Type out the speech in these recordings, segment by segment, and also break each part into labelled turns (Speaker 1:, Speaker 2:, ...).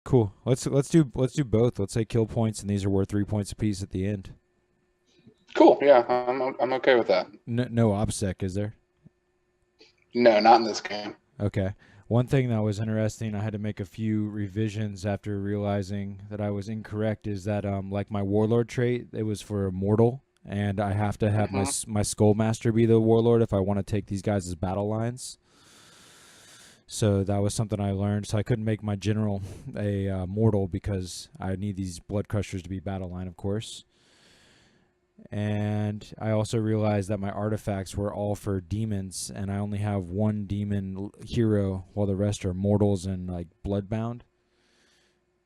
Speaker 1: Cool. Let's do both. Let's say kill points, and these are worth 3 points apiece at the end.
Speaker 2: Cool. Yeah, I'm okay with that.
Speaker 1: No obsec, is there?
Speaker 2: No, not in this game.
Speaker 1: Okay. One thing that was interesting, I had to make a few revisions after realizing that I was incorrect. Is that like my warlord trait, it was for a mortal, and I have to have
Speaker 2: Hmm.
Speaker 1: my skullmaster be the warlord if I want to take these guys as battle lines. So that was something I learned. So I couldn't make my general a mortal because I need these blood crushers to be battle line, of course. And I also realized that my artifacts were all for demons, and I only have one demon hero, while the rest are mortals and like bloodbound.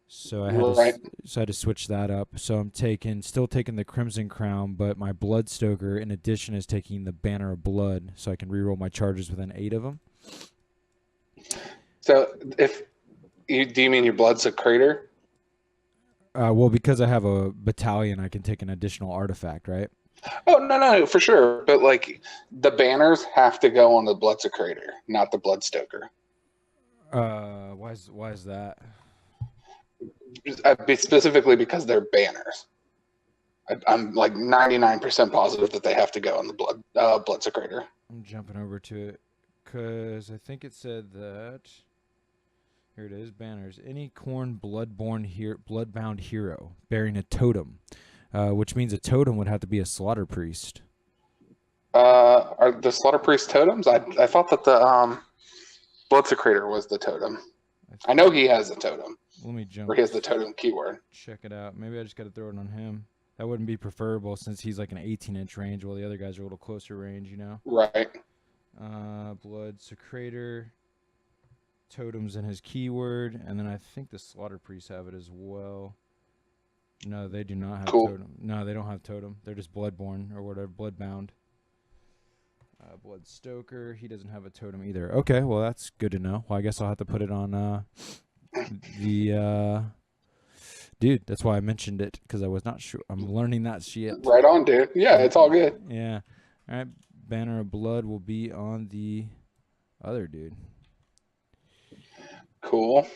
Speaker 1: So
Speaker 2: Right.
Speaker 1: I had to switch that up. So I'm still taking the Crimson Crown, but my Bloodstoker in addition is taking the Banner of Blood, so I can reroll my charges within 8 of them.
Speaker 2: So do you mean your blood's a crater?
Speaker 1: Well, because I have a battalion, I can take an additional artifact, right?
Speaker 2: Oh no, for sure. But like the banners have to go on the Bloodsecrator, not the Bloodstoker.
Speaker 1: Why is that?
Speaker 2: Specifically because they're banners. I'm like 99% positive that they have to go on the Bloodsecrator.
Speaker 1: I'm jumping over to it because I think it said that. Here it is, banners. Any Khorne bloodbound hero bearing a totem, which means a totem would have to be a slaughter priest.
Speaker 2: Are the Slaughter Priest totems? I thought that the Bloodsecrator was the totem. I know he has a totem,
Speaker 1: Let me jump.
Speaker 2: or he has the totem keyword.
Speaker 1: Check it out. Maybe I just got to throw it on him. That wouldn't be preferable since he's like an 18-inch range, while the other guys are a little closer range, you know?
Speaker 2: Right.
Speaker 1: Blood Secretor. Totems in his keyword, and then I think the Slaughter Priests have it as well. No, they do not have
Speaker 2: Cool.
Speaker 1: totem. No, they don't have totem. They're just bloodborne or whatever, bloodbound. Bloodstoker, he doesn't have a totem either. Okay, well that's good to know. Well, I guess I'll have to put it on the dude. That's why I mentioned it because I was not sure. I'm learning that shit.
Speaker 2: Right on, dude. Yeah, it's all good.
Speaker 1: Yeah. All right. Banner of Blood will be on the other dude.
Speaker 2: Cool.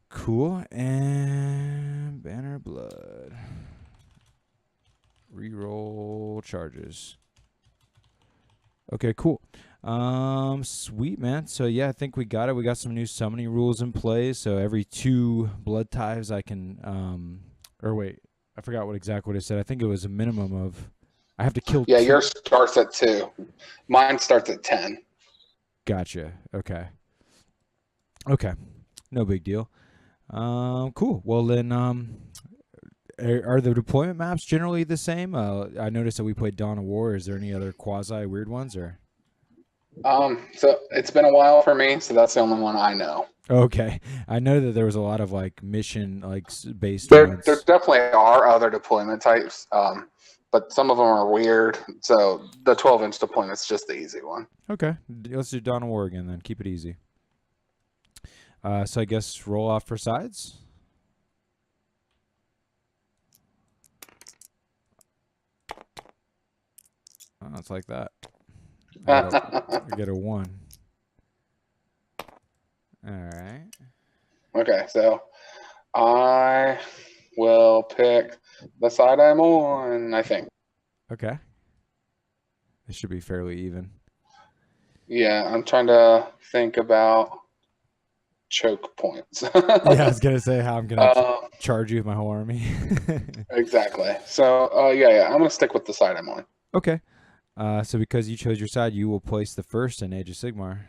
Speaker 1: Cool. And Banner of Blood. Reroll charges. Okay, cool. Sweet, man. So yeah, I think we got it. We got some new summoning rules in place. So every 2 blood tithes I can or wait, I forgot what it said. I think it was a minimum of I have to kill
Speaker 2: Yeah,
Speaker 1: 2.
Speaker 2: yours starts at 2. Mine starts at 10.
Speaker 1: Gotcha. Okay. Okay. No big deal. Cool. Well then are the deployment maps generally the same? I noticed that we played Dawn of War. Is there any other quasi weird ones or?
Speaker 2: So it's been a while for me, so that's the only one I know.
Speaker 1: Okay, I know that there was a lot of like mission like based
Speaker 2: There
Speaker 1: ones.
Speaker 2: definitely are other deployment types, but some of them are weird. So the 12-inch deployment's just the easy one.
Speaker 1: Okay, let's do Dawn of War again then. Keep it easy. So I guess roll off for sides. Oh, it's like that. I get a 1. All right.
Speaker 2: Okay, so I will pick the side I'm on, I think.
Speaker 1: Okay. It should be fairly even.
Speaker 2: Yeah, I'm trying to think about choke points.
Speaker 1: Yeah, I was gonna say how I'm gonna charge you with my whole army.
Speaker 2: Exactly. So, yeah, I'm gonna stick with the side I'm on.
Speaker 1: Okay. So because you chose your side, you will place the first in Age of Sigmar,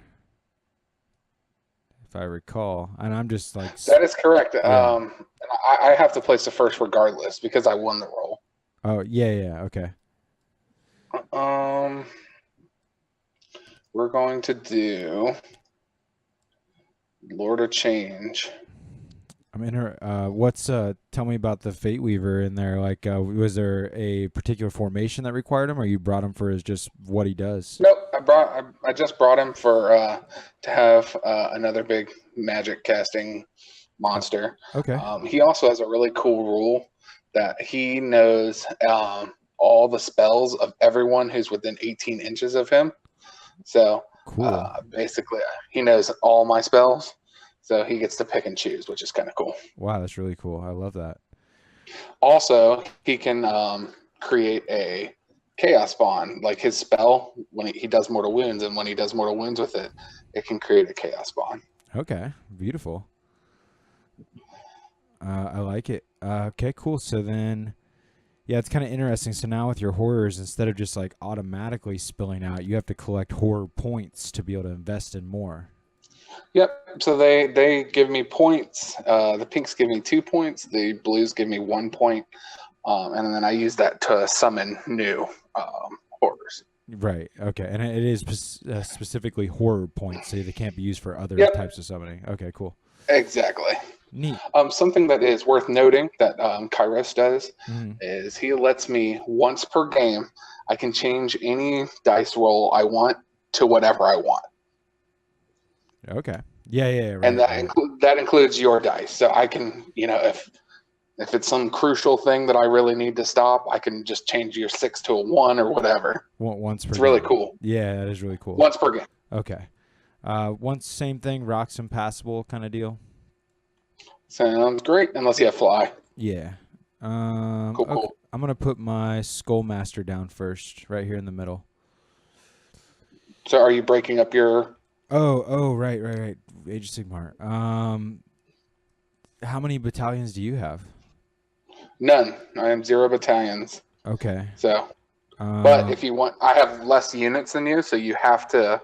Speaker 1: if I recall. And I'm just like
Speaker 2: That is correct.
Speaker 1: Yeah.
Speaker 2: And I have to place the first regardless because I won the roll.
Speaker 1: Oh yeah, okay.
Speaker 2: We're going to do Lord of Change.
Speaker 1: I'm in her. Tell me about the Fate Weaver in there. Like, was there a particular formation that required him, or you brought him for his just what he does?
Speaker 2: Nope, I just brought him for to have another big magic casting monster.
Speaker 1: Okay.
Speaker 2: He also has a really cool rule that he knows all the spells of everyone who's within 18 inches of him. So
Speaker 1: Cool.
Speaker 2: basically, he knows all my spells. So he gets to pick and choose, which is kind of cool.
Speaker 1: Wow, that's really cool. I love that.
Speaker 2: Also, he can create a chaos spawn, like his spell when he does mortal wounds, and when he does mortal wounds with it, it can create a chaos spawn.
Speaker 1: Okay, beautiful. I like it. Okay, cool. So then, yeah, it's kind of interesting. So now with your horrors, instead of just like automatically spilling out, you have to collect horror points to be able to invest in more.
Speaker 2: Yep. So they give me points. The pinks give me 2 points. The blues give me 1 point, and then I use that to summon new horrors.
Speaker 1: Right. Okay. And it is specifically horror points, so they can't be used for other types of summoning. Okay. Cool.
Speaker 2: Exactly.
Speaker 1: Neat.
Speaker 2: Something that is worth noting that Kairos does is he lets me once per game. I can change any dice roll I want to whatever I want.
Speaker 1: Okay. Yeah. Right,
Speaker 2: And that includes your dice. So I can, if it's some crucial thing that I really need to stop, I can just change your 6 to a 1 or whatever.
Speaker 1: Once per
Speaker 2: It's
Speaker 1: game.
Speaker 2: really cool.
Speaker 1: Yeah, that is really cool.
Speaker 2: Once per game.
Speaker 1: Okay. Once, same thing, rocks impassable kind of deal.
Speaker 2: Sounds great, unless you have fly.
Speaker 1: Yeah.
Speaker 2: Cool.
Speaker 1: Okay. I'm going to put my Skullmaster down first, right here in the middle.
Speaker 2: So are you breaking up your...
Speaker 1: Oh, right. Age of Sigmar. How many battalions do you have?
Speaker 2: None. I am 0 battalions.
Speaker 1: Okay.
Speaker 2: So, but if you want, I have less units than you, so you have to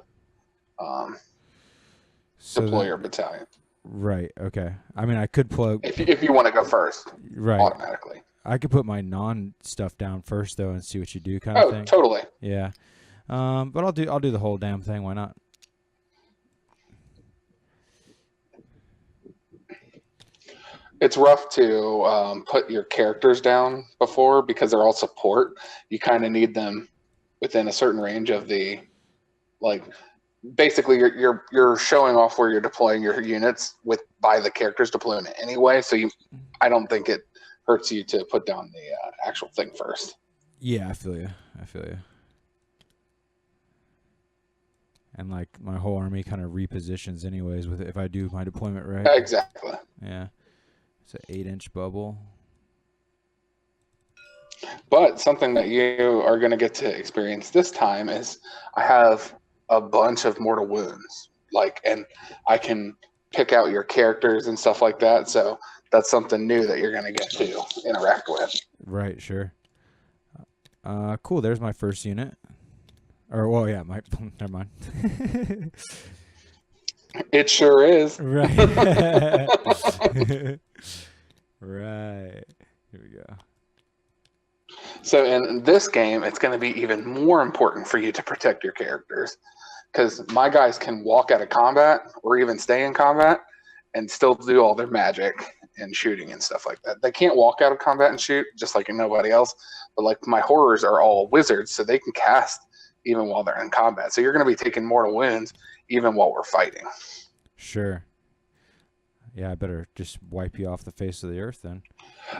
Speaker 2: deploy your battalion.
Speaker 1: Right. Okay. I mean, I could plug
Speaker 2: if you want to go first.
Speaker 1: Right.
Speaker 2: Automatically.
Speaker 1: I could put my non-stuff down first though and see what you do, kind of thing.
Speaker 2: Oh, totally.
Speaker 1: Yeah. But I'll do the whole damn thing. Why not?
Speaker 2: It's rough to put your characters down before because they're all support. You kind of need them within a certain range of the, like, basically you're showing off where you're deploying your units by the character's deployment anyway. So I don't think it hurts you to put down the actual thing first.
Speaker 1: Yeah, I feel you. And like my whole army kind of repositions anyways with it if I do my deployment right.
Speaker 2: Exactly.
Speaker 1: Yeah. It's an 8-inch bubble.
Speaker 2: But something that you are going to get to experience this time is I have a bunch of mortal wounds, and I can pick out your characters and stuff like that. So that's something new that you're going to get to interact with.
Speaker 1: Right, sure. Cool. There's my first unit. Or, well, yeah, never mind.
Speaker 2: It sure is.
Speaker 1: Right. Right. Here we go.
Speaker 2: So in this game, it's going to be even more important for you to protect your characters because my guys can walk out of combat or even stay in combat and still do all their magic and shooting and stuff like that. They can't walk out of combat and shoot just like nobody else, but like my horrors are all wizards, so they can cast even while they're in combat. So you're going to be taking mortal wounds even while we're fighting.
Speaker 1: Sure. Yeah, I better just wipe you off the face of the earth then.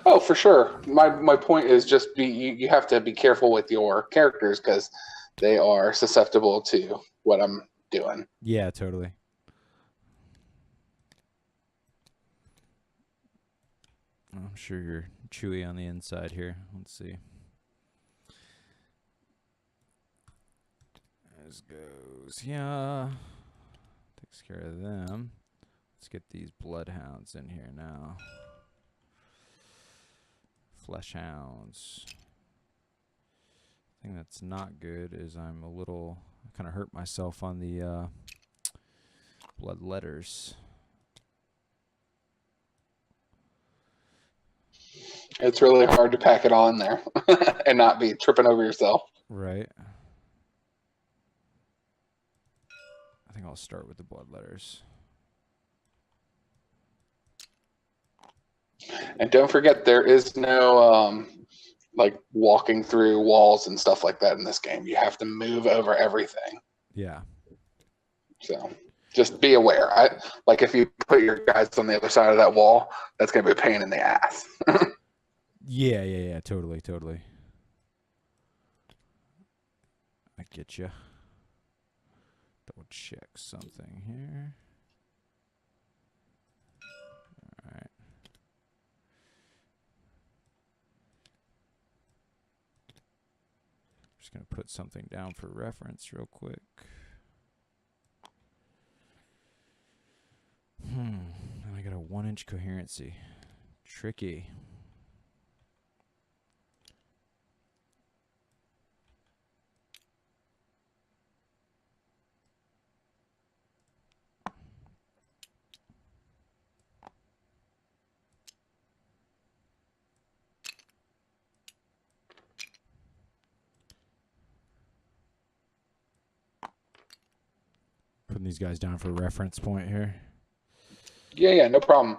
Speaker 2: Oh, for sure. My point is just you have to be careful with your characters because they are susceptible to what I'm doing.
Speaker 1: Yeah, totally. I'm sure you're chewy on the inside here. Let's see. As goes. Yeah. Takes care of them. Let's get these bloodhounds in here now. Flesh hounds. Thing that's not good is I kind of hurt myself on the blood letters.
Speaker 2: It's really hard to pack it all in there and not be tripping over yourself.
Speaker 1: Right. I think I'll start with the blood letters.
Speaker 2: And don't forget, there is no walking through walls and stuff like that in this game. You have to move over everything.
Speaker 1: Yeah.
Speaker 2: So just be aware. If you put your guys on the other side of that wall, that's going to be a pain in the ass.
Speaker 1: Yeah. Totally. I get you. Double check something here. Just going to put something down for reference real quick. I got a 1-inch coherency. Tricky. Putting these guys down for a reference point here.
Speaker 2: Yeah, no problem.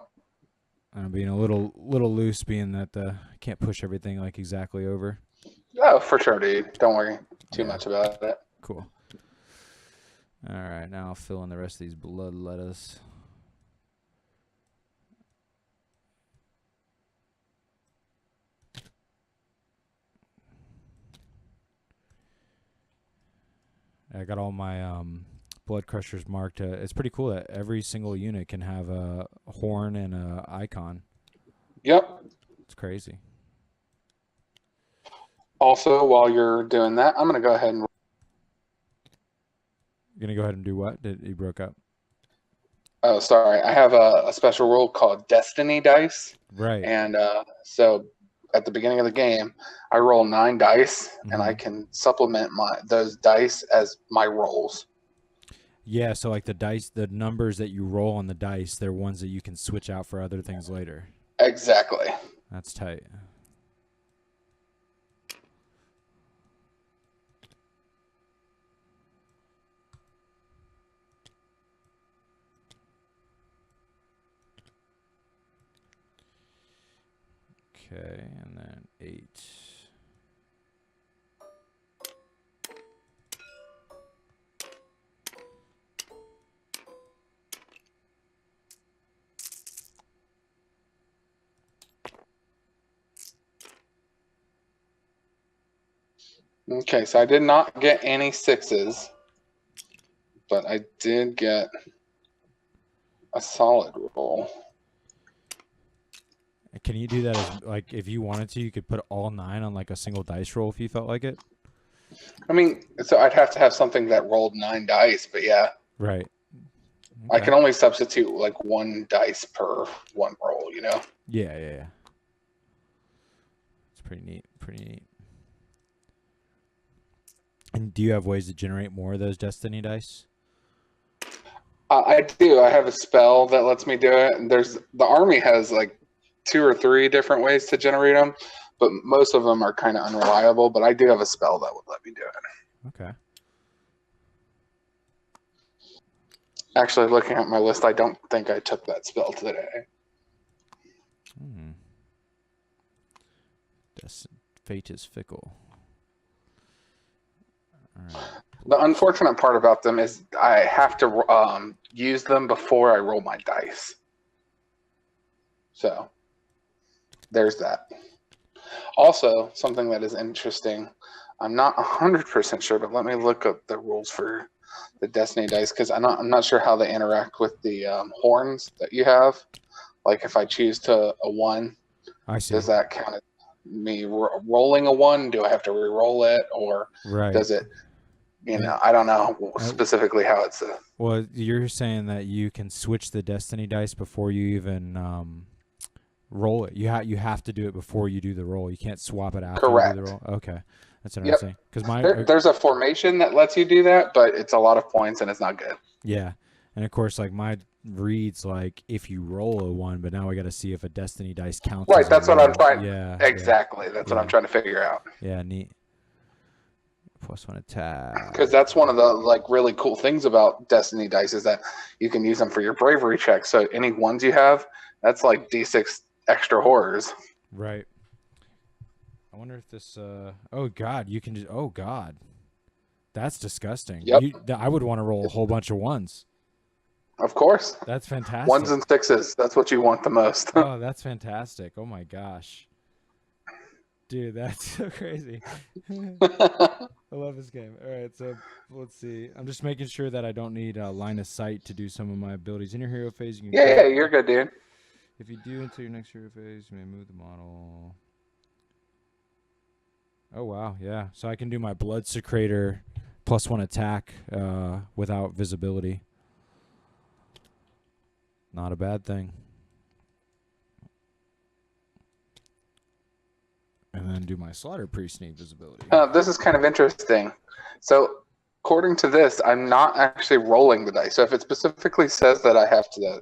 Speaker 1: I'm being a little loose, being that I can't push everything like exactly over.
Speaker 2: Oh, for sure, dude. Don't worry too much about it.
Speaker 1: Cool. All right, now I'll fill in the rest of these blood lettuce. I got all my blood crushers marked. It's pretty cool that every single unit can have a horn and a icon.
Speaker 2: Yep.
Speaker 1: It's crazy.
Speaker 2: Also, while you're doing that, I'm going to go ahead and...
Speaker 1: You're going to go ahead and do what? He broke up.
Speaker 2: Oh, sorry. I have a special rule called Destiny Dice.
Speaker 1: Right.
Speaker 2: And so at the beginning of the game, I roll 9 dice, and I can supplement those dice as my rolls.
Speaker 1: Yeah, so like the dice, the numbers that you roll on the dice, they're ones that you can switch out for other things later.
Speaker 2: Exactly.
Speaker 1: That's tight. Okay, and then 8.
Speaker 2: Okay, so I did not get any 6s, but I did get a solid roll.
Speaker 1: Can you do that as, like, if you wanted to, you could put all 9 on like a single dice roll if you felt like it?
Speaker 2: I mean, so I'd have to have something that rolled 9 dice, but yeah.
Speaker 1: Right. Okay.
Speaker 2: I can only substitute like 1 dice per 1 roll, you know?
Speaker 1: Yeah. It's pretty neat. And do you have ways to generate more of those Destiny dice?
Speaker 2: I do. I have a spell that lets me do it. And the army has like 2 or 3 different ways to generate them, but most of them are kind of unreliable. But I do have a spell that would let me do it.
Speaker 1: Okay.
Speaker 2: Actually, looking at my list, I don't think I took that spell today.
Speaker 1: Fate is fickle. All right.
Speaker 2: The unfortunate part about them is I have to use them before I roll my dice. So there's that. Also, something that is interesting, I'm not 100% sure, but let me look up the rules for the Destiny dice, because I'm not sure how they interact with the horns that you have. Like if I choose to a 1,
Speaker 1: I see.
Speaker 2: does that count as me rolling a 1? Do I have to re-roll it, or does it? You know, I don't know specifically how it's.
Speaker 1: Well, you're saying that you can switch the Destiny dice before you even roll it. You have to do it before you do the roll. You can't swap it after you do the roll. Okay, that's interesting. Because
Speaker 2: there's a formation that lets you do that, but it's a lot of points and it's not good.
Speaker 1: Yeah, and of course, like my reads like if you roll a 1, but now we got to see if a Destiny dice counts.
Speaker 2: Right, that's what I'm trying.
Speaker 1: Yeah,
Speaker 2: exactly. That's what I'm trying to figure out.
Speaker 1: Yeah, neat. +1 attack.
Speaker 2: Because that's one of the like really cool things about Destiny dice is that you can use them for your bravery checks. So any 1s you have, that's like D6 extra horrors.
Speaker 1: Right. I wonder if this. Oh God, you can just. Oh God, that's disgusting.
Speaker 2: Yep.
Speaker 1: I would want to roll a whole bunch of 1s.
Speaker 2: Of course.
Speaker 1: That's fantastic.
Speaker 2: 1s and 6s. That's what you want the most.
Speaker 1: Oh, that's fantastic. Oh my gosh. Dude, that's so crazy. I love this game. All right, so let's see. I'm just making sure that I don't need line of sight to do some of my abilities. In your hero phase, you can.
Speaker 2: Yeah, you're good, dude. If
Speaker 1: you do until your next hero phase, you may move the model. Oh, wow. Yeah. So I can do my Blood Secretor +1 attack without visibility. Not a bad thing. And then do my Slaughter Priest need visibility.
Speaker 2: This is kind of interesting. So, according to this, I'm not actually rolling the dice. So if it specifically says that I have to,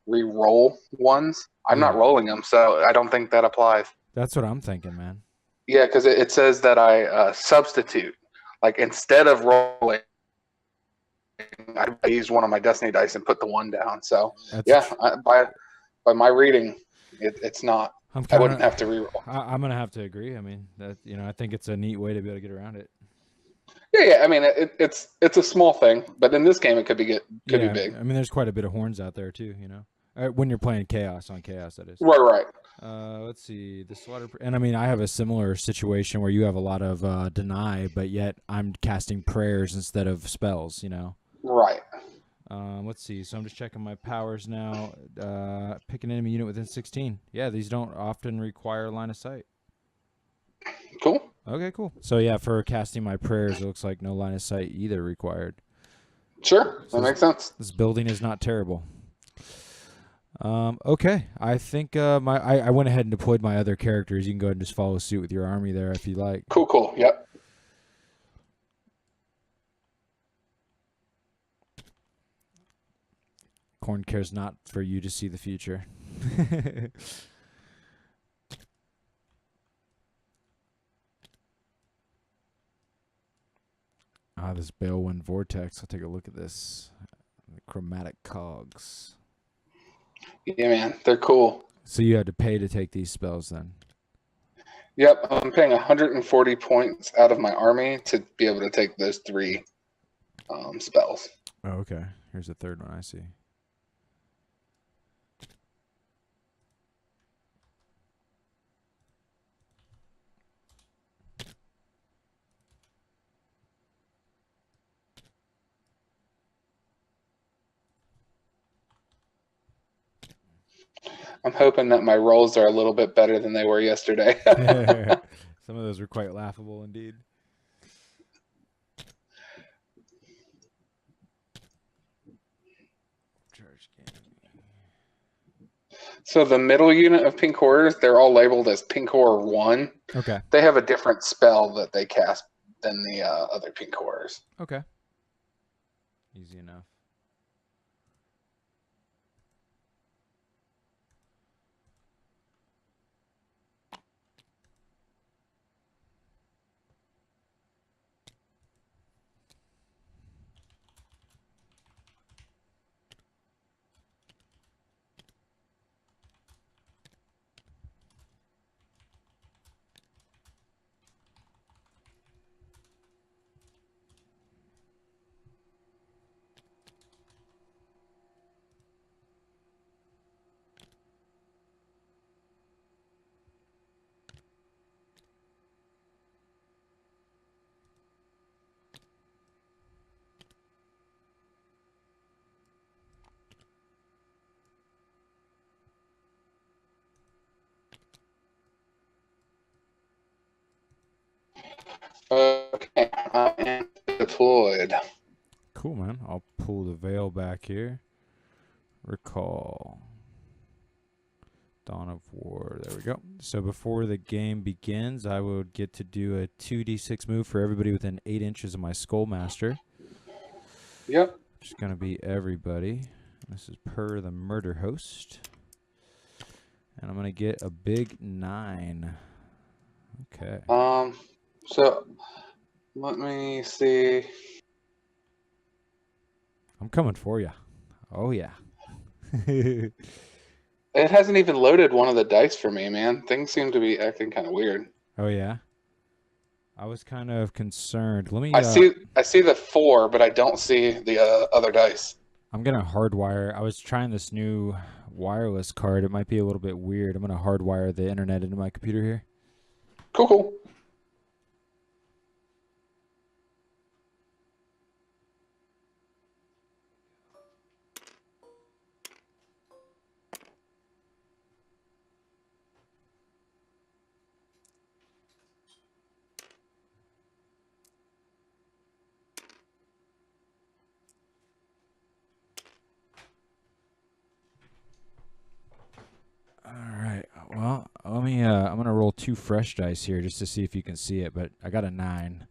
Speaker 2: re-roll ones, I'm not rolling them. So I don't think that applies.
Speaker 1: That's what I'm thinking, man.
Speaker 2: Yeah, because it says that I substitute. Like, instead of rolling, I use one of my Destiny dice and put the one down. So, by my reading, it's not. I wouldn't have to re-roll.
Speaker 1: I'm gonna have to agree. I mean, that I think it's a neat way to be able to get around it.
Speaker 2: Yeah. I mean, it's a small thing, but in this game, it could be big.
Speaker 1: I mean, there's quite a bit of horns out there too. When you're playing Chaos on Chaos, that is.
Speaker 2: Right.
Speaker 1: Let's see the Slaughter, and I mean, I have a similar situation where you have a lot of deny, but yet I'm casting prayers instead of spells.
Speaker 2: Right.
Speaker 1: Let's see. So I'm just checking my powers now. Pick an enemy unit within 16. Yeah, these don't often require line of sight.
Speaker 2: Cool.
Speaker 1: Okay, cool. So yeah, for casting my prayers, it looks like no line of sight either required.
Speaker 2: Sure, that makes sense.
Speaker 1: This building is not terrible. Okay, I think I went ahead and deployed my other characters. You can go ahead and just follow suit with your army there if you like.
Speaker 2: Cool. Yep.
Speaker 1: Khorne cares not for you to see the future. This Balewind Vortex. I'll take a look at this. The chromatic cogs.
Speaker 2: Yeah, man, they're cool.
Speaker 1: So you had to pay to take these spells then?
Speaker 2: Yep, I'm paying 140 points out of my army to be able to take those 3 spells.
Speaker 1: Oh, okay. Here's the third one I see.
Speaker 2: I'm hoping that my rolls are a little bit better than they were yesterday.
Speaker 1: Some of those were quite laughable indeed.
Speaker 2: So the middle unit of Pink Horrors, they're all labeled as Pink Horror 1.
Speaker 1: Okay.
Speaker 2: They have a different spell that they cast than the other Pink Horrors.
Speaker 1: Okay. Easy enough.
Speaker 2: Okay, I am deployed.
Speaker 1: Cool, man. I'll pull the veil back here. Recall. Dawn of War. There we go. So before the game begins, I would get to do a 2d6 move for everybody within 8 inches of my Skullmaster.
Speaker 2: Yep.
Speaker 1: Which is going to be everybody. This is per the murder host. And I'm going to get a big 9. Okay.
Speaker 2: So let me see.
Speaker 1: I'm coming for you. Oh, yeah.
Speaker 2: It hasn't even loaded one of the dice for me, man. Things seem to be acting kind of weird.
Speaker 1: Oh, yeah? I was kind of concerned. Let me.
Speaker 2: I see the 4, but I don't see the other dice.
Speaker 1: I'm going to hardwire. I was trying this new wireless card. It might be a little bit weird. I'm going to hardwire the internet into my computer here.
Speaker 2: Cool.
Speaker 1: me. I'm gonna roll 2 fresh dice here just to see if you can see it. But I got a 9.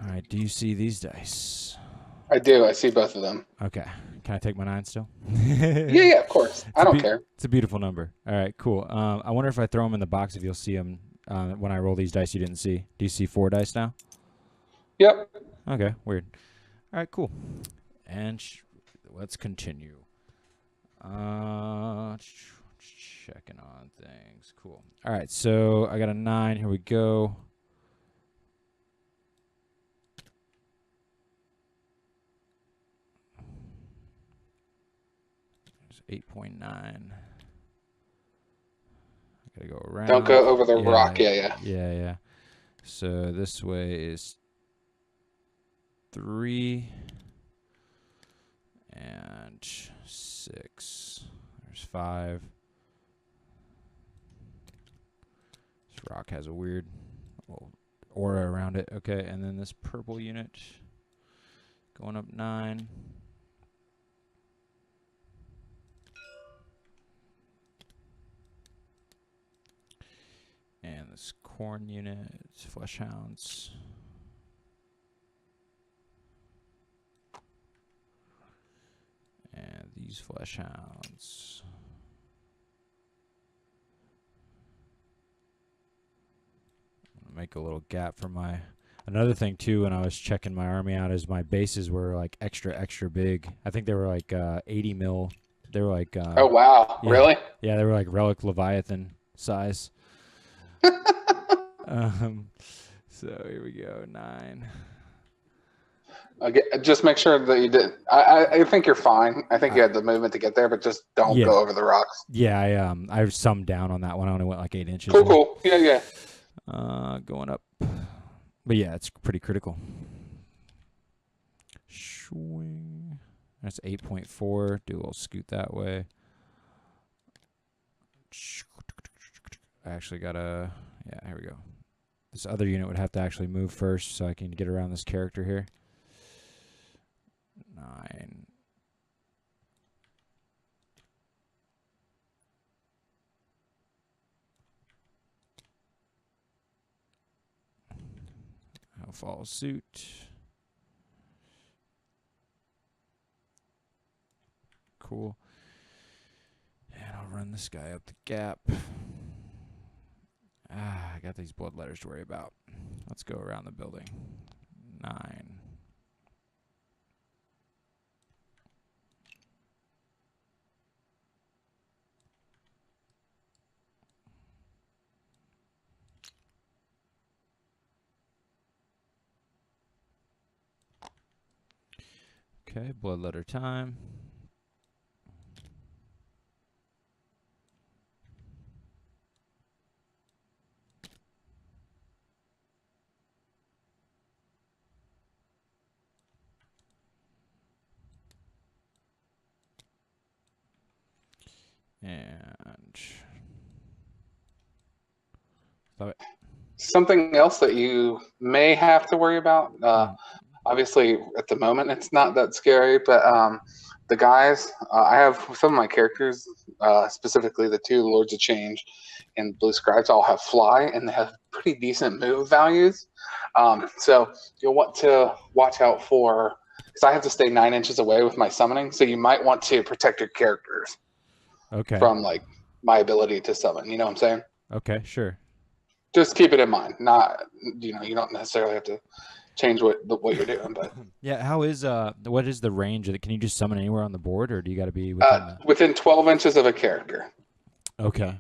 Speaker 1: All right. Do you see these dice?
Speaker 2: I do. I see both of them.
Speaker 1: Okay. Can I take my 9 still?
Speaker 2: Yeah, of course. I don't care.
Speaker 1: It's a beautiful number. All right, cool. I wonder if I throw them in the box, if you'll see them when I roll these dice you didn't see. Do you see 4 dice now?
Speaker 2: Yep.
Speaker 1: Okay, weird. All right, cool. And let's continue. Checking on things. Cool. All right, so I got a 9. Here we go. There's 8.9. I gotta go around.
Speaker 2: Don't go over the rock. Yeah.
Speaker 1: Yeah. So this way is 3 and 6. There's 5. This rock has a weird aura around it. Okay, and then this purple unit going up 9. And this Khorne unit, flesh hounds. And these flesh hounds. I'm gonna make a little gap for my. Another thing too, when I was checking my army out, is my bases were like extra big. I think they were like 80 mil. They were like.
Speaker 2: Oh wow!
Speaker 1: Yeah,
Speaker 2: really?
Speaker 1: Yeah, they were like relic Leviathan size. So here we go, 9.
Speaker 2: Okay, just make sure that you did. I think you're fine. I think you had the movement to get there, but just don't go over the rocks.
Speaker 1: Yeah, I summed down on that one. I only went like 8 inches.
Speaker 2: Cool. Yeah.
Speaker 1: Going up, but yeah, it's pretty critical. Swing. That's 8.4. Do a little scoot that way. I actually gotta. Yeah, here we go. This other unit would have to actually move first so I can get around this character here. 9. I'll follow suit. Cool. And I'll run this guy up the gap. I got these blood letters to worry about. Let's go around the building. 9. Okay, blood letter time. And
Speaker 2: something else that you may have to worry about. Obviously, at the moment, it's not that scary, but the guys, I have some of my characters, specifically the 2 Lords of Change and Blue Scribes, all have fly, and they have pretty decent move values. So you'll want to watch out for, because I have to stay 9 inches away with my summoning, so you might want to protect your characters from like my ability to summon. You know what I'm saying?
Speaker 1: Okay, sure.
Speaker 2: Just keep it in mind. Not, you don't necessarily have to change what you're doing, but
Speaker 1: yeah. How is what is the range of it? Can you just summon anywhere on the board, or do you got to be
Speaker 2: within 12 inches of a character?
Speaker 1: Okay,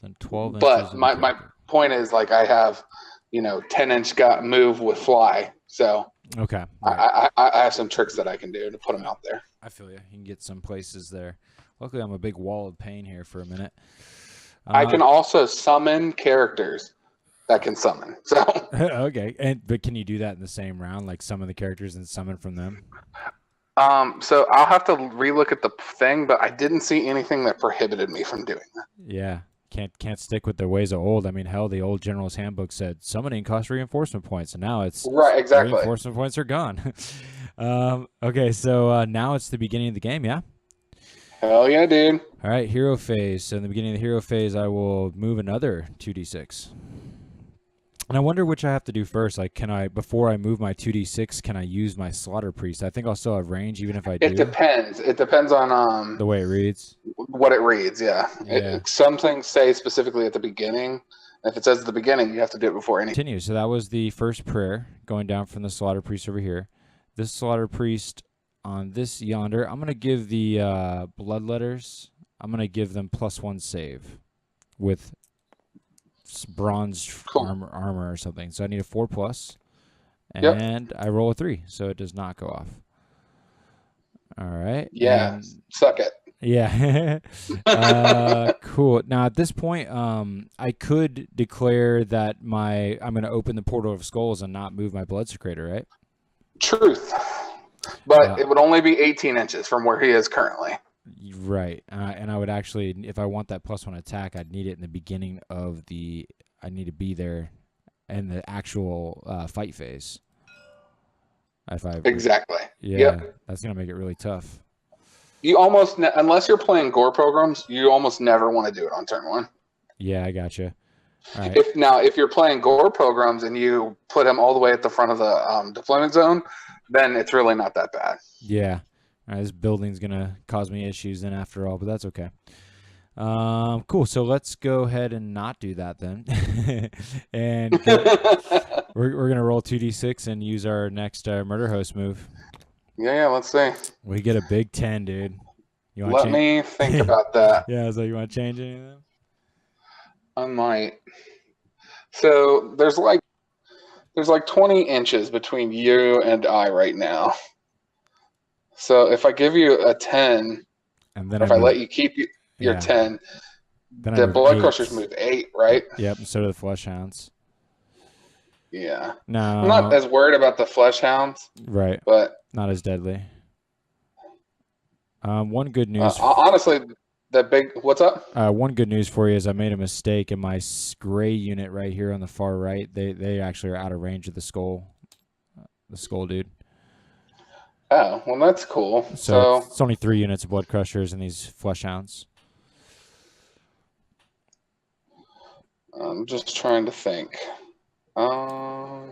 Speaker 1: then 12 inches.
Speaker 2: But my point is, like, I have 10-inch move with fly, so
Speaker 1: okay.
Speaker 2: Right. I have some tricks that I can do to put them out there.
Speaker 1: I feel you. You can get some places there. Luckily, I'm a big wall of pain here for a minute.
Speaker 2: I can also summon characters that can summon. So
Speaker 1: okay, but can you do that in the same round, like summon the characters and summon from them?
Speaker 2: So I'll have to relook at the thing, but I didn't see anything that prohibited me from doing that.
Speaker 1: Yeah, can't stick with the ways of old. I mean, hell, the old General's Handbook said summoning costs reinforcement points, and now it's
Speaker 2: right. Exactly,
Speaker 1: reinforcement points are gone. Okay, so now it's the beginning of the game. Yeah.
Speaker 2: Hell yeah, dude.
Speaker 1: All right, hero phase. So in the beginning of the hero phase, I will move another 2d6. And I wonder which I have to do first. Like, before I move my 2d6, can I use my Slaughter Priest? I think I'll still have range even if I do.
Speaker 2: It depends. It depends on
Speaker 1: the way it reads.
Speaker 2: What it reads, yeah.
Speaker 1: Yeah.
Speaker 2: Some things say specifically at the beginning. If it says at the beginning, you have to do it before any.
Speaker 1: Continue. So that was the first prayer going down from the Slaughter Priest over here. This Slaughter Priest on this yonder, I'm going to give the blood letters, I'm going to give them +1 save with bronze armor or something. So I need a 4+, and I roll a 3, so it does not go off. All right.
Speaker 2: Yeah,
Speaker 1: and
Speaker 2: suck it.
Speaker 1: Yeah. Cool. Now at this point, I could declare that I'm going to open the Portal of Skulls and not move my Blood Secretor, right?
Speaker 2: Truth. But it would only be 18 inches from where he is currently.
Speaker 1: Right. And I would actually, if I want that +1 attack, I'd need it in the beginning of I need to be there in the actual fight phase.
Speaker 2: Exactly.
Speaker 1: Yeah.
Speaker 2: Yep.
Speaker 1: That's going to make it really tough.
Speaker 2: You almost, unless you're playing gore programs, you almost never want to do it on turn 1.
Speaker 1: Yeah, I gotcha. All right.
Speaker 2: If you're playing gore programs and you put him all the way at the front of the deployment zone, then it's really not that bad.
Speaker 1: Yeah. All right, this building's going to cause me issues then after all, but that's okay. Cool. So let's go ahead and not do that then. And we're going to roll 2d6 and use our next Murder Host move.
Speaker 2: Yeah, let's see.
Speaker 1: We get a big 10, dude. You want
Speaker 2: Let me think about that.
Speaker 1: Yeah, I was like, you want to change anything?
Speaker 2: I might. So there's like 20 inches between you and I right now. So if I give you a 10,
Speaker 1: and then
Speaker 2: if I let you keep your 10,
Speaker 1: then
Speaker 2: the Blood Crushers move 8, right?
Speaker 1: Yep, and so do the Flesh Hounds.
Speaker 2: Yeah.
Speaker 1: No.
Speaker 2: I'm not as worried about the Flesh Hounds.
Speaker 1: Right.
Speaker 2: But
Speaker 1: not as deadly. One good news.
Speaker 2: Honestly, what's up?
Speaker 1: One good news for you is I made a mistake in my gray unit right here on the far right. They actually are out of range of the skull dude.
Speaker 2: Oh, well, that's cool.
Speaker 1: So it's only 3 units of Blood Crushers and these Flesh Hounds.
Speaker 2: I'm just trying to think.
Speaker 1: I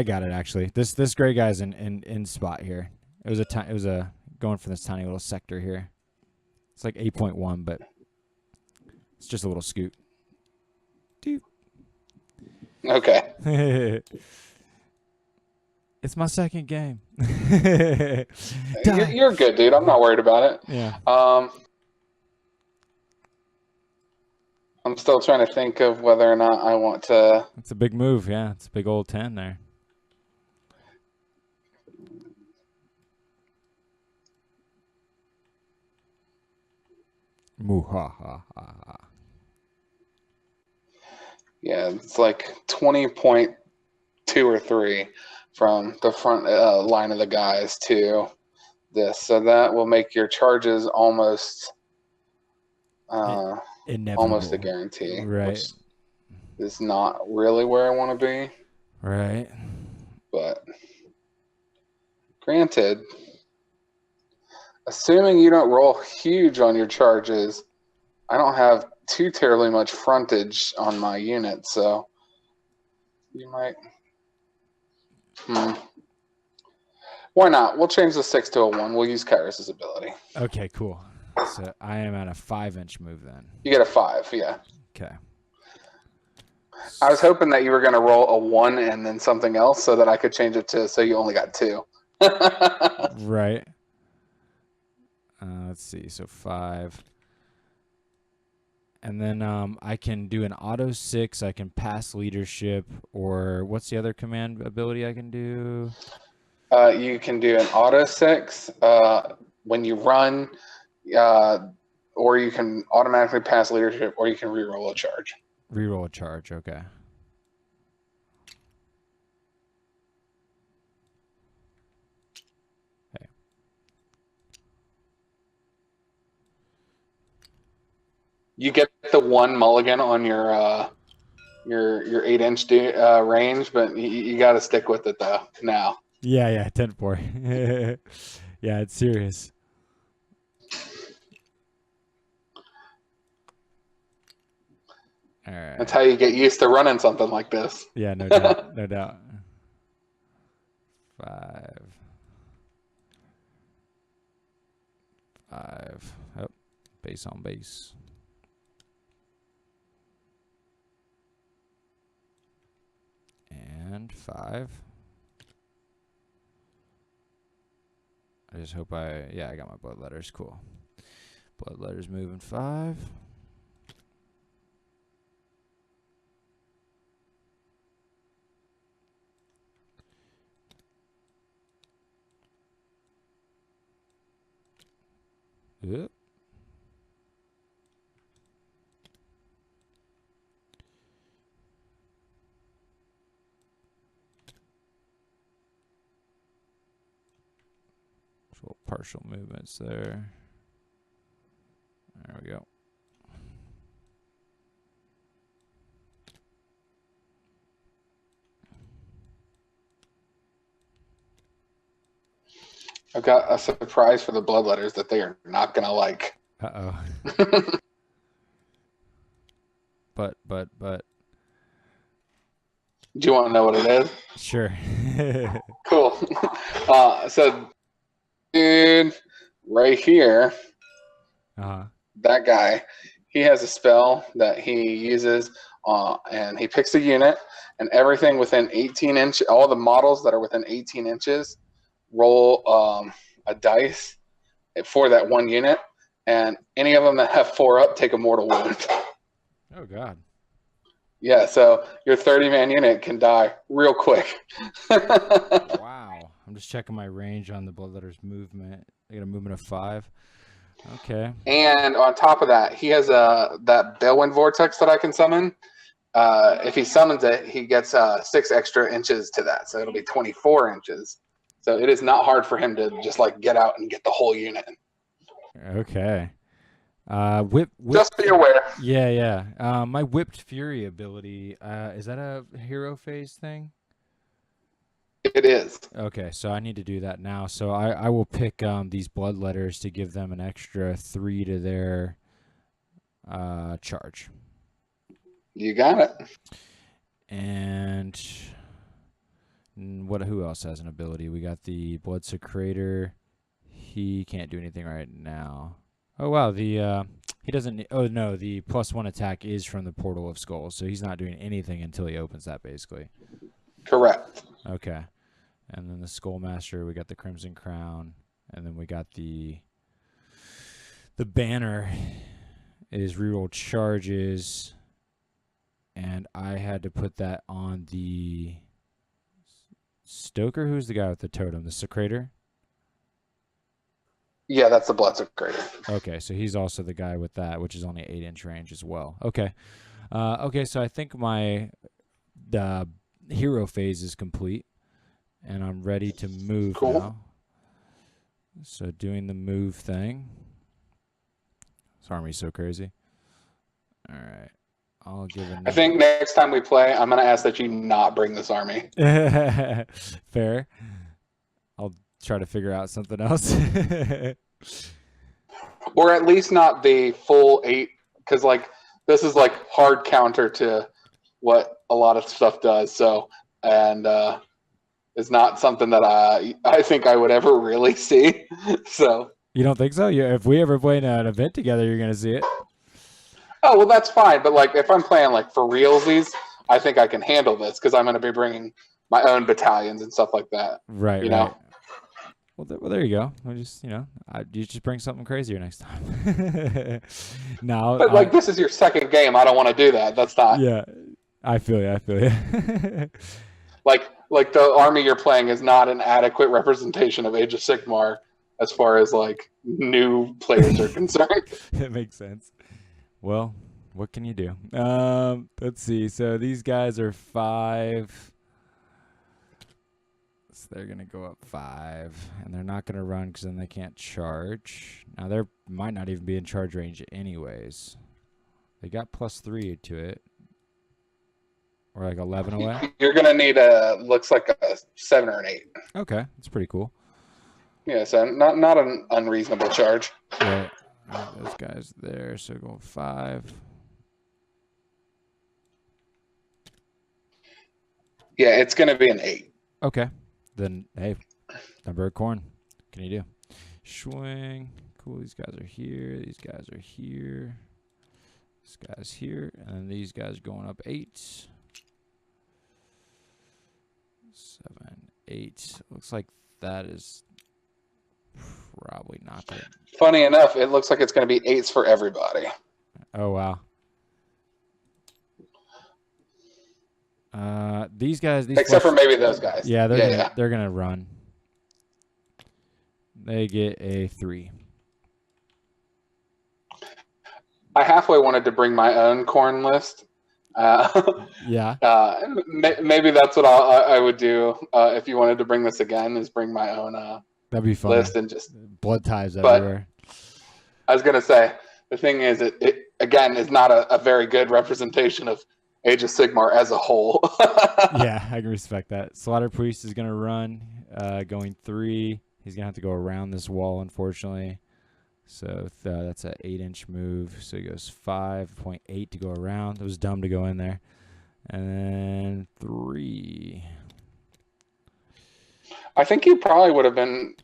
Speaker 1: got it actually. This gray guy's in spot here. It was a going from this tiny little sector here. It's like 8.1, but it's just a little scoot. Dude.
Speaker 2: Okay.
Speaker 1: It's my second game.
Speaker 2: You're good, dude. I'm not worried about it.
Speaker 1: Yeah.
Speaker 2: I'm still trying to think of whether or not I want to.
Speaker 1: It's a big move, yeah. It's a big old 10 there. Muhahaha.
Speaker 2: Yeah, it's like 20.2 or 3 from the front line of the guys to this. So that will make your charges almost almost a guarantee.
Speaker 1: Right.
Speaker 2: Which is not really where I want to be.
Speaker 1: Right.
Speaker 2: But granted, assuming you don't roll huge on your charges, I don't have too terribly much frontage on my unit, so you might. Why not? We'll change the 6 to a 1. We'll use Kairos' ability.
Speaker 1: Okay, cool. So I am at a 5-inch move then.
Speaker 2: You get a 5, yeah.
Speaker 1: Okay.
Speaker 2: I was hoping that you were going to roll a 1 and then something else so that I could change it to so you only got 2.
Speaker 1: Right. Let's see. So 5. And then I can do an auto 6. I can pass leadership, or what's the other command ability I can do?
Speaker 2: You can do an auto 6 when you run, or you can automatically pass leadership, or you can reroll a charge.
Speaker 1: Reroll a charge, okay. Okay.
Speaker 2: You get the 1 mulligan on your 8-inch range, but you got to stick with it though now.
Speaker 1: Yeah, 10-4. Yeah, it's serious. All right.
Speaker 2: That's how you get used to running something like this.
Speaker 1: Yeah, no doubt. No doubt. 5. 5. Oh, base on base. And 5. I just hope I got my blood letters. Cool. Blood letters moving 5. Yep. Little partial movements there. There we go.
Speaker 2: I've got a surprise for the bloodletters that they are not going to like.
Speaker 1: Uh-oh. But.
Speaker 2: Do you want to know what it is?
Speaker 1: Sure.
Speaker 2: Cool. So, dude, right here, that guy, he has a spell that he uses, and he picks a unit, and everything within 18 inches, all the models that are within 18 inches, roll a dice for that one unit, and any of them that have 4 up take a mortal wound.
Speaker 1: Oh, God.
Speaker 2: Yeah, so your 30-man unit can die real quick.
Speaker 1: Wow. I'm just checking my range on the bloodletter's movement. I got a movement of 5. Okay.
Speaker 2: And on top of that, he has that Balewind Vortex that I can summon. If he summons it, he gets 6 extra inches to that, so it'll be 24 inches. So it is not hard for him to just like get out and get the whole unit.
Speaker 1: Okay. Whip.
Speaker 2: Just be aware.
Speaker 1: Yeah. My Whipped Fury ability, is that a hero phase thing?
Speaker 2: It is.
Speaker 1: Okay, so I need to do that now. So I will pick these bloodletters to give them an extra 3 to their charge.
Speaker 2: You got it.
Speaker 1: And who else has an ability? We got the Blood Secretor. He can't do anything right now. Oh wow, he doesn't. Oh no, the +1 attack is from the Portal of Skulls, so he's not doing anything until he opens that, basically.
Speaker 2: Correct.
Speaker 1: Okay, and then the Skullmaster, we got the Crimson Crown, and then we got the banner is reroll charges, and I had to put that on the Stoker. Who's the guy with the totem? The Secretor?
Speaker 2: Yeah, that's the Blood Secretor.
Speaker 1: Okay, so he's also the guy with that, which is only 8-inch range as well. Okay. Okay, so I think my hero phase is complete, and I'm ready to move now. So doing the move thing. This army's so crazy. All right. I'll give it.
Speaker 2: I think next time we play, I'm going to ask that you not bring this army.
Speaker 1: Fair. I'll try to figure out something else.
Speaker 2: Or at least not the full 8, because like this is like hard counter to what a lot of stuff does. So, and it's not something that I think I would ever really see. So
Speaker 1: you don't think so? Yeah, if we ever play in an event together, you're gonna see it.
Speaker 2: Oh well, that's fine. But like if I'm playing like for realsies, I think I can handle this because I'm going to be bringing my own battalions and stuff like that.
Speaker 1: Right.
Speaker 2: You know.
Speaker 1: Well, there you go. I just, you just bring something crazier next time. No,
Speaker 2: but like this is your second game. I don't want to do that. That's not.
Speaker 1: Yeah, I feel you.
Speaker 2: like the army you're playing is not an adequate representation of Age of Sigmar as far as like new players are concerned.
Speaker 1: It makes sense. Well, what can you do? Let's see. So these guys are 5. So they're going to go up 5, and they're not going to run because then they can't charge. Now, they might not even be in charge range anyways. They got +3 to it. We're like 11 away.
Speaker 2: You're gonna need looks like a 7 or an 8.
Speaker 1: Okay, that's pretty cool.
Speaker 2: Yeah, so not an unreasonable charge.
Speaker 1: Right. All right, those guys there. So going 5.
Speaker 2: Yeah, it's gonna be an 8.
Speaker 1: Okay. Then hey, number of Khorne. What can you do? Swing. Cool. These guys are here. These guys are here. This guy's here, and then these guys are going up 8. 7, 8. Looks like that is probably not good.
Speaker 2: Funny enough, it looks like it's going to be 8s for everybody.
Speaker 1: Oh wow. These guys,
Speaker 2: except for maybe those guys.
Speaker 1: Yeah, they're gonna run. They get a 3.
Speaker 2: I halfway wanted to bring my own Khorne list.
Speaker 1: Yeah.
Speaker 2: Maybe that's what I would do if you wanted to bring this again. Is bring my own
Speaker 1: that'd be fun.
Speaker 2: List and just
Speaker 1: blood ties everywhere.
Speaker 2: I was gonna say the thing is it again is not a very good representation of Age of Sigmar as a whole.
Speaker 1: Yeah, I can respect that. Slaughter Priest is gonna run, going 3. He's gonna have to go around this wall, unfortunately. So that's an 8-inch move. So he goes 5.8 to go around. It was dumb to go in there. And then 3.
Speaker 2: I think you probably would have been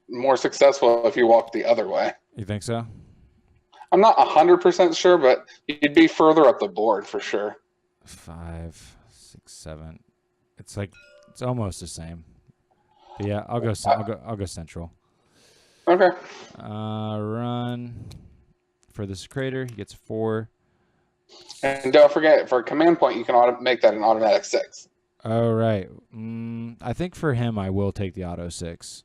Speaker 2: more successful if you walked the other way.
Speaker 1: You think so?
Speaker 2: I'm not 100% sure, but you'd be further up the board for sure.
Speaker 1: 5, 6, 7. It's like it's almost the same. But yeah, I'll go central.
Speaker 2: Okay.
Speaker 1: Run for the Secretor. He gets 4.
Speaker 2: And don't forget, for a command point, you can make that an automatic 6.
Speaker 1: Oh, right. I think for him, I will take the auto 6.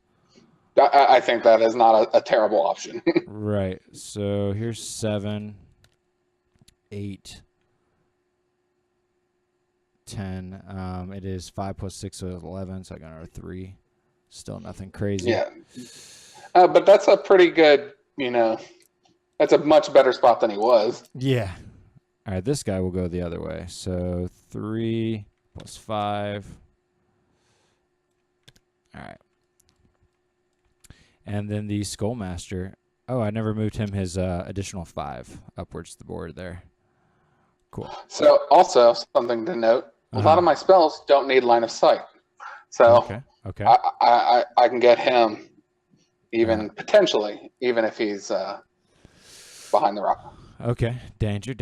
Speaker 2: I think that is not a terrible option.
Speaker 1: Right. So here's 7, 8, 10. It is 5 plus 6, so 11. So I got another 3. Still nothing crazy.
Speaker 2: Yeah. But that's a pretty good, that's a much better spot than he was.
Speaker 1: Yeah. All right, this guy will go the other way. So 3 plus 5. All right. And then the Skullmaster. Oh, I never moved him his additional 5 upwards the board there. Cool.
Speaker 2: So also something to note, a lot of my spells don't need line of sight. So
Speaker 1: okay.
Speaker 2: I can get him even potentially, even if he's behind the rock.
Speaker 1: Okay, danger.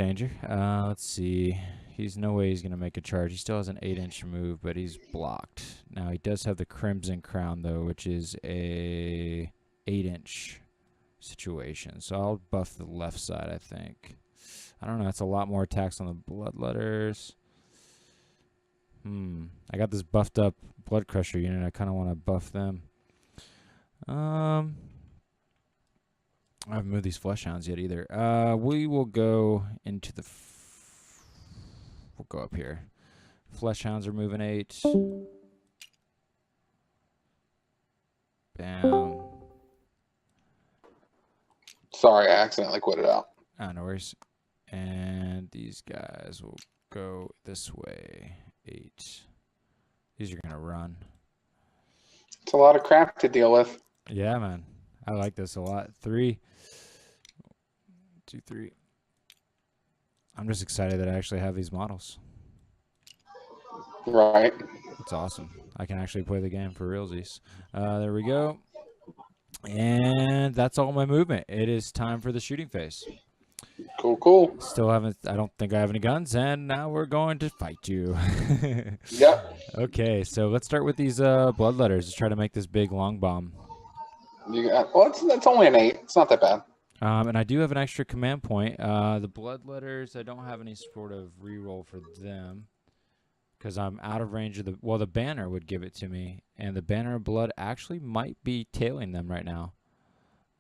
Speaker 1: Let's see. He's no way he's going to make a charge. He still has an 8-inch move, but he's blocked. Now, he does have the Crimson Crown, though, which is a 8-inch situation. So I'll buff the left side, I think. I don't know. That's a lot more attacks on the Bloodletters. I got this buffed up Blood Crusher unit. I kind of want to buff them. I haven't moved these Flesh Hounds yet either. We will go into the... we'll go up here. Flesh Hounds are moving 8. Bam.
Speaker 2: Sorry, I accidentally quit it out.
Speaker 1: Ah, no worries. And these guys will go this way. 8. These are going to run.
Speaker 2: It's a lot of crap to deal with.
Speaker 1: Yeah, man. I like this a lot. 3. 2, 3. I'm just excited that I actually have these models.
Speaker 2: Right.
Speaker 1: It's awesome. I can actually play the game for realsies. There we go. And that's all my movement. It is time for the shooting phase.
Speaker 2: Cool.
Speaker 1: Still haven't, I don't think I have any guns, and now we're going to fight you.
Speaker 2: Yep.
Speaker 1: Okay, so let's start with these Bloodletters. Let's try to make this big long bomb.
Speaker 2: It's only an 8. It's not that bad.
Speaker 1: And I do have an extra command point. The Bloodletters, I don't have any sort of reroll for them because I'm out of range of the... Well, the banner would give it to me, and the Banner of Blood actually might be tailing them right now.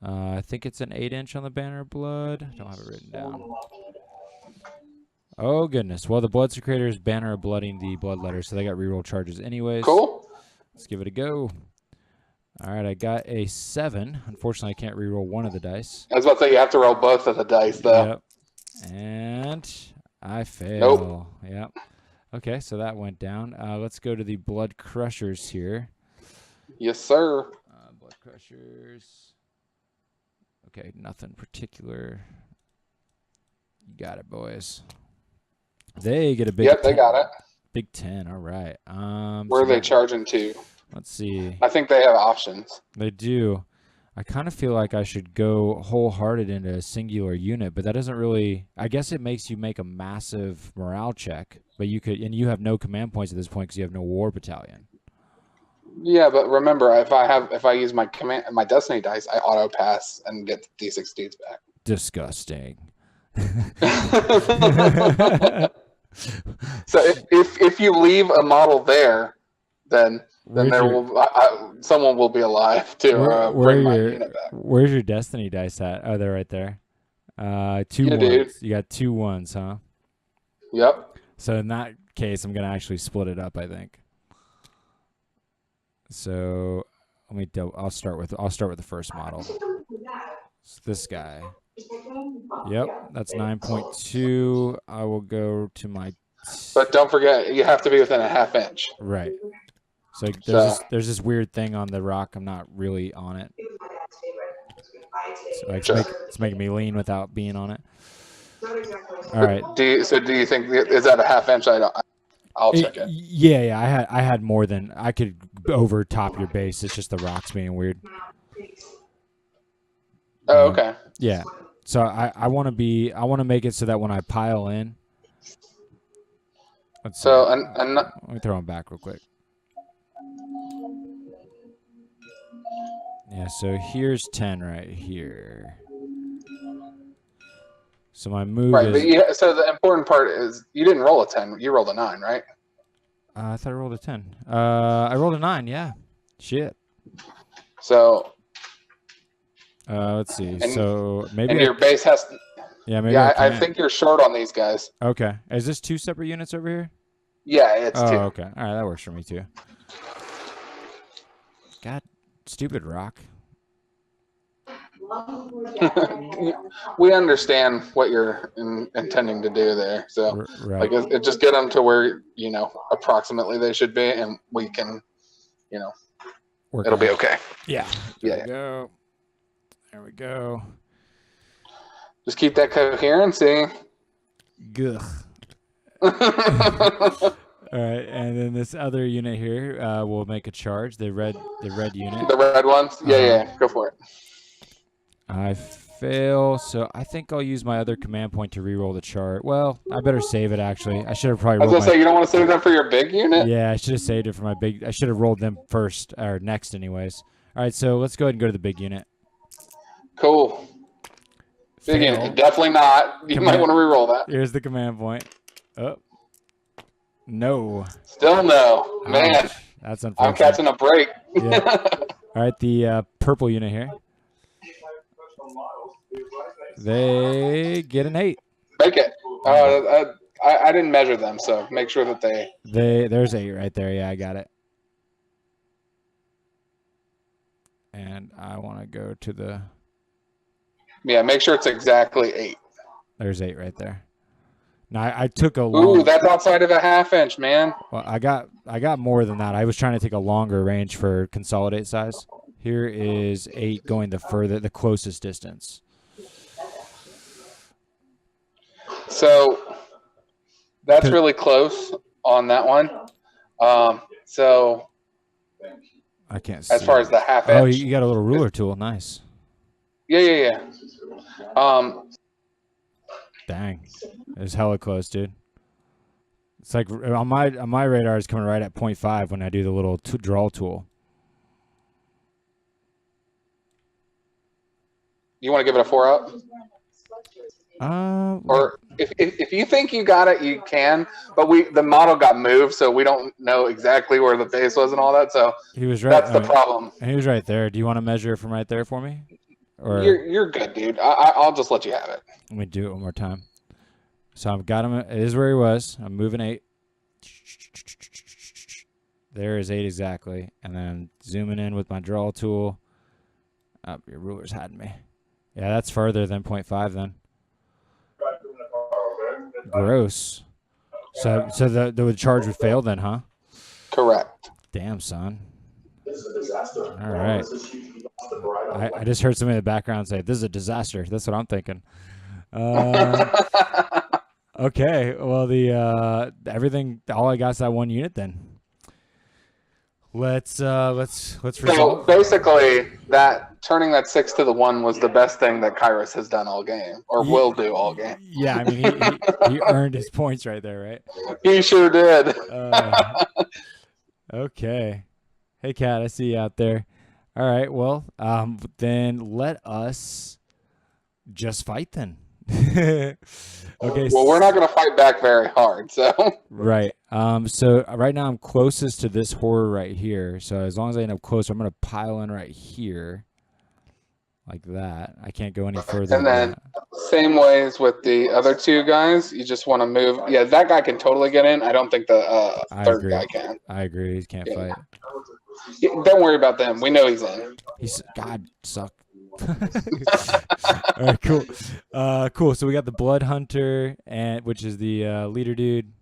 Speaker 1: I think it's an 8-inch on the Banner of Blood. I don't have it written down. Oh, goodness. Well, the Blood Secretor is Banner of Blooding the Bloodletters, so they got reroll charges anyways.
Speaker 2: Cool.
Speaker 1: Let's give it a go. All right, I got a 7. Unfortunately, I can't reroll one of the dice.
Speaker 2: I was about to say you have to roll both of the dice, though.
Speaker 1: Yep. And I fail.
Speaker 2: Nope.
Speaker 1: Yep. Okay, so that went down. Let's go to the Blood Crushers here.
Speaker 2: Yes, sir.
Speaker 1: Blood Crushers. Okay, nothing particular. You got it, boys. They get a big.
Speaker 2: Yep, they got it.
Speaker 1: Big 10. All right.
Speaker 2: Where are they charging to?
Speaker 1: Let's see.
Speaker 2: I think they have options.
Speaker 1: They do. I kind of feel like I should go wholehearted into a singular unit, but that doesn't really. I guess it makes you make a massive morale check, but you could, and you have no command points at this point because you have no War Battalion.
Speaker 2: Yeah, but remember, if I use my Destiny dice, I auto pass and get the D6 dudes back.
Speaker 1: Disgusting.
Speaker 2: So if you leave a model there, then someone will be alive to bring my unit back.
Speaker 1: Where's your Destiny dice at? Oh, they're right there. 2 ones.
Speaker 2: Dude.
Speaker 1: You got 2 ones, huh?
Speaker 2: Yep.
Speaker 1: So in that case, I'm gonna actually split it up, I think. So I'll start with the first model. It's this guy. Yep, that's 9.2. I will go to my.
Speaker 2: But don't forget, you have to be within a half inch.
Speaker 1: Right. So there's this weird thing on the rock. I'm not really on it. So it's making me lean without being on it. All right.
Speaker 2: Do you think is that a half inch? I'll check it.
Speaker 1: Yeah. I had more than I could overtop your base. It's just the rocks being weird.
Speaker 2: Oh, okay.
Speaker 1: Yeah. So I want to make it so that when I pile in. Let me throw them back real quick. Yeah, so here's 10 right here. So my move is...
Speaker 2: so the important part is you didn't roll a 10. You rolled a 9, right?
Speaker 1: I thought I rolled a 10. I rolled a 9, yeah. Shit.
Speaker 2: So...
Speaker 1: let's see. So maybe...
Speaker 2: And your base has...
Speaker 1: Yeah, maybe
Speaker 2: I think you're short on these guys.
Speaker 1: Okay. Is this 2 separate units over here?
Speaker 2: Yeah, it's 2.
Speaker 1: Okay. All right, that works for me too. God, stupid rock.
Speaker 2: We understand what you're intending to do there. So,
Speaker 1: right.
Speaker 2: like, just get them to where, approximately they should be, and we can, it'll be okay.
Speaker 1: Yeah.
Speaker 2: There
Speaker 1: we go. There we go.
Speaker 2: Just keep that coherency.
Speaker 1: Good. All right, and then this other unit here will make a charge. The red unit.
Speaker 2: The red ones? Yeah, go for it.
Speaker 1: I fail, so I think I'll use my other command point to reroll the chart. Well, I better save it, actually. I should have probably rolled
Speaker 2: I was going to say, you don't want to save them for your big unit?
Speaker 1: Yeah, I should have saved it for my big... I should have rolled them first, or next anyways. All right, so let's go ahead and go to the big unit.
Speaker 2: Cool. Big unit. Definitely not. You might want to reroll that.
Speaker 1: Here's the command point. Oh. No.
Speaker 2: Still no. Man.
Speaker 1: That's unfortunate.
Speaker 2: I'm catching a break.
Speaker 1: Yeah. All right, the purple unit here. They get an 8.
Speaker 2: Make it. I didn't measure them, so make sure that
Speaker 1: there's 8 right there. Yeah, I got it. And I want to go to the...
Speaker 2: Yeah, make sure it's exactly 8.
Speaker 1: There's 8 right there. Now I took a long...
Speaker 2: Ooh, that's outside of a half inch, man.
Speaker 1: Well, I got more than that. I was trying to take a longer range for consolidate size. Here is 8 going the closest distance.
Speaker 2: So that's really close on that one. So
Speaker 1: I can't see.
Speaker 2: As far as the half inch.
Speaker 1: Oh, you got a little ruler tool. Nice.
Speaker 2: Yeah.
Speaker 1: Dang, it's hella close, dude. It's like on my radar is coming right at 0.5 when I do the little draw tool.
Speaker 2: You want to give it a 4 up? Or if you think you got it, you can. But the model got moved, so we don't know exactly where the base was and all that. So
Speaker 1: he was right.
Speaker 2: That's the problem.
Speaker 1: He was right there. Do you want to measure from right there for me? Or
Speaker 2: you're good, dude. I'll just let you have it.
Speaker 1: Let me do it one more time. So I've got him. It is where he was. I'm moving 8. There is 8 exactly. And then zooming in with my draw tool. Oh, your ruler's hiding me. Yeah, that's further than 0.5 then. Gross. So the charge would fail then, huh?
Speaker 2: Correct.
Speaker 1: Damn, son. All right. I just heard somebody in the background say, "This is a disaster." That's what I'm thinking. Okay. Well, everything, all I got is that one unit then. Let's resolve.
Speaker 2: So basically, that turning that 6 to the 1 was the best thing that Kairos has done all game, or will do all game.
Speaker 1: Yeah, I mean he earned his points right there, right?
Speaker 2: He sure did.
Speaker 1: Okay. Hey, Kat, I see you out there. All right. Well, then let us just fight then. Okay.
Speaker 2: Well, we're not going to fight back very hard, so.
Speaker 1: Right. So right now I'm closest to this horror right here. So as long as I end up close, I'm gonna pile in right here, like that. I can't go any further.
Speaker 2: And then same ways with the other two guys. You just want to move. Yeah, that guy can totally get in. I don't think the third guy can.
Speaker 1: I agree. He can't fight.
Speaker 2: Yeah, don't worry about them. We know he's in.
Speaker 1: He's God suck. All right, cool. Cool. So we got the Blood Hunter, which is the leader dude.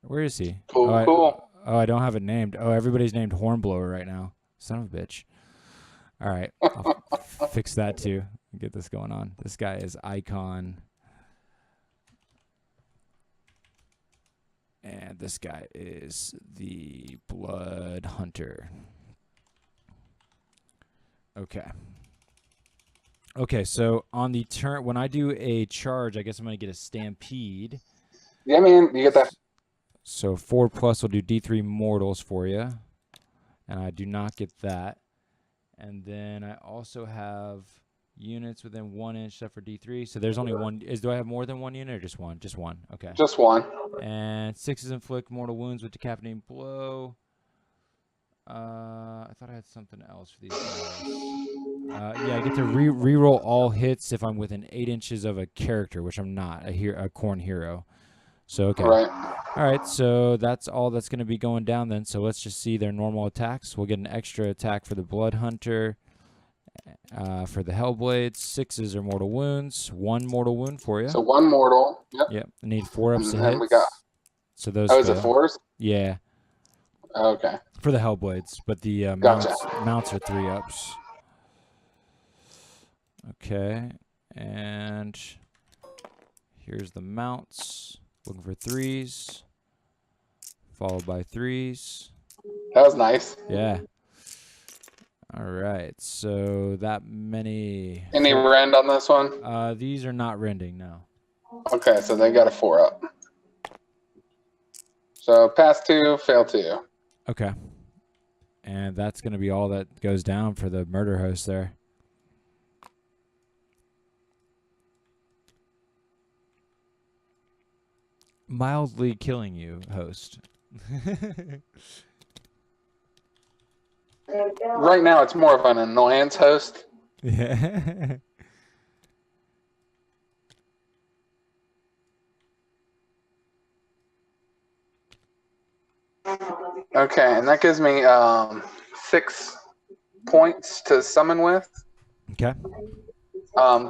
Speaker 1: Where is he?
Speaker 2: Cool. Cool.
Speaker 1: I don't have it named. Oh, everybody's named Hornblower right now. Son of a bitch. All right, I'll fix that too. Get this going on. This guy is Icon. And this guy is the Blood Hunter. Okay. Okay, so on the turn, when I do a charge, I guess I'm going to get a Stampede.
Speaker 2: Yeah, man, you get that.
Speaker 1: So 4+ will do D3 mortals for you. And I do not get that. And then I also have units within 1 inch set for D3. So there's only one. Do I have more than one unit or just one? Just one. Okay.
Speaker 2: Just one.
Speaker 1: And 6s inflict mortal wounds with decapitating blow. I thought I had something else for these guys. Yeah, I get to reroll all hits if I'm within 8 inches of a character, which I'm not, a Khorne hero. So, okay.
Speaker 2: Right.
Speaker 1: All right, so that's all that's going to be going down then. So let's just see their normal attacks. We'll get an extra attack for the Blood Hunter. For the Hellblades, 6s are mortal wounds. 1 mortal wound for you.
Speaker 2: So 1 mortal. Yep.
Speaker 1: Yep. I need 4 ups to hit.
Speaker 2: We got.
Speaker 1: So those.
Speaker 2: Oh, is it 4s?
Speaker 1: Yeah.
Speaker 2: Okay.
Speaker 1: For the Hellblades, but the
Speaker 2: Gotcha.
Speaker 1: mounts are 3 ups. Okay, and here's the mounts. Looking for 3s, followed by 3s.
Speaker 2: That was nice.
Speaker 1: Yeah. All right, so that many.
Speaker 2: Any rend on this one?
Speaker 1: These are not rending, no.
Speaker 2: Okay, so they got a 4 up. So pass 2, fail 2.
Speaker 1: Okay. And that's going to be all that goes down for the murder host there. Mildly killing you, host.
Speaker 2: Right now, it's more of an annoyance, host.
Speaker 1: Yeah.
Speaker 2: Okay, and that gives me 6 points to summon with.
Speaker 1: Okay.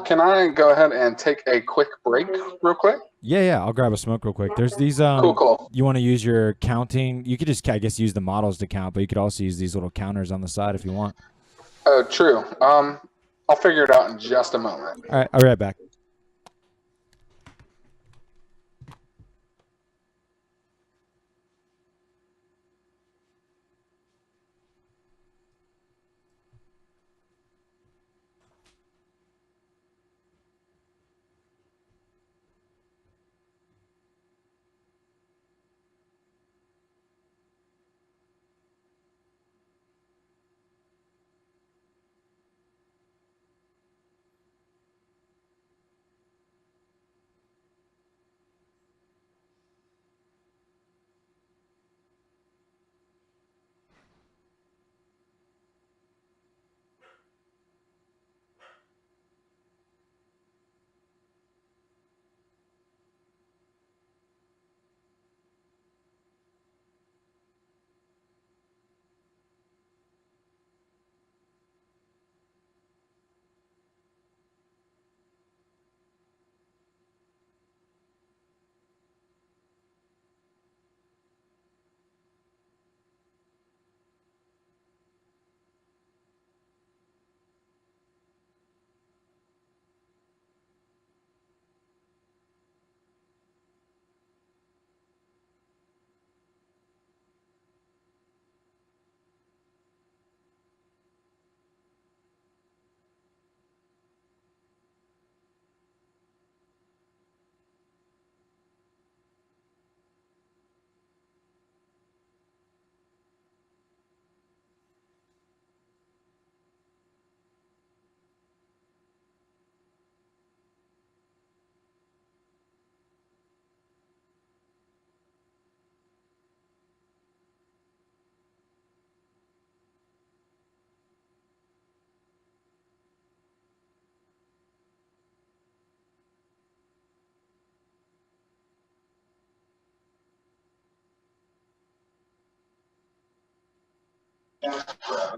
Speaker 2: Can I go ahead and take a quick break real quick?
Speaker 1: Yeah, I'll grab a smoke real quick. There's these
Speaker 2: Cool.
Speaker 1: You want to use your counting? You could just, I guess, use the models to count, but you could also use these little counters on the side if you want.
Speaker 2: Oh, true. I'll figure it out in just a moment.
Speaker 1: All right, I'll be right back.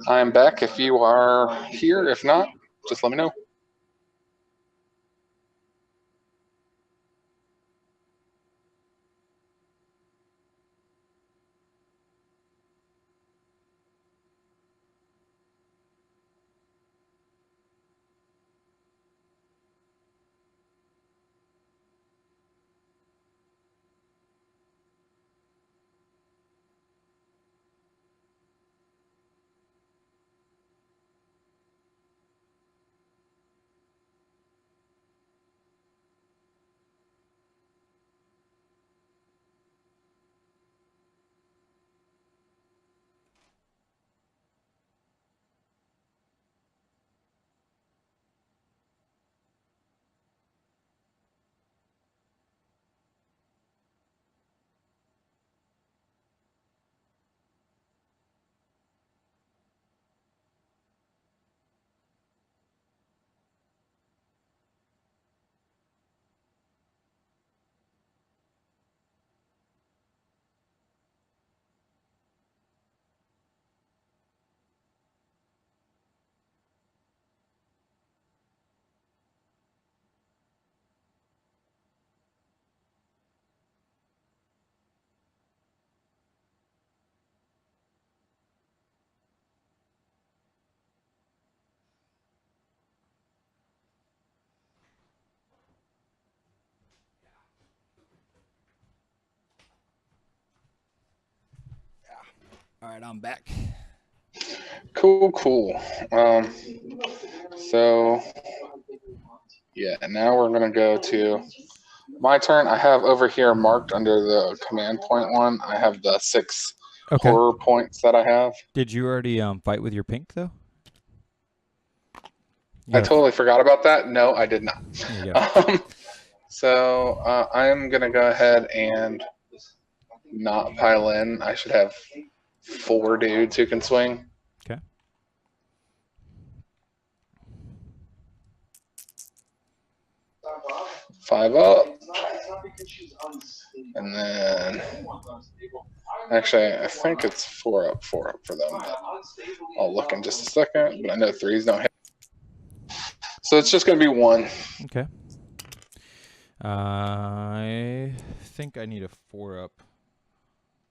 Speaker 2: I'm back if you are here. If not, just let me know.
Speaker 1: All right, I'm back.
Speaker 2: Cool. So yeah, now we're gonna go to my turn. I have over here marked under the command point one. I have the 6 horror points that I have.
Speaker 1: Did you already fight with your pink though?
Speaker 2: I totally forgot about that. No, I did not.
Speaker 1: There you go.
Speaker 2: So I'm gonna go ahead and not pile in. I should have 4 dudes who can swing.
Speaker 1: Okay.
Speaker 2: Five up. And then, actually, I think it's 4 up for them. But I'll look in just a second, but I know 3s don't hit. So it's just going to be 1.
Speaker 1: Okay. I think I need a 4 up.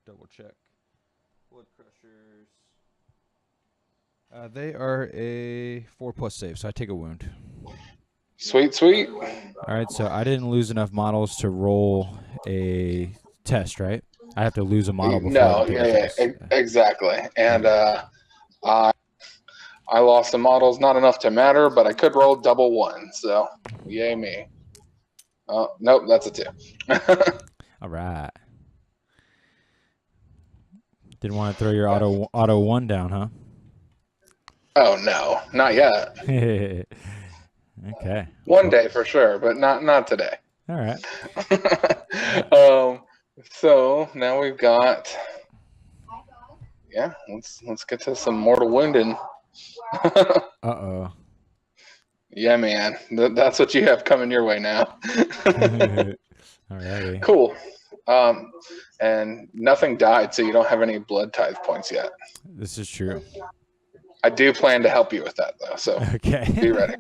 Speaker 1: Double check. Blood Crushers. They are a 4+ save, so I take a wound.
Speaker 2: Sweet.
Speaker 1: All right, so I didn't lose enough models to roll a test, right? I have to lose a model before I can take a test.
Speaker 2: Exactly. And I lost the models, not enough to matter, but I could roll double 1, so yay me. Oh, nope, that's a 2.
Speaker 1: All right. Didn't want to throw your auto 1 down, huh?
Speaker 2: Oh no, not yet.
Speaker 1: Okay.
Speaker 2: One day for sure, but not today.
Speaker 1: All right.
Speaker 2: So now we've got. Yeah, let's get to some mortal wounding.
Speaker 1: Uh-oh.
Speaker 2: Yeah, man, that's what you have coming your way now.
Speaker 1: Alrighty.
Speaker 2: Cool. And nothing died, so you don't have any blood tithe points yet.
Speaker 1: This is true.
Speaker 2: I do plan to help you with that, though, so
Speaker 1: okay.
Speaker 2: Be ready.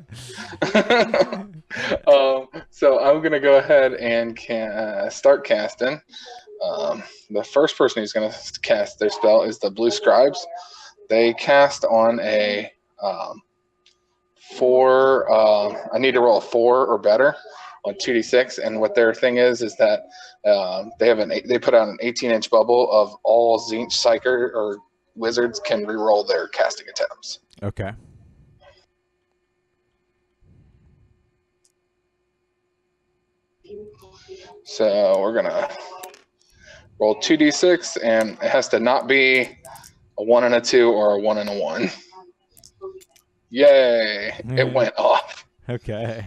Speaker 2: So I'm going to go ahead and start casting. The first person who's going to cast their spell is the Blue Scribes. They cast on a 4. I need to roll a 4 or better on 2d6, and what their thing is that they put out an 18-inch bubble of all Tzeentch Psyker or wizards can reroll their casting attempts.
Speaker 1: Okay.
Speaker 2: So we're gonna roll 2d6, and it has to not be a 1 and a 2 or a 1 and a 1. Yay! It went off.
Speaker 1: Okay.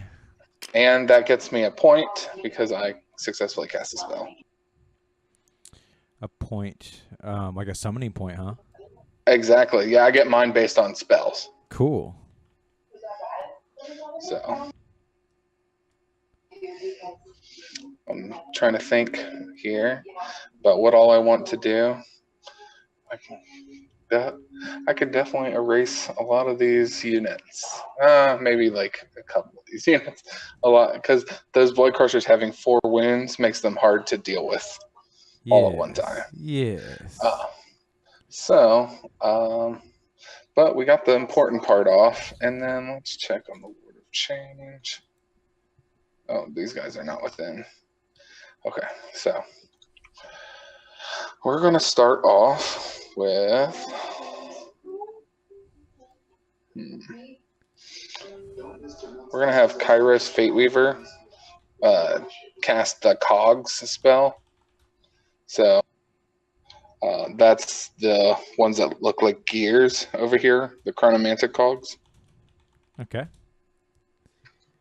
Speaker 2: And that gets me a point because I successfully cast a spell.
Speaker 1: A point, like a summoning point, huh?
Speaker 2: Exactly. Yeah, I get mine based on spells.
Speaker 1: Cool.
Speaker 2: So I'm trying to think here about what all I want to do. I could definitely erase a lot of these units. Maybe like a couple of these units. A lot, because those Void Crushers having 4 wounds makes them hard to deal with all at one time.
Speaker 1: Yes.
Speaker 2: But we got the important part off, and then let's check on the Lord of Change. Oh, these guys are not within. Okay, so we're going to start off with... We're going to have Kairos Fateweaver cast the Cogs spell. So that's the ones that look like gears over here, the Chronomantic Cogs.
Speaker 1: Okay.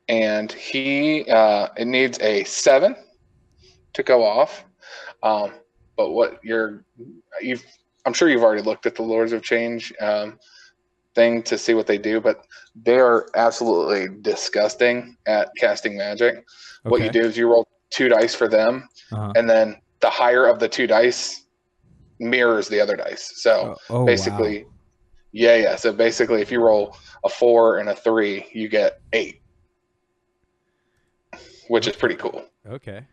Speaker 2: And it needs a 7 to go off. But what I'm sure you've already looked at the Lords of Change thing to see what they do, but they are absolutely disgusting at casting magic. Okay. What you do is you roll 2 dice for them, and then the higher of the 2 dice mirrors the other dice. So basically, wow. Yeah. So basically, if you roll a 4 and a 3, you get 8, which is pretty cool.
Speaker 1: Okay.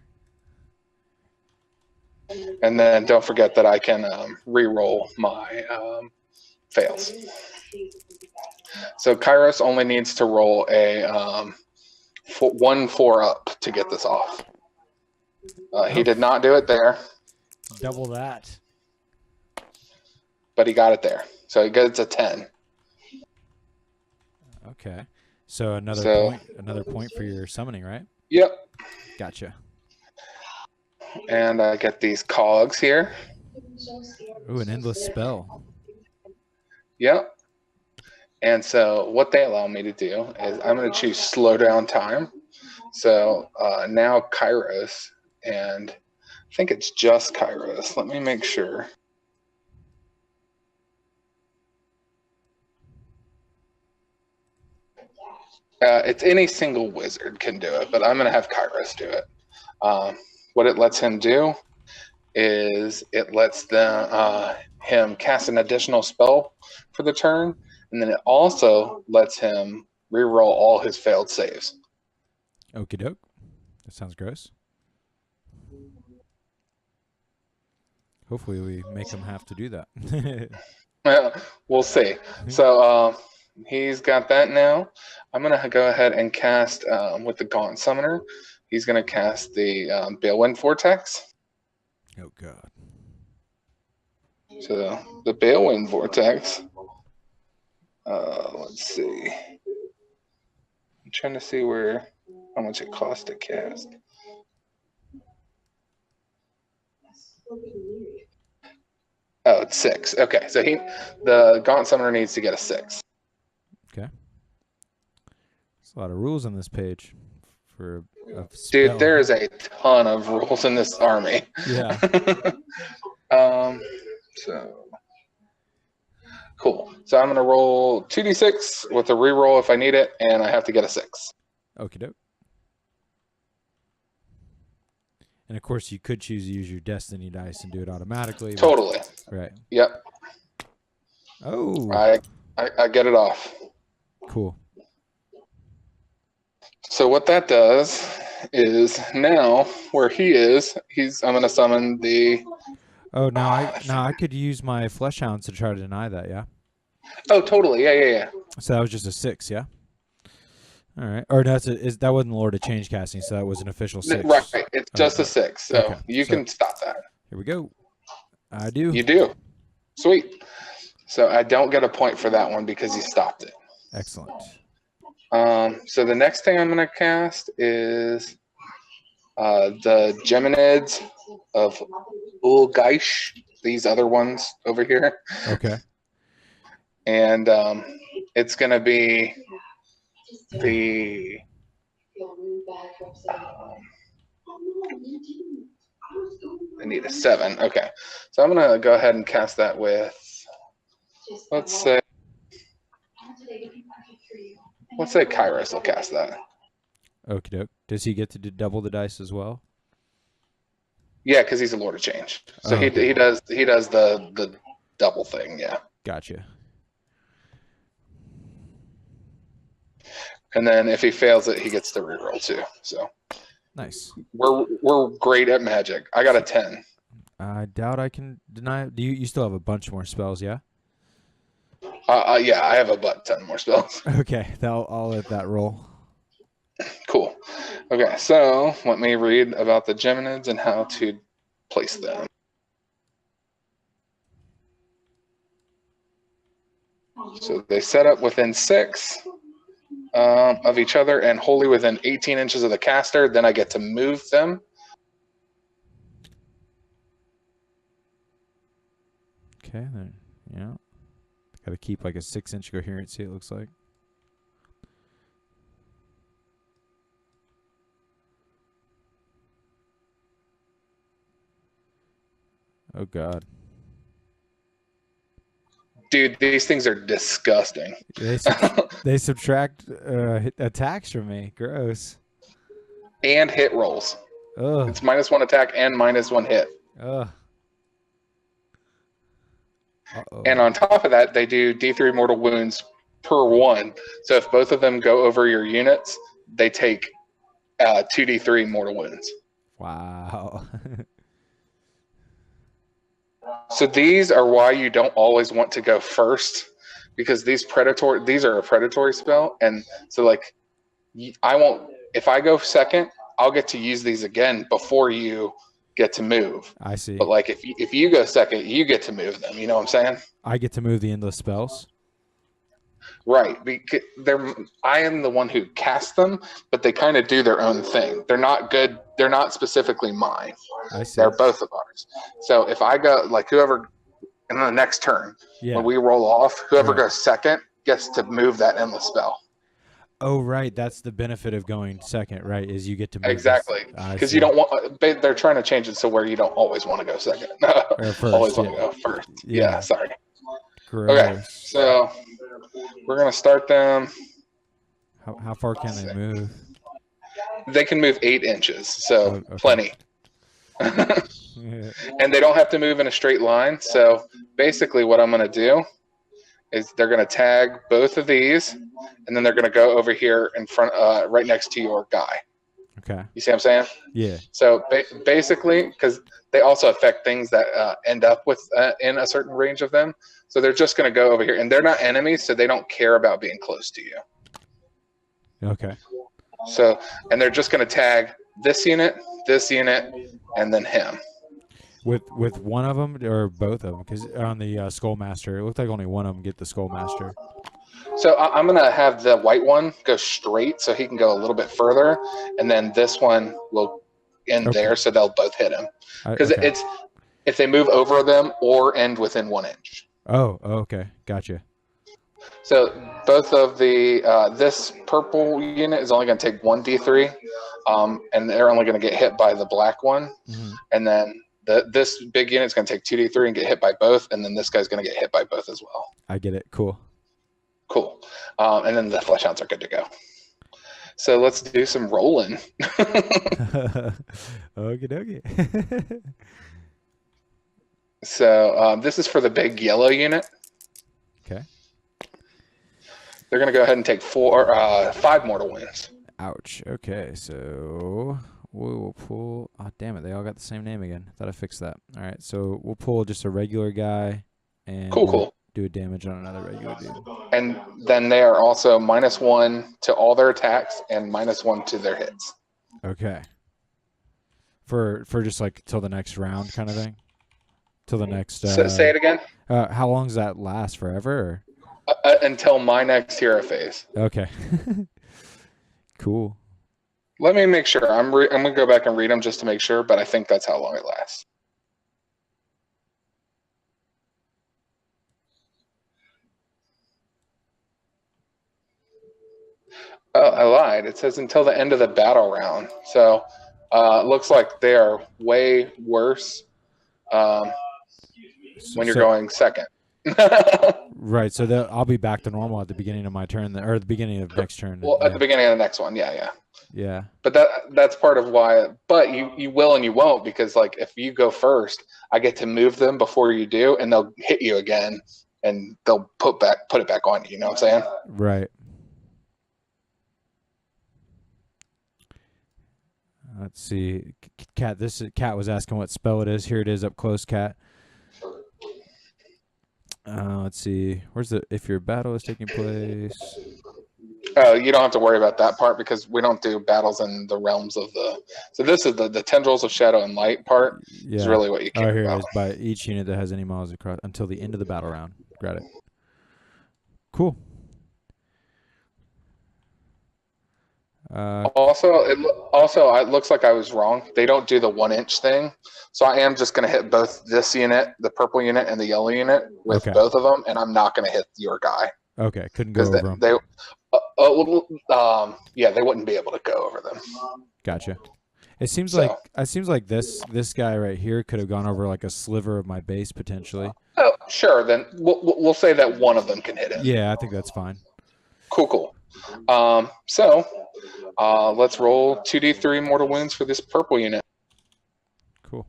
Speaker 2: And then don't forget that I can re-roll my fails. So Kairos only needs to roll a 1/4 up to get this off. He did not do it there.
Speaker 1: Double that.
Speaker 2: But he got it there. So he gets a 10.
Speaker 1: Okay. So another point for your summoning, right?
Speaker 2: Yep.
Speaker 1: Gotcha.
Speaker 2: And I get these cogs here.
Speaker 1: Ooh, an endless spell.
Speaker 2: Yep. And so what they allow me to do is I'm going to choose slow down time. So now Kairos, and I think it's just Kairos. Let me make sure. It's any single wizard can do it, but I'm going to have Kairos do it. What it lets him do is it lets him cast an additional spell for the turn, and then it also lets him reroll all his failed saves.
Speaker 1: Okie doke. That sounds gross. Hopefully we make him have to do that.
Speaker 2: We'll see. So he's got that now. I'm going to go ahead and cast with the Gaunt Summoner. He's going to cast the Balewind Vortex.
Speaker 1: Oh, God.
Speaker 2: So the Balewind Vortex. Let's see. I'm trying to see how much it costs to cast. Oh, it's 6. Okay, so the Gaunt Summoner needs to get a 6.
Speaker 1: Okay. There's a lot of rules on this page for a spell.
Speaker 2: Dude, there is a ton of rules in this army.
Speaker 1: Yeah.
Speaker 2: So cool. So I'm gonna roll 2d6 with a reroll if I need it, and I have to get a 6.
Speaker 1: Okie doke. And of course, you could choose to use your Destiny dice and do it automatically.
Speaker 2: Totally.
Speaker 1: Right.
Speaker 2: Yep.
Speaker 1: Oh.
Speaker 2: I get it off.
Speaker 1: Cool.
Speaker 2: So what that does is now where he is, I'm gonna summon the.
Speaker 1: Oh, now I could use my Flesh Hounds to try to deny that. Yeah.
Speaker 2: Oh, totally. Yeah.
Speaker 1: So that was just a 6. Yeah. All right. Or that wasn't Lord of Change casting, so that was an official 6.
Speaker 2: Right. It's just a 6. So okay. You can stop that.
Speaker 1: Here we go. I do.
Speaker 2: You do. Sweet. So I don't get a point for that one because you stopped it.
Speaker 1: Excellent.
Speaker 2: So the next thing I'm going to cast is the Geminids of Ulgaish, these other ones over here.
Speaker 1: Okay.
Speaker 2: And it's going to be I need a 7. Okay. So I'm going to go ahead and cast that with, let's say Kairos will cast that.
Speaker 1: Okie doke. Does he get to double the dice as well?
Speaker 2: Yeah, because he's a Lord of Change. So he does the double thing, yeah.
Speaker 1: Gotcha.
Speaker 2: And then if he fails it, he gets the reroll too. So
Speaker 1: Nice.
Speaker 2: we're great at magic. I got a 10.
Speaker 1: I doubt I can deny it. You still have a bunch more spells, yeah?
Speaker 2: Yeah, I have a 10 more spells.
Speaker 1: Okay, I'll let that roll.
Speaker 2: Cool. Okay, so let me read about the Geminids and how to place them. So they set up within 6 of each other and wholly within 18 inches of the caster. Then I get to move them.
Speaker 1: Okay, then, yeah. Got to keep like a 6-inch coherency, it looks like. Oh, God.
Speaker 2: Dude, these things are disgusting.
Speaker 1: They subtract attacks from me. Gross.
Speaker 2: And hit rolls.
Speaker 1: Ugh.
Speaker 2: It's -1 attack and -1 hit.
Speaker 1: Ugh.
Speaker 2: And on top of that, they do D3 mortal wounds per 1. So if both of them go over your units, they take 2d3 mortal wounds.
Speaker 1: Wow.
Speaker 2: So these are why you don't always want to go first, because these are a predatory spell, and so like I won't. If I go second, I'll get to use these again before you get to move.
Speaker 1: I see.
Speaker 2: But like if you go second, you get to move them. You know what I'm saying?
Speaker 1: I get to move the endless spells.
Speaker 2: Right. Because I am the one who casts them, but they kind of do their own thing. They're not good. They're not specifically mine.
Speaker 1: I see.
Speaker 2: They're both of ours. So if I go, like whoever in the next turn, when we roll off, whoever goes second gets to move that endless spell.
Speaker 1: Oh, right. That's the benefit of going second, right? Is you get to move.
Speaker 2: Exactly. Because you don't want. They're trying to change it so where you don't always want to go second.
Speaker 1: First,
Speaker 2: always want to go first. Yeah. Sorry.
Speaker 1: Gross.
Speaker 2: Okay. So we're gonna start them.
Speaker 1: How far can they move?
Speaker 2: They can move 8 inches, so
Speaker 1: okay.
Speaker 2: Plenty. And they don't have to move in a straight line. So basically, what I'm gonna do is they're gonna tag both of these, and then they're gonna go over here in front, right next to your guy.
Speaker 1: Okay.
Speaker 2: You see what I'm saying?
Speaker 1: Yeah.
Speaker 2: So basically, because they also affect things that end up with in a certain range of them. So they're just going to go over here, and they're not enemies, so they don't care about being close to you.
Speaker 1: Okay.
Speaker 2: So, and they're just going to tag this unit, and then him.
Speaker 1: With one of them or both of them? Because on the Skullmaster, it looked like only one of them get the Skullmaster.
Speaker 2: So I'm going to have the white one go straight so he can go a little bit further, and then this one will end there, so they'll both hit him. Because it's if they move over them or end within 1 inch.
Speaker 1: Oh, okay. Gotcha.
Speaker 2: So both of the this purple unit is only going to take 1d3, and they're only going to get hit by the black one.
Speaker 1: Mm-hmm.
Speaker 2: And then this big unit is going to take 2d3 and get hit by both, and then this guy's going to get hit by both as well. I get it. Cool. And then the flesh hounds are good to go. So let's do some rolling.
Speaker 1: Okie dokie.
Speaker 2: So this is for the big yellow unit.
Speaker 1: Okay.
Speaker 2: They're going to go ahead and take 5 mortal wounds.
Speaker 1: Ouch. Okay, so we will pull. Oh, damn it. They all got the same name again. Thought I fixed that. All right, so we'll pull just a regular guy and
Speaker 2: Cool.
Speaker 1: do a damage on another regular dude.
Speaker 2: And then they are also -1 to all their attacks and -1 to their hits.
Speaker 1: Okay. For just like till the next round kind of thing? Till the next...
Speaker 2: say it again?
Speaker 1: How long does that last? Forever? Or?
Speaker 2: Until my next hero phase.
Speaker 1: Okay. Cool.
Speaker 2: Let me make sure. I'm going to go back and read them just to make sure, but I think that's how long it lasts. Oh, I lied. It says until the end of the battle round. So it looks like they are way worse when you're going second.
Speaker 1: Right. So I'll be back to normal at the beginning of my turn, or the beginning of next turn.
Speaker 2: Well, at the beginning of the next one. Yeah.
Speaker 1: Yeah.
Speaker 2: But that's part of why. But you will and you won't, because like if you go first, I get to move them before you do, and they'll hit you again and they'll put it back on you. You know what I'm saying?
Speaker 1: Right. Let's see. Cat. Cat was asking what spell it is. Here it is up close, Cat. Let's see. Where's the if your battle is taking place?
Speaker 2: You don't have to worry about that part because we don't do battles in the realms of the. So this is the tendrils of shadow and light part.
Speaker 1: Yeah.
Speaker 2: Is really what you care
Speaker 1: here
Speaker 2: about.
Speaker 1: it is. By each unit that has any miles across until the end of the battle round. Got it. Cool.
Speaker 2: Also, it looks like I was wrong. They don't do the 1-inch thing, so I am just going to hit both this unit, the purple unit, and the yellow unit with both of them, and I'm not going to hit your guy.
Speaker 1: Okay, couldn't go over them.
Speaker 2: They wouldn't be able to go over them.
Speaker 1: Gotcha. It seems like this guy right here could have gone over like a sliver of my base potentially.
Speaker 2: Oh, sure. Then we'll say that one of them can hit it.
Speaker 1: Yeah, I think that's fine.
Speaker 2: Cool. Let's roll 2d3 mortal wounds for this purple unit.
Speaker 1: Cool.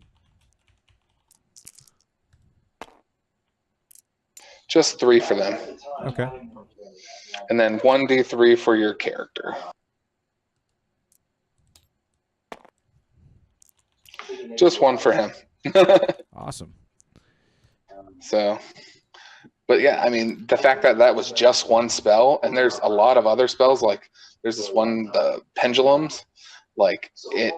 Speaker 2: Just 3 for them.
Speaker 1: Okay.
Speaker 2: And then 1d3 for your character. Just 1 for him.
Speaker 1: Awesome.
Speaker 2: So, but yeah, I mean, the fact that that was just 1 spell, and there's a lot of other spells, like there's this one, the pendulums, like I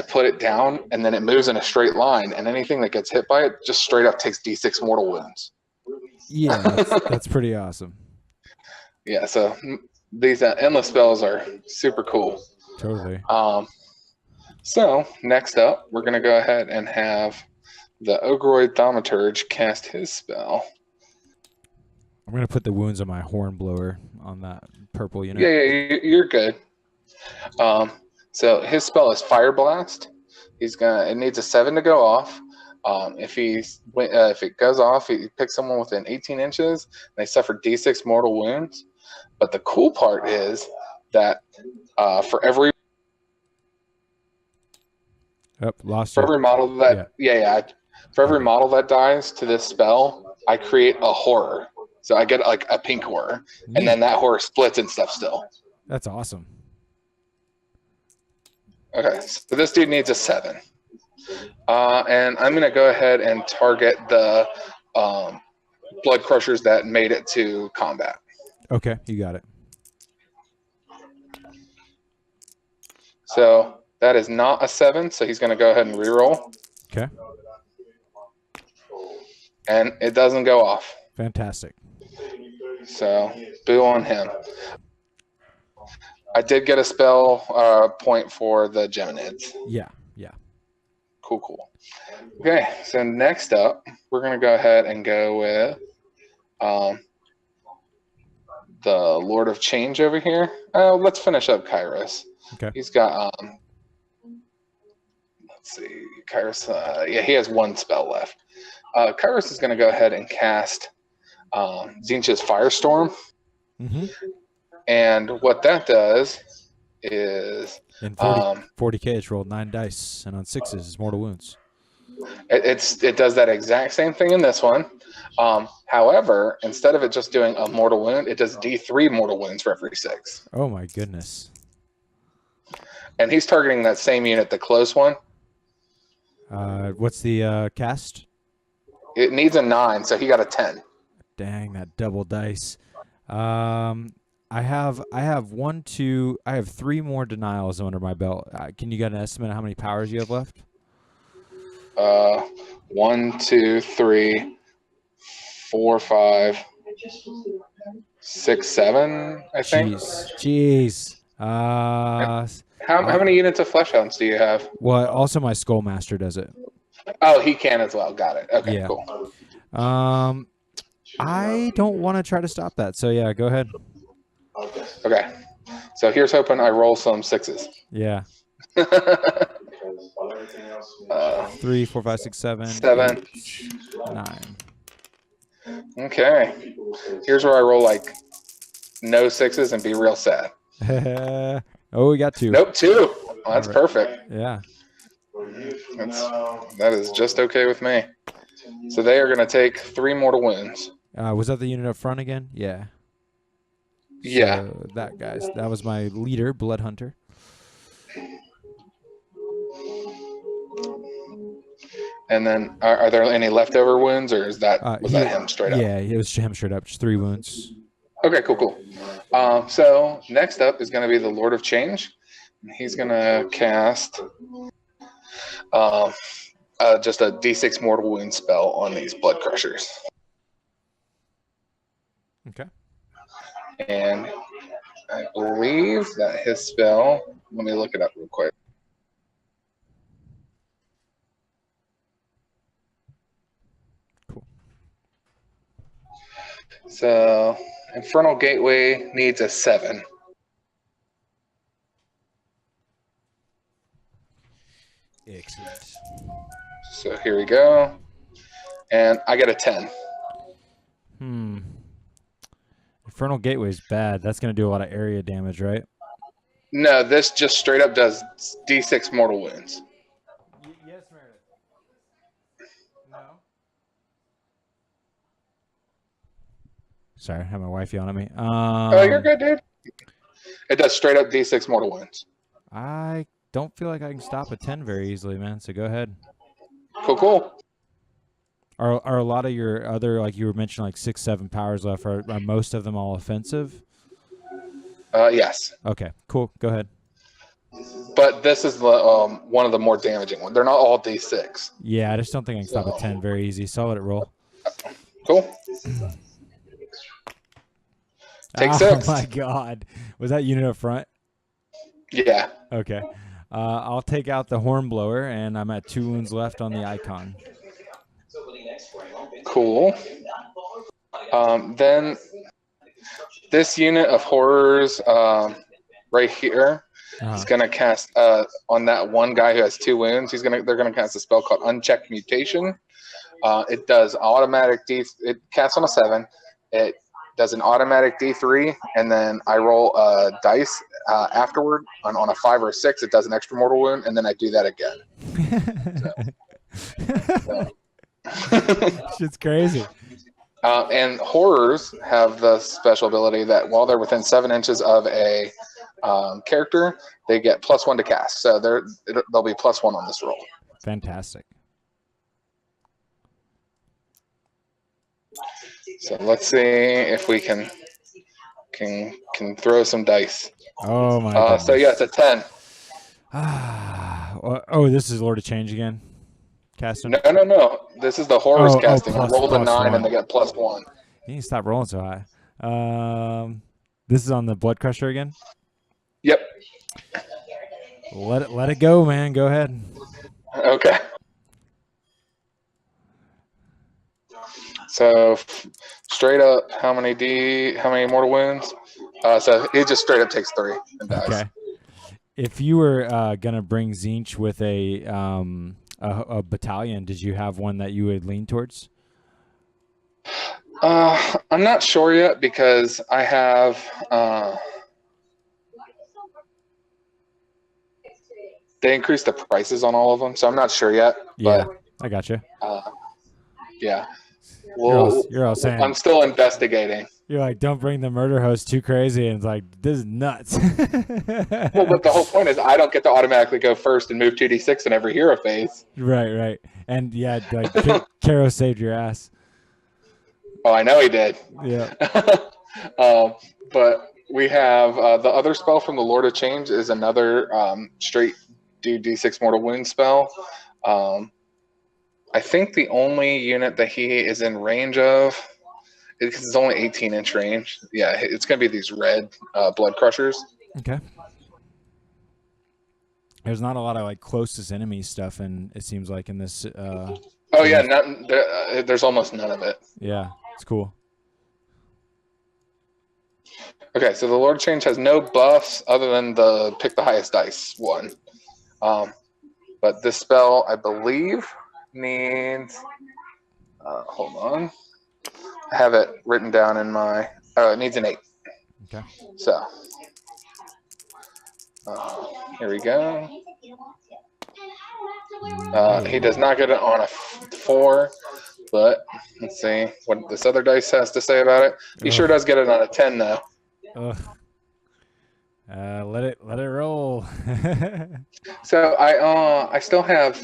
Speaker 2: put it down and then it moves in a straight line, and anything that gets hit by it just straight up takes d6 mortal wounds.
Speaker 1: Yeah, that's pretty awesome.
Speaker 2: Yeah, so these endless spells are super cool.
Speaker 1: Totally.
Speaker 2: So next up, we're going to go ahead and have the Ogroid Thaumaturge cast his spell.
Speaker 1: I'm going to put the wounds on my hornblower on that purple unit.
Speaker 2: Yeah, you're good. So his spell is Fire Blast. It needs a 7 to go off. If it goes off, he picks someone within 18 inches, and they suffer d6 mortal wounds. But the cool part is that for every
Speaker 1: model
Speaker 2: that dies to this spell, I create a horror. So I get like a pink horror, and then that horror splits and stuff still.
Speaker 1: That's awesome.
Speaker 2: Okay, so this dude needs a 7. And I'm going to go ahead and target the Blood Crushers that made it to combat.
Speaker 1: Okay, you got it.
Speaker 2: So that is not a 7, so he's going to go ahead and reroll.
Speaker 1: Okay.
Speaker 2: And it doesn't go off.
Speaker 1: Fantastic.
Speaker 2: So, boo on him. I did get a spell point for the Geminids.
Speaker 1: Yeah.
Speaker 2: Cool. Okay, so next up, we're going to go ahead and go with the Lord of Change over here. Let's finish up Kairos.
Speaker 1: Okay.
Speaker 2: He's got, let's see, Kairos, he has 1 spell left. Kairos is going to go ahead and cast Tzeentch's Firestorm.
Speaker 1: Mm-hmm.
Speaker 2: And what that does is...
Speaker 1: In 40K, it's rolled 9 dice, and on 6s, it's mortal wounds.
Speaker 2: It does that exact same thing in this one. However, instead of it just doing a mortal wound, it does d3 mortal wounds for every 6.
Speaker 1: Oh, my goodness.
Speaker 2: And he's targeting that same unit, the close one.
Speaker 1: What's the cast?
Speaker 2: It needs a 9, so he got a 10.
Speaker 1: Dang, that double dice. I have 3 more denials under my belt. Can you get an estimate of how many powers you have left?
Speaker 2: 1, 2, 3, 4, 5, 6, 7, I think.
Speaker 1: Jeez.
Speaker 2: How many units of Flesh Hounds do you have?
Speaker 1: Well, also my Skullmaster does it.
Speaker 2: Oh, he can as well. Got it. Okay,
Speaker 1: yeah.
Speaker 2: Cool.
Speaker 1: I don't want to try to stop that. So yeah, go ahead.
Speaker 2: Okay. So here's hoping I roll some 6s.
Speaker 1: Yeah. 3, 4, 5, 6, 7.
Speaker 2: 7.
Speaker 1: 8, 9.
Speaker 2: Okay. Here's where I roll like no 6s and be real sad.
Speaker 1: Oh, we got 2.
Speaker 2: Nope, 2. Well, that's right. Perfect.
Speaker 1: Yeah.
Speaker 2: That is just okay with me. So they are going to take 3 mortal wounds.
Speaker 1: Was that the unit up front again? Yeah.
Speaker 2: Yeah.
Speaker 1: So that was my leader, Blood Hunter.
Speaker 2: And then, are there any leftover wounds, or was that him straight up?
Speaker 1: Yeah, it was him straight up, just 3 wounds.
Speaker 2: Okay, cool. So next up is going to be the Lord of Change. He's going to cast just a D6 mortal wound spell on these blood crushers.
Speaker 1: Okay.
Speaker 2: And I believe that his spell, let me look it up real quick.
Speaker 1: Cool.
Speaker 2: So Infernal Gateway needs a 7.
Speaker 1: Excellent.
Speaker 2: So here we go. And I get a 10.
Speaker 1: Infernal Gateway is bad. That's going to do a lot of area damage, right?
Speaker 2: No, this just straight up does D6 mortal wounds.
Speaker 1: Yes, Meredith. No. Sorry, I have my wife yelling at me.
Speaker 2: Oh, you're good, dude. It does straight up D6 mortal wounds.
Speaker 1: I don't feel like I can stop a 10 very easily, man. So go ahead.
Speaker 2: Cool.
Speaker 1: Are a lot of your other, like you were mentioning, like 6, 7 powers left? Are most of them all offensive?
Speaker 2: Yes.
Speaker 1: Okay, cool. Go ahead.
Speaker 2: But this is the one of the more damaging ones. They're not all D6.
Speaker 1: Yeah, I just don't think I can stop a 10 very easy. So I'll let it roll.
Speaker 2: Cool. Take 6.
Speaker 1: Oh my god. Was that unit up front?
Speaker 2: Yeah.
Speaker 1: Okay. I'll take out the Hornblower, and I'm at 2 wounds left on the icon.
Speaker 2: Cool. Then this unit of horrors right here is going to cast on that one guy who has 2 wounds. They're going to cast a spell called Unchecked Mutation. It does automatic it casts on a 7. It does an automatic D3, and then I roll a dice afterward. On a 5 or a 6, it does an extra mortal wound, and then I do that again.
Speaker 1: Shit's crazy.
Speaker 2: And horrors have the special ability that while they're within 7 inches of a character, they get +1 to cast. So they'll be +1 on this roll.
Speaker 1: Fantastic.
Speaker 2: So let's see if we can throw some dice.
Speaker 1: Oh my god.
Speaker 2: So yeah, it's a 10.
Speaker 1: Oh, this is Lord of Change again. Casting.
Speaker 2: No. This is the horrors casting.
Speaker 1: Plus,
Speaker 2: Roll the 9
Speaker 1: 1.
Speaker 2: and they get +1.
Speaker 1: You need to stop rolling so high. This is on the Blood Crusher again.
Speaker 2: Yep.
Speaker 1: Let it go, man. Go ahead.
Speaker 2: Okay. So straight up, how many mortal wounds? So he just straight up takes 3 and dies.
Speaker 1: Okay. If you were gonna bring Tzeentch with a battalion, did you have one that you would lean towards?
Speaker 2: I'm not sure yet because I have they increased the prices on all of them, so I'm not sure yet.
Speaker 1: Yeah,
Speaker 2: but,
Speaker 1: I got you.
Speaker 2: Yeah. Well,
Speaker 1: you're all saying.
Speaker 2: I'm still investigating.
Speaker 1: You're like, don't bring the murder host too crazy, and it's like, this is nuts.
Speaker 2: Well, but the whole point is I don't get to automatically go first and move 2d6 in every hero phase.
Speaker 1: Right. And yeah, like Karo saved your ass.
Speaker 2: Oh, I know he did.
Speaker 1: Yeah.
Speaker 2: But we have the other spell from the Lord of Change is another straight do d6 mortal wound spell. I think the only unit that he is in range of, because it's only 18-inch range. Yeah, it's going to be these red blood crushers.
Speaker 1: Okay. There's not a lot of like closest enemy stuff, and it seems like in this.
Speaker 2: Oh yeah, there's almost none of it.
Speaker 1: Yeah, it's cool.
Speaker 2: Okay, so the Lord of Change has no buffs other than the pick the highest dice one. But this spell, I believe, needs. Hold on. I have it written down in my. It needs an 8.
Speaker 1: Okay.
Speaker 2: So. Here we go. He does not get it on a 4, But let's see what this other dice has to say about it. He sure does get it on a 10, though.
Speaker 1: Ugh. Let it roll.
Speaker 2: So I still have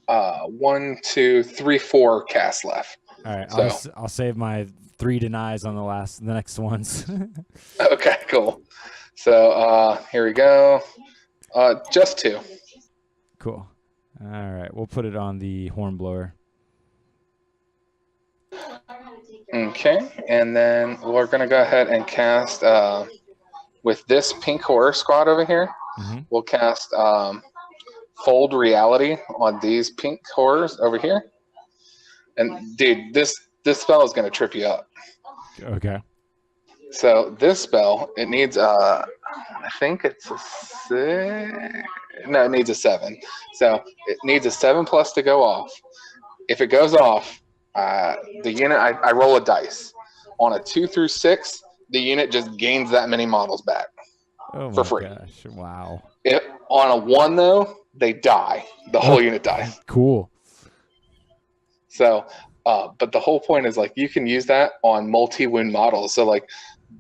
Speaker 2: 1, 2, 3, 4 casts left.
Speaker 1: All right,
Speaker 2: So
Speaker 1: I'll save my 3 denies on the next ones.
Speaker 2: okay, cool. So here we go. Just 2.
Speaker 1: Cool. All right, we'll put it on the hornblower.
Speaker 2: Okay, and then we're gonna go ahead and cast with this pink horror squad over here.
Speaker 1: Mm-hmm.
Speaker 2: We'll cast Fold Reality on these pink horrors over here. And dude, this spell is gonna trip you up.
Speaker 1: Okay.
Speaker 2: So this spell, it needs I think it's a 6. No, it needs a 7. So it needs a 7+ to go off. If it goes off, the unit I roll a dice. On a 2 through 6, the unit just gains that many models back for free.
Speaker 1: Gosh, wow.
Speaker 2: If on a 1 though, they die. The whole unit dies.
Speaker 1: Cool.
Speaker 2: So, but the whole point is like you can use that on multi-wound models. So like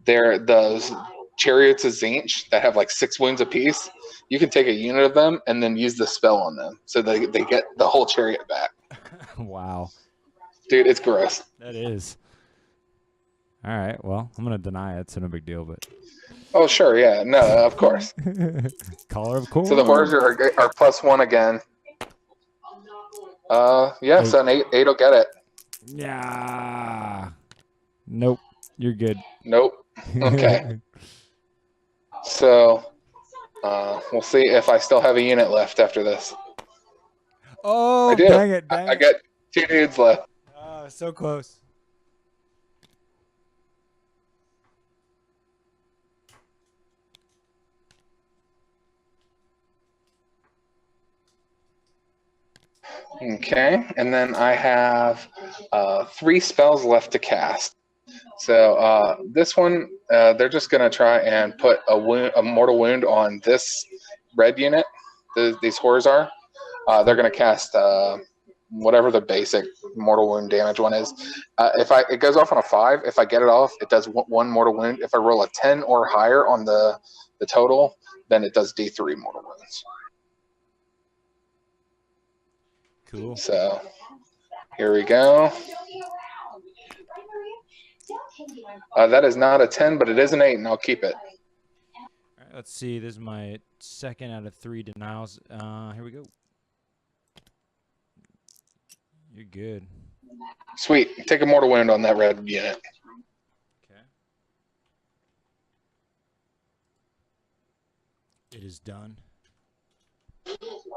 Speaker 2: they're those chariots of Tzeentch that have like 6 wounds apiece. You can take a unit of them and then use the spell on them, so they get the whole chariot back.
Speaker 1: Wow.
Speaker 2: Dude, it's gross.
Speaker 1: That is. All right. Well, I'm gonna deny it. It's no big deal, but.
Speaker 2: Oh sure, yeah, no, of course.
Speaker 1: Collar of course.
Speaker 2: So the horrors are +1 again. Yeah, so an 8 will get it.
Speaker 1: Yeah. Nope. You're good.
Speaker 2: Nope. Okay. So we'll see if I still have a unit left after this.
Speaker 1: Oh,
Speaker 2: I do.
Speaker 1: dang it.
Speaker 2: I got 2 dudes left.
Speaker 1: Oh, so close.
Speaker 2: Okay, and then I have 3 spells left to cast. So this one, they're just going to try and put a mortal wound on this red unit. These horrors are. They're going to cast whatever the basic mortal wound damage one is. It goes off on a 5. If I get it off, it does 1 mortal wound. If I roll a 10 or higher on the total, then it does D3 mortal wounds.
Speaker 1: Cool.
Speaker 2: So here we go. That is not a 10, but it is an 8, and I'll keep it.
Speaker 1: All right, let's see. This is my 2nd out of 3 denials. Here we go. You're good.
Speaker 2: Sweet. Take a mortal wound on that red unit.
Speaker 1: Okay. It is done.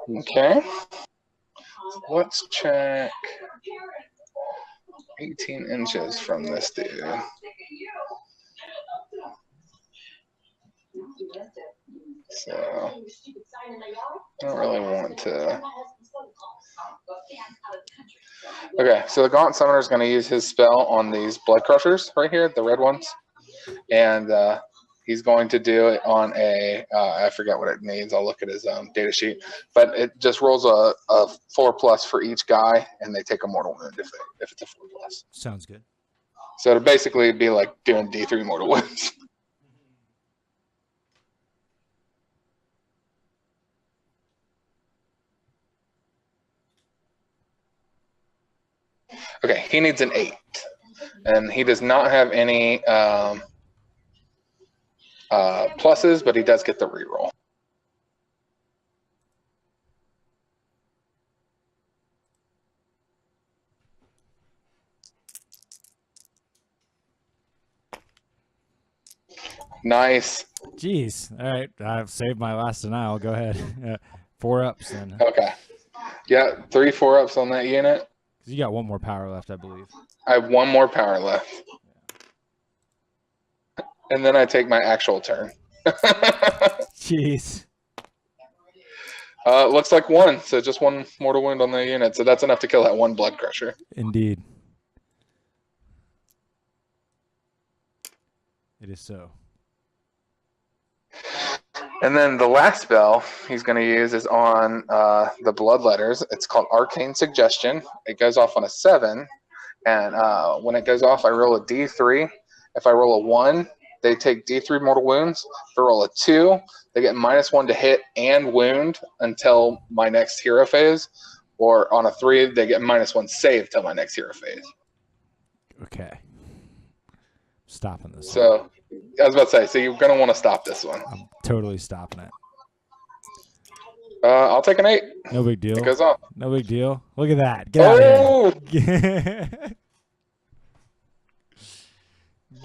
Speaker 2: Okay. Let's check 18 inches from this dude. So I don't really want to. Okay, so the Gaunt Summoner is going to use his spell on these Blood Crushers right here, the red ones. And he's going to do it on a, I forget what it means. I'll look at his data sheet. But it just rolls a 4+ for each guy, and they take a mortal wound if it's a 4+.
Speaker 1: Sounds good.
Speaker 2: So it'll basically be like doing D3 mortal wounds. Okay, he needs an 8. And he does not have any pluses, but he does get the reroll. Nice.
Speaker 1: Jeez. All right. I've saved my last denial. Go ahead. 4 ups then.
Speaker 2: Okay. Yeah, 3 4-ups on that unit.
Speaker 1: You got 1 more power left, I believe.
Speaker 2: I have 1 more power left. And then I take my actual turn.
Speaker 1: Jeez.
Speaker 2: Looks like 1, so just 1 mortal wound on the unit. So that's enough to kill that 1 Blood Crusher.
Speaker 1: Indeed. It is so.
Speaker 2: And then the last spell he's going to use is on the Bloodletters. It's called Arcane Suggestion. It goes off on a 7. And when it goes off, I roll a d3. If I roll a 1, they take d3 mortal wounds. If I roll a 2, they get -1 to hit and wound until my next hero phase. Or on a 3, they get -1 save till my next hero phase.
Speaker 1: Okay. Stopping this.
Speaker 2: So, I was about to say, so you're going to want to stop this one.
Speaker 1: I'm totally stopping it.
Speaker 2: I'll take an 8.
Speaker 1: No big deal.
Speaker 2: It goes off.
Speaker 1: No big deal. Look at that. Get out of here.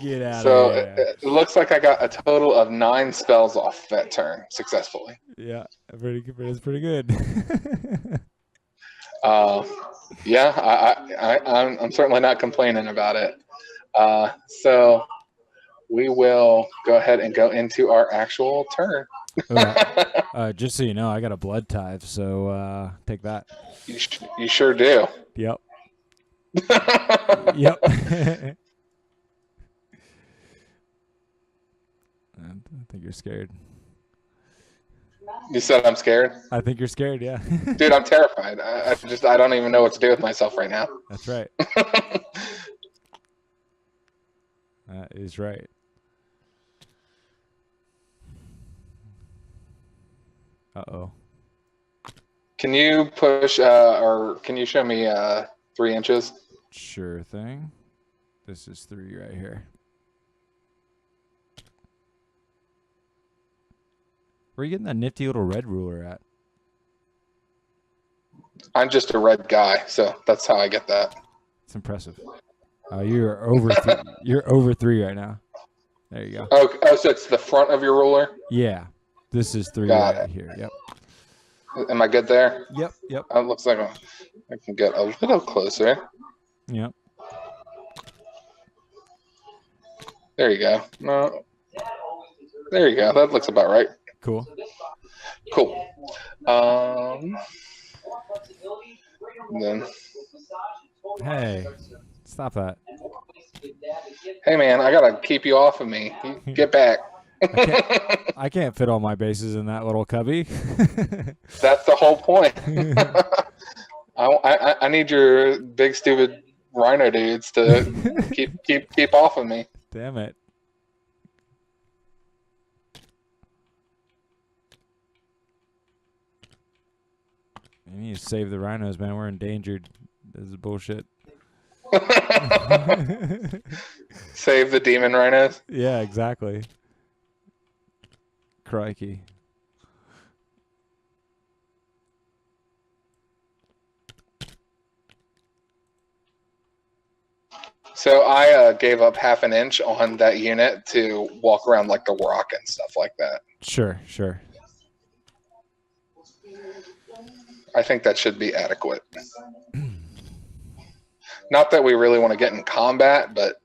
Speaker 1: Get out
Speaker 2: So
Speaker 1: of here.
Speaker 2: it looks like I got a total of 9 spells off that turn successfully.
Speaker 1: Yeah, pretty good. It's pretty good.
Speaker 2: Yeah, I'm certainly not complaining about it. So we will go ahead and go into our actual turn.
Speaker 1: Just so you know, I got a blood tithe, so take that.
Speaker 2: You sure do.
Speaker 1: Yep. Yep. I think you're scared.
Speaker 2: You said I'm scared?
Speaker 1: I think you're scared, yeah.
Speaker 2: Dude, I'm terrified. I don't even know what to do with myself right now.
Speaker 1: That's right. That is right. Uh-oh.
Speaker 2: Can you push, or can you show me 3 inches?
Speaker 1: Sure thing. This is 3 right here. Where are you getting that nifty little red ruler at?
Speaker 2: I'm just a red guy, so that's how I get that.
Speaker 1: It's impressive. You're over. You're over 3 right now. There you go.
Speaker 2: Oh, so it's the front of your ruler?
Speaker 1: Yeah, this is 3
Speaker 2: Got
Speaker 1: right
Speaker 2: it.
Speaker 1: here. Yep.
Speaker 2: Am I good there?
Speaker 1: Yep. Yep.
Speaker 2: It looks like I can get a little closer.
Speaker 1: Yep.
Speaker 2: There you go. No. There you go. That looks about right.
Speaker 1: Cool.
Speaker 2: Cool. Then.
Speaker 1: Hey, stop that.
Speaker 2: Hey man, I gotta keep you off of me. You get back.
Speaker 1: I can't fit all my bases in that little cubby.
Speaker 2: That's the whole point. I need your big stupid rhino dudes to keep off of me.
Speaker 1: Damn it. You need to save the rhinos, man. We're endangered. This is bullshit.
Speaker 2: Save the demon rhinos.
Speaker 1: Yeah, exactly. Crikey.
Speaker 2: So I gave up ½ an inch on that unit to walk around like the rock and stuff like that.
Speaker 1: Sure, sure.
Speaker 2: I think that should be adequate. Not that we really want to get in combat, but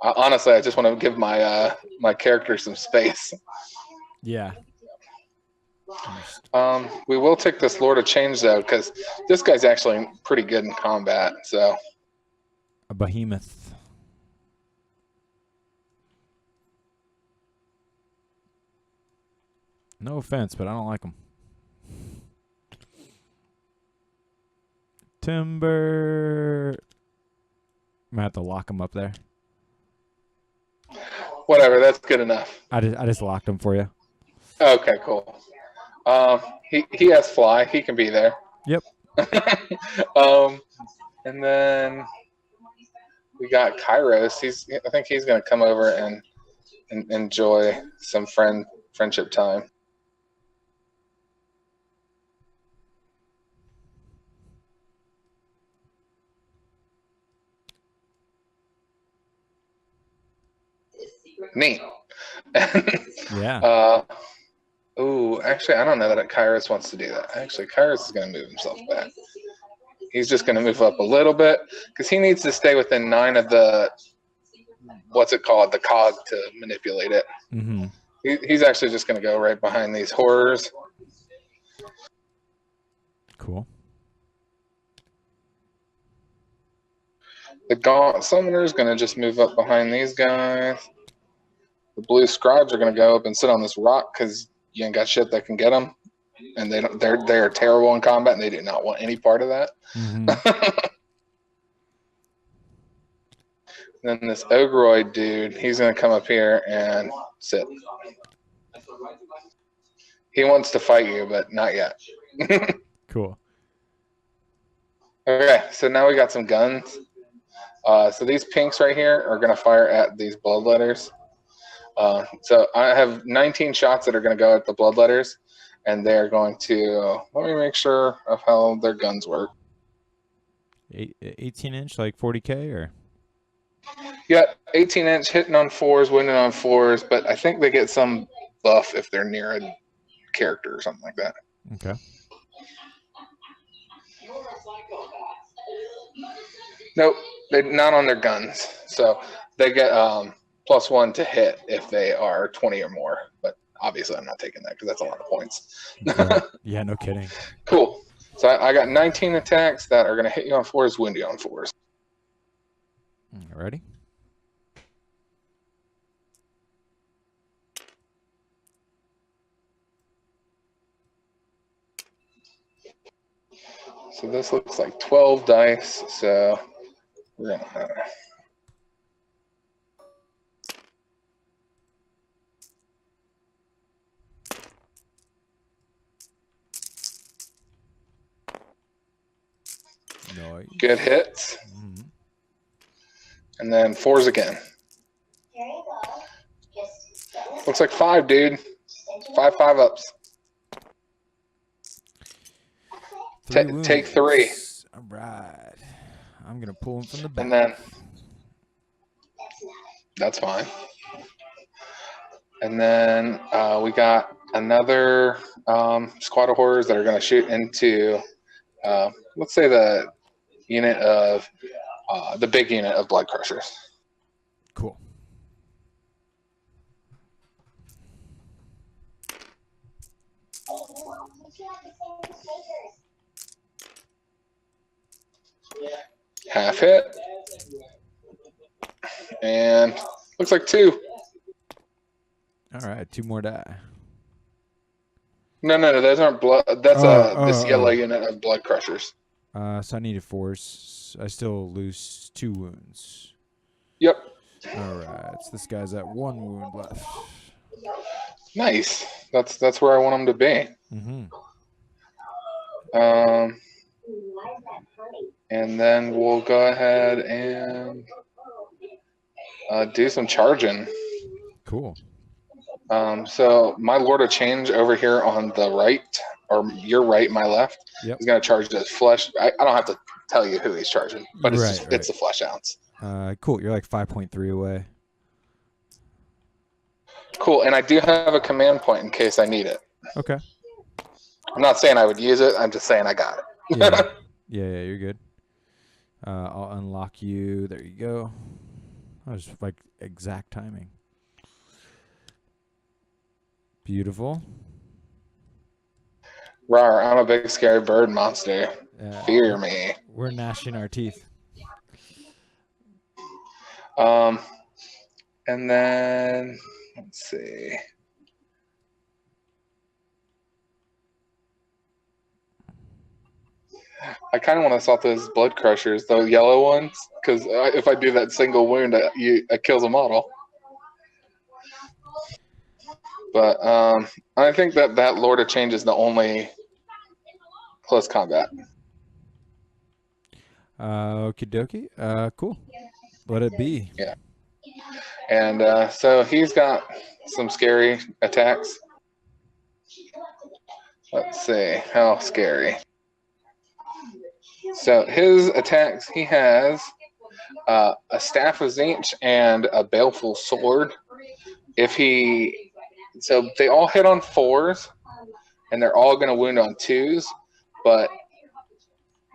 Speaker 2: honestly, I just want to give my my character some space.
Speaker 1: Yeah.
Speaker 2: We will take this Lord of Change though, because this guy's actually pretty good in combat. So
Speaker 1: A behemoth. No offense, but I don't like him. Timber. I'm gonna have to lock him up there.
Speaker 2: whatever, that's good enough.
Speaker 1: I just locked him for you.
Speaker 2: Okay, cool. He has fly. He can be there.
Speaker 1: Yep.
Speaker 2: And then we got Kairos. I think he's going to come over and enjoy some friendship time. Neat.
Speaker 1: Yeah.
Speaker 2: Ooh, actually, I don't know that Kairos wants to do that. Actually, Kairos is going to move himself back. He's just going to move up a little bit because he needs to stay within 9 of the, what's it called, the cog to manipulate it.
Speaker 1: Mm-hmm.
Speaker 2: He's actually just going to go right behind these horrors.
Speaker 1: Cool.
Speaker 2: The Gaunt Summoner is going to just move up behind these guys. The blue Scribes are going to go up and sit on this rock because you ain't got shit that can get them. And they're terrible in combat, and they do not want any part of that.
Speaker 1: Mm-hmm.
Speaker 2: Then this Ogroid dude, he's going to come up here and sit. He wants to fight you, but not yet.
Speaker 1: Cool.
Speaker 2: Okay, so now we got some guns. So these pinks right here are going to fire at these bloodletters. So I have 19 shots that are going to go at the bloodletters, and they're going to, let me make sure of how their guns work.
Speaker 1: 18-inch, like 40K, or?
Speaker 2: Yeah, 18-inch, hitting on 4s, winning on 4s, but I think they get some buff if they're near a character or something like that.
Speaker 1: Okay.
Speaker 2: Nope, they're not on their guns. So they get +1 to hit if they are 20 or more. But obviously I'm not taking that because that's a lot of points.
Speaker 1: Right. Yeah, no kidding.
Speaker 2: Cool. So I got 19 attacks that are going to hit you on 4s, wound you on 4s.
Speaker 1: Ready?
Speaker 2: So this looks like 12 dice. So we're going to...
Speaker 1: Nice.
Speaker 2: Good hits.
Speaker 1: Mm-hmm.
Speaker 2: And then 4s again. Looks like 5, dude. 5 5-ups. Take 3.
Speaker 1: All right. I'm going to pull him from the back.
Speaker 2: And then that's fine. And then we got another squad of horrors that are going to shoot into, let's say, the unit of the big unit of blood crushers.
Speaker 1: Cool.
Speaker 2: Half hit. And looks like 2.
Speaker 1: All right, 2 more die.
Speaker 2: No, those aren't blood. That's this yellow unit of blood crushers.
Speaker 1: So I need a force. I still lose 2 wounds.
Speaker 2: Yep.
Speaker 1: All right, so this guy's at 1 wound left.
Speaker 2: Nice. That's where I want him to be.
Speaker 1: Mm-hmm.
Speaker 2: And then we'll go ahead and do some charging.
Speaker 1: Cool.
Speaker 2: So my Lord of Change over here on the right, or your right, my left, is going to charge this flesh. I don't have to tell you who he's charging, but it's it's the flesh ounce.
Speaker 1: Cool. You're like 5.3 away.
Speaker 2: Cool. And I do have a command point in case I need it.
Speaker 1: Okay.
Speaker 2: I'm not saying I would use it. I'm just saying I got it.
Speaker 1: Yeah, you're good. I'll unlock you. There you go. That was like exact timing. Beautiful.
Speaker 2: Rawr, I'm a big scary bird monster. Fear me.
Speaker 1: We're gnashing our teeth.
Speaker 2: And then let's see. I kind of want to assault those blood crushers, those yellow ones, because if I do that single wound, it kills a model. But I think that Lord of Change is the only close combat.
Speaker 1: Okie dokie. Cool. Let it be.
Speaker 2: Yeah. And so he's got some scary attacks. Let's see, how scary. So his attacks, he has a Staff of Tzeentch and a Baleful Sword. So they all hit on 4s, and they're all going to wound on 2s, but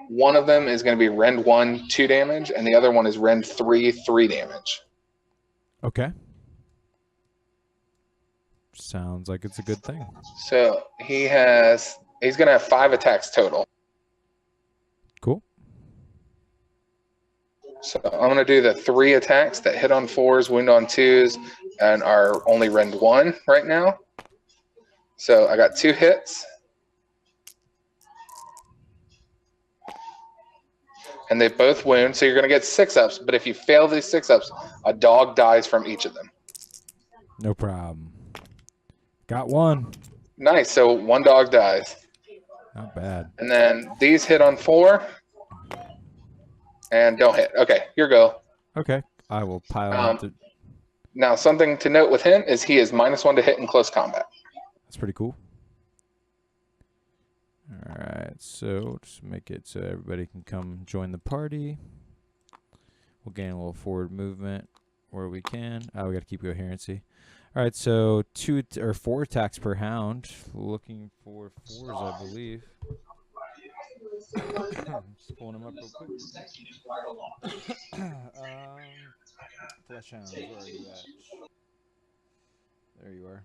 Speaker 2: one of them is going to be Rend 1, 2 damage, and the other one is Rend 3, 3 damage.
Speaker 1: Okay. Sounds like it's a good thing.
Speaker 2: So he's going to have 5 attacks total.
Speaker 1: Cool.
Speaker 2: So I'm going to do the 3 attacks that hit on 4s, wound on 2s, and are only Rend 1 right now. So I got 2 hits. and they both wound, so you're going to get 6-ups. But if you fail these 6-ups, a dog dies from each of them.
Speaker 1: No problem. Got one.
Speaker 2: Nice. So 1 dog dies.
Speaker 1: Not bad.
Speaker 2: And then these hit on 4 and don't hit. Okay, your go.
Speaker 1: Okay. I will pile up the...
Speaker 2: Now, something to note with him is he is -1 to hit in close combat.
Speaker 1: That's pretty cool. All right, so just make it so everybody can come join the party. We'll gain a little forward movement where we can. Oh, we got to keep coherency. All right, so 4 attacks per hound. Looking for 4s, I believe. Just pulling them up real quick. Flesh hounds, where are you at? There you are.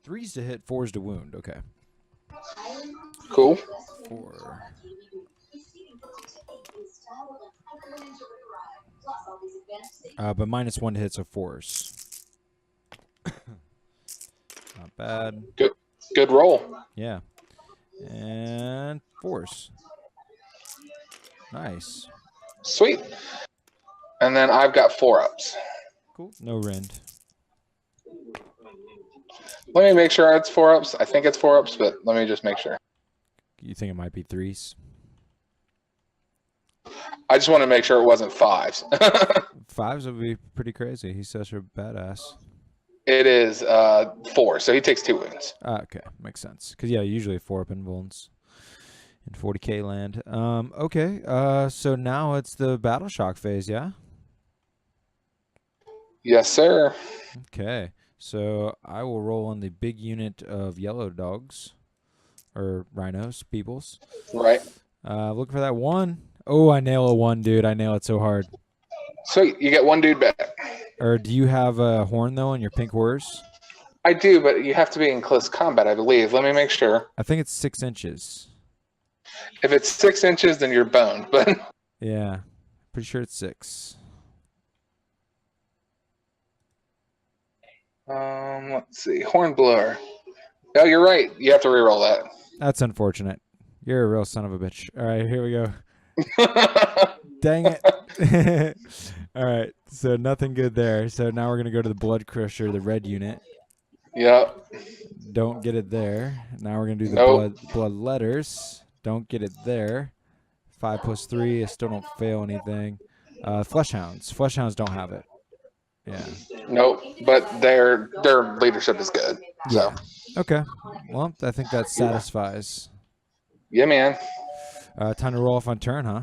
Speaker 1: 3s to hit, 4s to wound. Okay.
Speaker 2: Cool.
Speaker 1: 4. But -1 to hit, so 4s. Not bad.
Speaker 2: Good roll.
Speaker 1: Yeah. And 4s. Nice.
Speaker 2: Sweet. And then I've got 4-ups.
Speaker 1: Cool. No rend.
Speaker 2: Let me make sure it's 4-ups. I think it's 4-ups, but let me just make sure.
Speaker 1: You think it might be 3s?
Speaker 2: I just want to make sure it wasn't 5s.
Speaker 1: 5s would be pretty crazy. He's such a badass.
Speaker 2: It is 4, so he takes 2 wounds.
Speaker 1: Okay, makes sense. Because, yeah, usually 4-up invulns in 40k land. Okay, so now it's the battle shock phase, yeah?
Speaker 2: Yes, sir.
Speaker 1: Okay, so I will roll on the big unit of yellow dogs. Or rhinos, peoples.
Speaker 2: Right.
Speaker 1: Looking for that 1. Oh, I nail a 1, dude. I nail it so hard.
Speaker 2: Sweet. You get 1 dude back.
Speaker 1: Or do you have a horn, though, on your pink horse?
Speaker 2: I do, but you have to be in close combat, I believe. Let me make sure.
Speaker 1: I think it's 6 inches.
Speaker 2: If it's 6 inches, then you're boned. But
Speaker 1: Yeah, pretty sure it's 6.
Speaker 2: Let's see. Hornblower. No, you're right. You have to reroll that.
Speaker 1: That's unfortunate. You're a real son of a bitch. All right, here we go. Dang it. All right, so nothing good there. So now we're going to go to the Blood Crusher, the red unit.
Speaker 2: Yep.
Speaker 1: Don't get it there. Now we're going to do the blood letters. Don't get it there. 5 + 3. I still don't fail anything. Flesh hounds. Flesh hounds don't have it. Yeah.
Speaker 2: Nope, but their leadership is good. So.
Speaker 1: Okay. Well, I think that satisfies.
Speaker 2: Yeah, man.
Speaker 1: Time to roll off on turn, huh?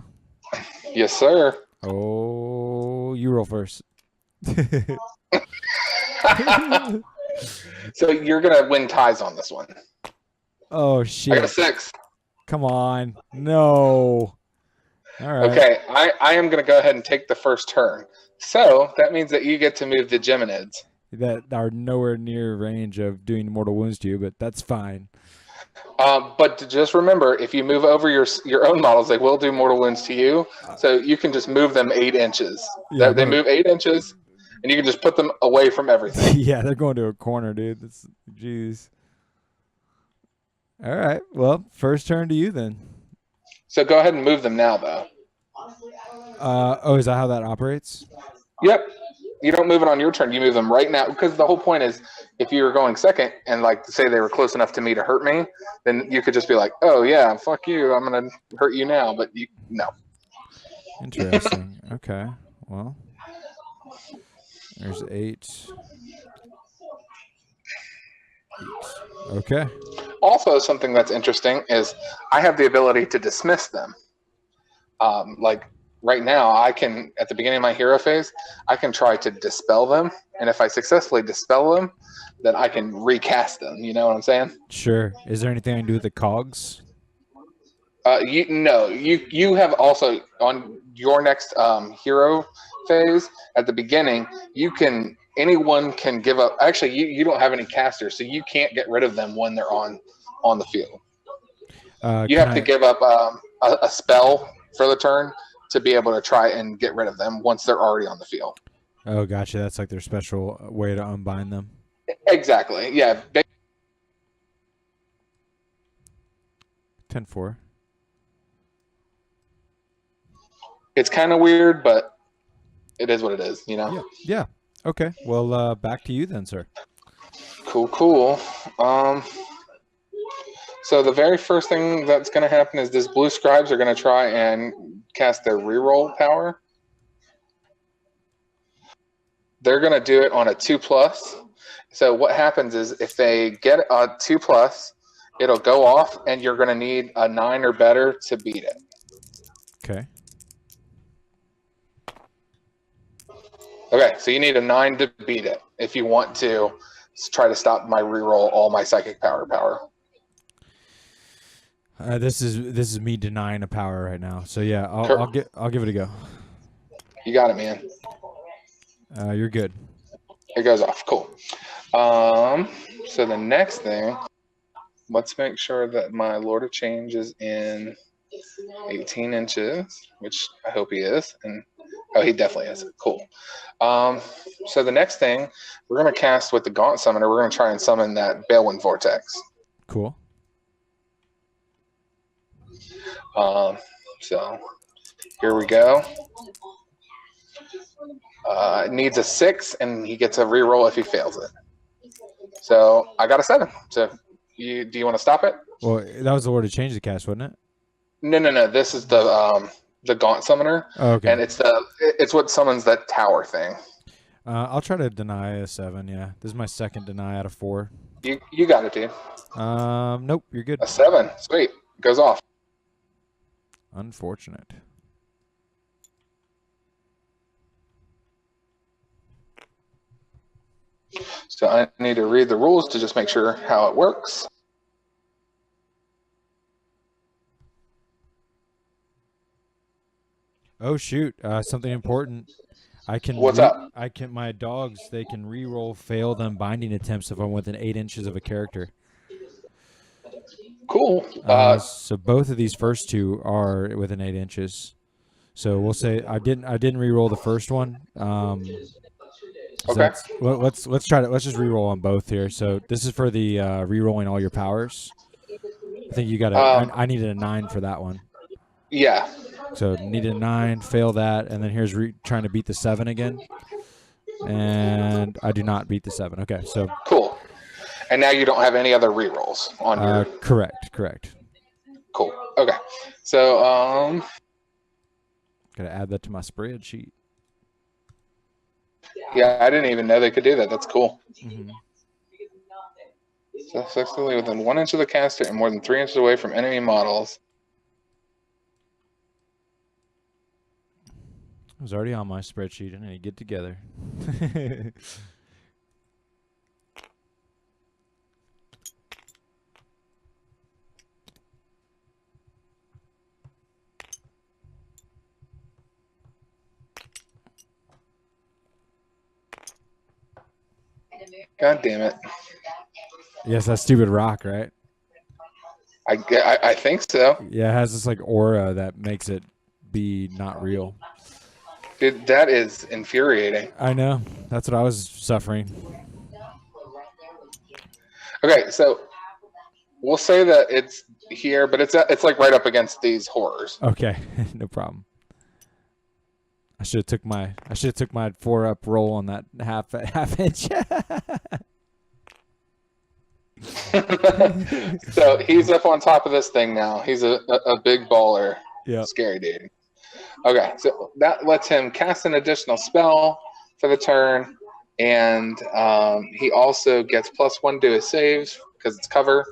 Speaker 2: Yes, sir.
Speaker 1: Oh, you roll first.
Speaker 2: So you're gonna win ties on this one.
Speaker 1: Oh shit!
Speaker 2: I got a 6.
Speaker 1: Come on, no. All right.
Speaker 2: Okay, I am gonna go ahead and take the first turn. So that means that you get to move the Geminids.
Speaker 1: That are nowhere near range of doing mortal wounds to you, but that's fine.
Speaker 2: But to just remember, if you move over your own models, they will do mortal wounds to you. So you can just move them 8 inches.
Speaker 1: Yeah,
Speaker 2: they move 8 inches, and you can just put them away from everything.
Speaker 1: Yeah, they're going to a corner, dude. That's jeez. All right. Well, first turn to you then.
Speaker 2: So go ahead and move them now, though.
Speaker 1: Oh, is that how that operates?
Speaker 2: Yep. You don't move it on your turn. You move them right now, because the whole point is, if you were going second and like say they were close enough to me to hurt me, then you could just be like, "Oh yeah, fuck you. I'm gonna hurt you now." But no.
Speaker 1: Interesting. Okay. Well, there's 8. Okay.
Speaker 2: Also, something that's interesting is I have the ability to dismiss them. Like right now, I can, at the beginning of my hero phase, I can try to dispel them. And if I successfully dispel them, then I can recast them. You know what I'm saying?
Speaker 1: Sure. Is there anything I can do with the cogs?
Speaker 2: You have also on your next hero phase at the beginning, anyone can give up. Actually, you don't have any casters, so you can't get rid of them when they're on the field. You have to give up a spell for the turn to be able to try and get rid of them once they're already on the field.
Speaker 1: Oh, gotcha. That's like their special way to unbind them.
Speaker 2: Exactly. Yeah.
Speaker 1: 10-4.
Speaker 2: It's kind of weird, but it is what it is, you know?
Speaker 1: Yeah. Yeah. Okay. Well, back to you then, sir.
Speaker 2: Cool. So the very first thing that's going to happen is this blue Scribes are going to try and cast their reroll power. They're going to do it on a 2+. So what happens is if they get a 2+, it'll go off, and you're going to need a 9 or better to beat it.
Speaker 1: Okay.
Speaker 2: Okay, so you need a 9 to beat it if you want to try to stop my reroll all my psychic power.
Speaker 1: This is me denying a power right now. So yeah, I'll give it a go.
Speaker 2: You got it, man.
Speaker 1: You're good.
Speaker 2: It goes off. Cool. So the next thing, let's make sure that my Lord of Change is in 18 inches, which I hope he is. And oh, he definitely is. Cool. So the next thing, we're going to cast with the Gaunt Summoner. We're going to try and summon that Balewind Vortex.
Speaker 1: Cool.
Speaker 2: So here we go. It needs a 6, and he gets a reroll if he fails it. So I got a 7. So do you want to stop it?
Speaker 1: Well, that was the Lord to change the cast, wasn't it?
Speaker 2: No. This is the Gaunt Summoner.
Speaker 1: Oh, okay.
Speaker 2: And it's what summons that tower thing.
Speaker 1: I'll try to deny a 7. Yeah, this is my second deny out of 4.
Speaker 2: You got it, dude.
Speaker 1: Nope, you're good.
Speaker 2: A 7. Sweet. Goes off.
Speaker 1: Unfortunate.
Speaker 2: So I need to read the rules to just make sure how it works.
Speaker 1: Oh shoot! Something important.
Speaker 2: What's up?
Speaker 1: My dogs. They can reroll fail them binding attempts if I'm within 8 inches of a character.
Speaker 2: Cool.
Speaker 1: So both of these first two are within 8 inches. So we'll say I didn't reroll the first one.
Speaker 2: Okay.
Speaker 1: Let's try to just reroll on both here. So this is for the rerolling all your powers. I think you got I needed a 9 for that one.
Speaker 2: Yeah.
Speaker 1: So needed a 9, fail that, and then here's trying to beat the 7 again. And I do not beat the 7. Okay, so
Speaker 2: cool. And now you don't have any other rerolls on your.
Speaker 1: Correct.
Speaker 2: Cool. Okay. So
Speaker 1: gotta add that to my spreadsheet.
Speaker 2: Yeah, I didn't even know they could do that. That's cool.
Speaker 1: Mm-hmm.
Speaker 2: So successfully within 1 inch of the caster and more than 3 inches away from enemy models.
Speaker 1: It was already on my spreadsheet. I need to get together.
Speaker 2: God damn it.
Speaker 1: Yes, that stupid rock, right?
Speaker 2: I think so.
Speaker 1: Yeah, it has this like aura that makes it be not real.
Speaker 2: Dude, that is infuriating.
Speaker 1: I know. That's what I was suffering.
Speaker 2: Okay, so we'll say that it's here, but it's like right up against these horrors.
Speaker 1: Okay, no problem. I should have took my 4-up roll on that half inch.
Speaker 2: So he's up on top of this thing now. He's a big baller.
Speaker 1: Yeah.
Speaker 2: Scary dude. Okay, so that lets him cast an additional spell for the turn, and he also gets +1 to his saves because it's cover.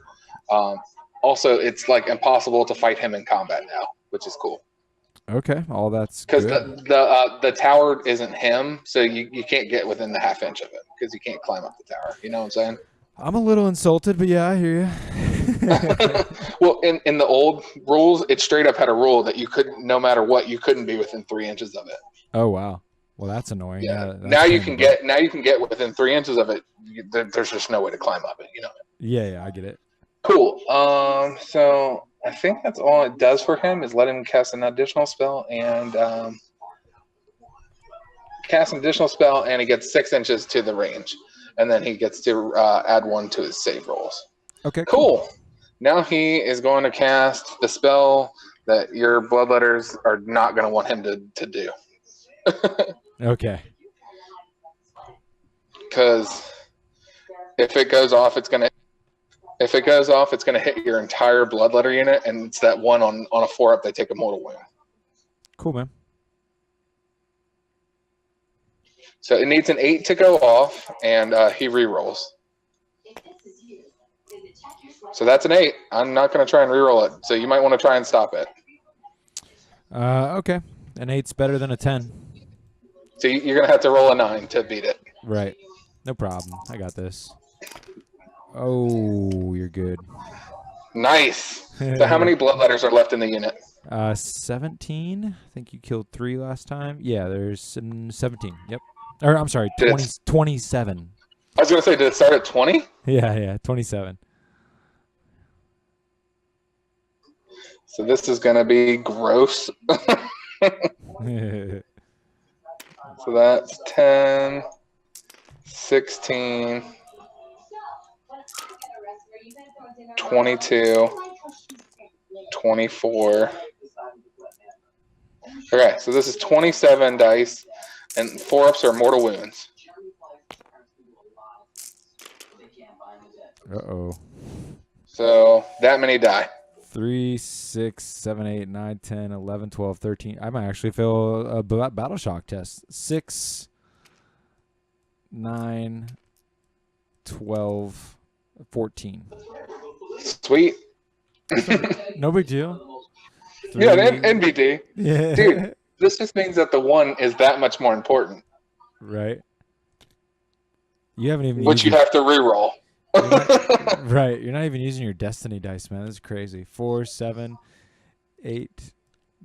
Speaker 2: Also, it's like impossible to fight him in combat now, which is cool.
Speaker 1: Okay, all that's
Speaker 2: because
Speaker 1: good.
Speaker 2: the tower isn't him, so you can't get within the half inch of it because you can't climb up the tower. You know what I'm saying?
Speaker 1: I'm a little insulted, but yeah, I hear you.
Speaker 2: Well, in the old rules, it straight up had a rule that you couldn't, no matter what, you couldn't be within 3 inches of it.
Speaker 1: Oh wow, well that's annoying.
Speaker 2: Yeah.
Speaker 1: That's
Speaker 2: now you can get within 3 inches of it. There's just no way to climb up it. You know.
Speaker 1: Yeah, I get it.
Speaker 2: Cool. So I think that's all it does for him is let him cast an additional spell and he gets 6 inches to the range. And then he gets to add 1 to his save rolls.
Speaker 1: Okay.
Speaker 2: Cool. Now he is going to cast the spell that your bloodletters are not going to want him to do.
Speaker 1: Okay.
Speaker 2: Because if it goes off, it's going to hit your entire bloodletter unit, and it's that one on a 4-up they take a mortal wound.
Speaker 1: Cool, man.
Speaker 2: So it needs an 8 to go off, and he rerolls. So that's an 8. I'm not going to try and reroll it, so you might want to try and stop it.
Speaker 1: Okay. An 8's better than a 10.
Speaker 2: So you're going to have to roll a 9 to beat it.
Speaker 1: Right. No problem. I got this. Oh, you're good.
Speaker 2: Nice. So how many bloodletters are left in the unit?
Speaker 1: 17. I think you killed 3 last time. Yeah, there's 17. Yep. Or I'm sorry, 27.
Speaker 2: I was going to say, did it start at 20?
Speaker 1: Yeah, 27.
Speaker 2: So this is going to be gross. So that's 10, 16, 22, 24. Okay, so this is 27 dice, and 4-ups are mortal wounds.
Speaker 1: Uh-oh.
Speaker 2: So that many die.
Speaker 1: 3, 6, 7, 8, 9, 10, 11, 12, 13. I might actually fail a battle shock test. 6, 9, 12, 14.
Speaker 2: Sweet.
Speaker 1: No big deal.
Speaker 2: 3. Yeah, NBD.
Speaker 1: Yeah.
Speaker 2: Dude, this just means that the 1 is that much more important.
Speaker 1: Right. You haven't even
Speaker 2: Which you have to reroll.
Speaker 1: Right. You're not even using your destiny dice, man. This is crazy. 4, 7, 8,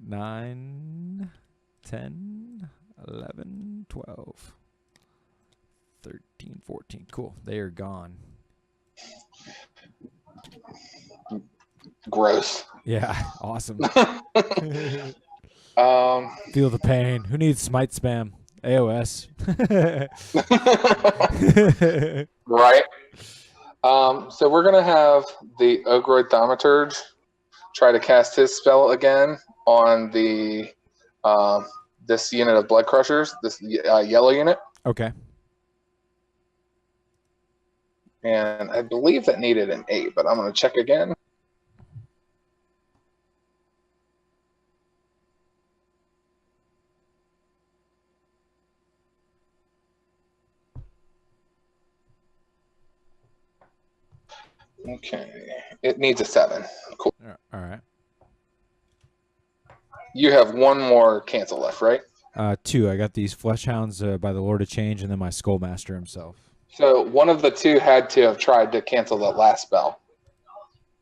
Speaker 1: 9, 10, 11, 12, 13, 14. Cool. They are gone.
Speaker 2: Gross.
Speaker 1: Yeah. Awesome.
Speaker 2: Feel
Speaker 1: the pain. Who needs smite spam? AOS.
Speaker 2: Right. So we're going to have the Ogroid Thaumaturge try to cast his spell again on the this unit of Blood Crushers, this yellow unit.
Speaker 1: Okay.
Speaker 2: And I believe that needed an 8, but I'm going to check again. Okay, it needs a 7. Cool.
Speaker 1: All right.
Speaker 2: You have 1 more cancel left, right?
Speaker 1: 2. I got these Fleshhounds by the Lord of Change, and then my Skullmaster himself.
Speaker 2: So one of the 2 had to have tried to cancel that last spell.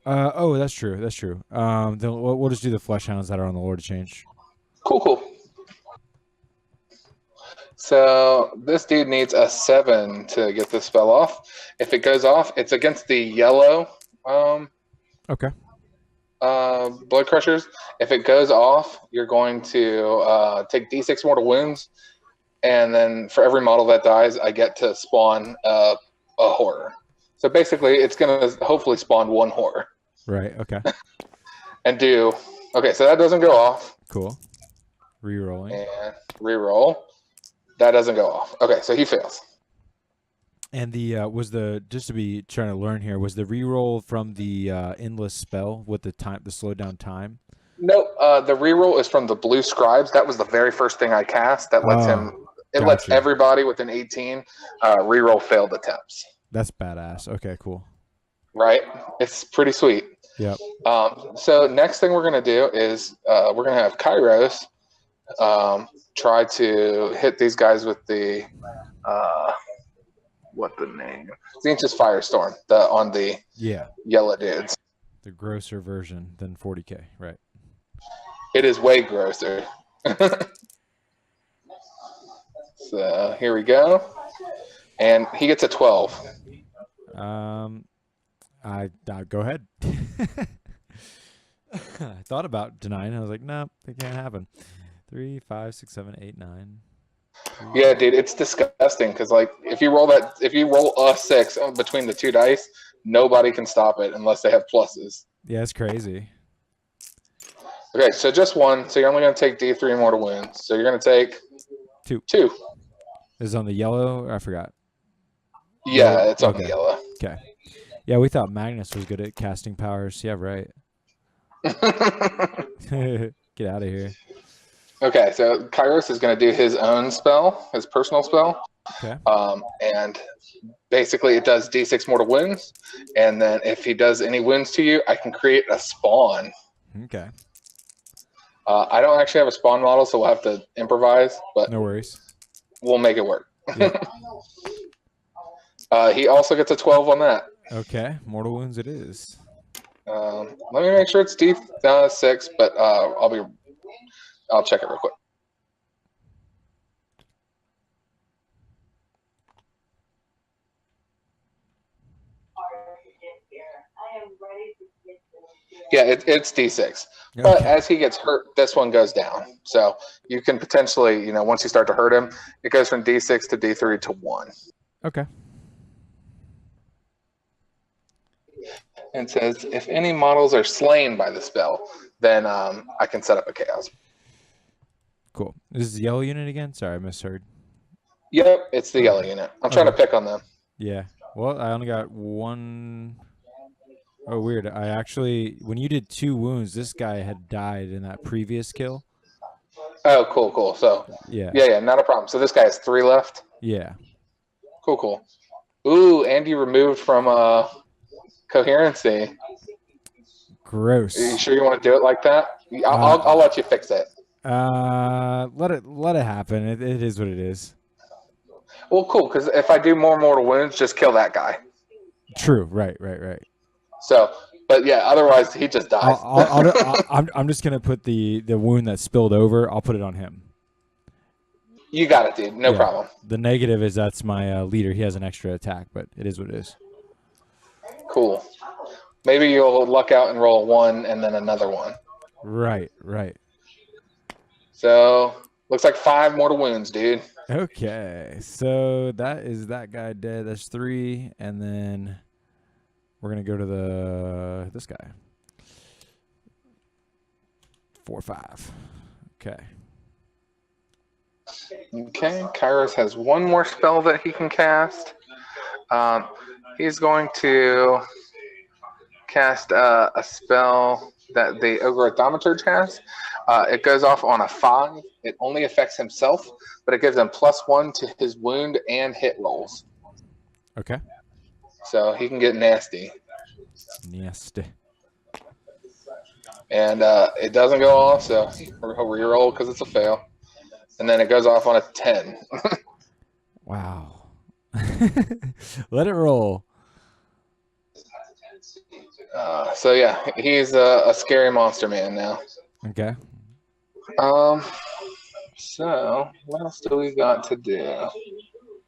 Speaker 1: Oh, that's true. That's true. Then we'll just do the Fleshhounds that are on the Lord of Change.
Speaker 2: Cool. So this dude needs a 7 to get this spell off. If it goes off, it's against the yellow
Speaker 1: Okay.
Speaker 2: Blood Crushers. If it goes off, you're going to take D6 mortal wounds, and then for every model that dies, I get to spawn a horror. So basically, it's going to hopefully spawn 1 horror.
Speaker 1: Right, okay.
Speaker 2: And do... Okay, so that doesn't go off.
Speaker 1: Cool. Rerolling.
Speaker 2: And reroll. That doesn't go off. Okay, so he fails.
Speaker 1: And just to be trying to learn here, was the reroll from the endless spell with the slowed down time?
Speaker 2: No, the reroll is from the blue Scribes. That was the very first thing I cast. That lets lets everybody with an 18 reroll failed attempts.
Speaker 1: That's badass. Okay, cool.
Speaker 2: Right? It's pretty sweet.
Speaker 1: Yep.
Speaker 2: So next thing we're going to do is we're going to have Kairos try to hit these guys with the what the name? Tzeentch's Firestorm on the yellow dudes.
Speaker 1: The grosser version than 40k, right?
Speaker 2: It is way grosser. So here we go, and he gets a 12.
Speaker 1: I go ahead. I thought about denying. I was like, no, that can't happen. 3, 5, 6, 7, 8, 9. 3.
Speaker 2: Yeah, dude, it's disgusting because like if you roll a 6 between the 2 dice, nobody can stop it unless they have pluses.
Speaker 1: Yeah, it's crazy.
Speaker 2: Okay, so just one. So you're only going to take D3 mortal wounds. So you're going to take
Speaker 1: 2.
Speaker 2: 2.
Speaker 1: This is on the yellow? I forgot.
Speaker 2: Yeah, it's on the
Speaker 1: Okay.
Speaker 2: yellow.
Speaker 1: Okay. Yeah, we thought Magnus was good at casting powers. Yeah, right. Get out of here.
Speaker 2: Okay, so Kairos is going to do his own spell, his personal spell.
Speaker 1: Okay.
Speaker 2: And basically it does D6 mortal wounds. And then if he does any wounds to you, I can create a spawn.
Speaker 1: Okay.
Speaker 2: I don't actually have a spawn model, so we'll have to improvise, but
Speaker 1: No worries.
Speaker 2: we'll make it work.
Speaker 1: Yep.
Speaker 2: He also gets a 12 on that.
Speaker 1: Okay. Mortal wounds it is.
Speaker 2: Let me make sure it's D6, but I'll check it real quick. Yeah, it's D6. But
Speaker 1: Okay.
Speaker 2: as he gets hurt, this one goes down. So you can potentially, once you start to hurt him, it goes from D6 to D3 to 1.
Speaker 1: Okay.
Speaker 2: And says, if any models are slain by the spell, then I can set up a chaos.
Speaker 1: Cool. This is the yellow unit again? Sorry, I misheard.
Speaker 2: Yep, it's the yellow unit. I'm trying to pick on them.
Speaker 1: Yeah. Well, I only got 1. Oh, weird. I actually, when you did 2 wounds, this guy had died in that previous kill.
Speaker 2: Oh, cool. So, yeah, not a problem. So this guy has 3 left?
Speaker 1: Yeah.
Speaker 2: Cool. Ooh, and you removed from coherency.
Speaker 1: Gross.
Speaker 2: Are you sure you want to do it like that? I'll let you fix it.
Speaker 1: Let it happen. It is what it is.
Speaker 2: Well, cool, because if I do more mortal wounds, just kill that guy.
Speaker 1: True. Right.
Speaker 2: So, but yeah, otherwise he just dies.
Speaker 1: I'm just gonna put the wound that spilled over. I'll put it on him.
Speaker 2: You got it, dude. No problem.
Speaker 1: The negative is that's my leader. He has an extra attack, but it is what it is.
Speaker 2: Cool. Maybe you'll luck out and roll a 1 and then another 1.
Speaker 1: Right.
Speaker 2: So looks like 5 mortal wounds, dude.
Speaker 1: Okay, so that is that guy dead. That's 3, and then we're gonna go to this guy. 4, 5. Okay.
Speaker 2: Okay, Kairos has 1 more spell that he can cast. He's going to cast a spell that the Ogre Thaumaturge has. It goes off on a 5. It only affects himself, but it gives him +1 to his wound and hit rolls.
Speaker 1: Okay.
Speaker 2: So he can get nasty.
Speaker 1: Nasty.
Speaker 2: And it doesn't go off, so he'll reroll because it's a fail. And then it goes off on a 10.
Speaker 1: Wow. Let it roll.
Speaker 2: So yeah, he's a scary monster man now.
Speaker 1: Okay.
Speaker 2: So what else do we got to do?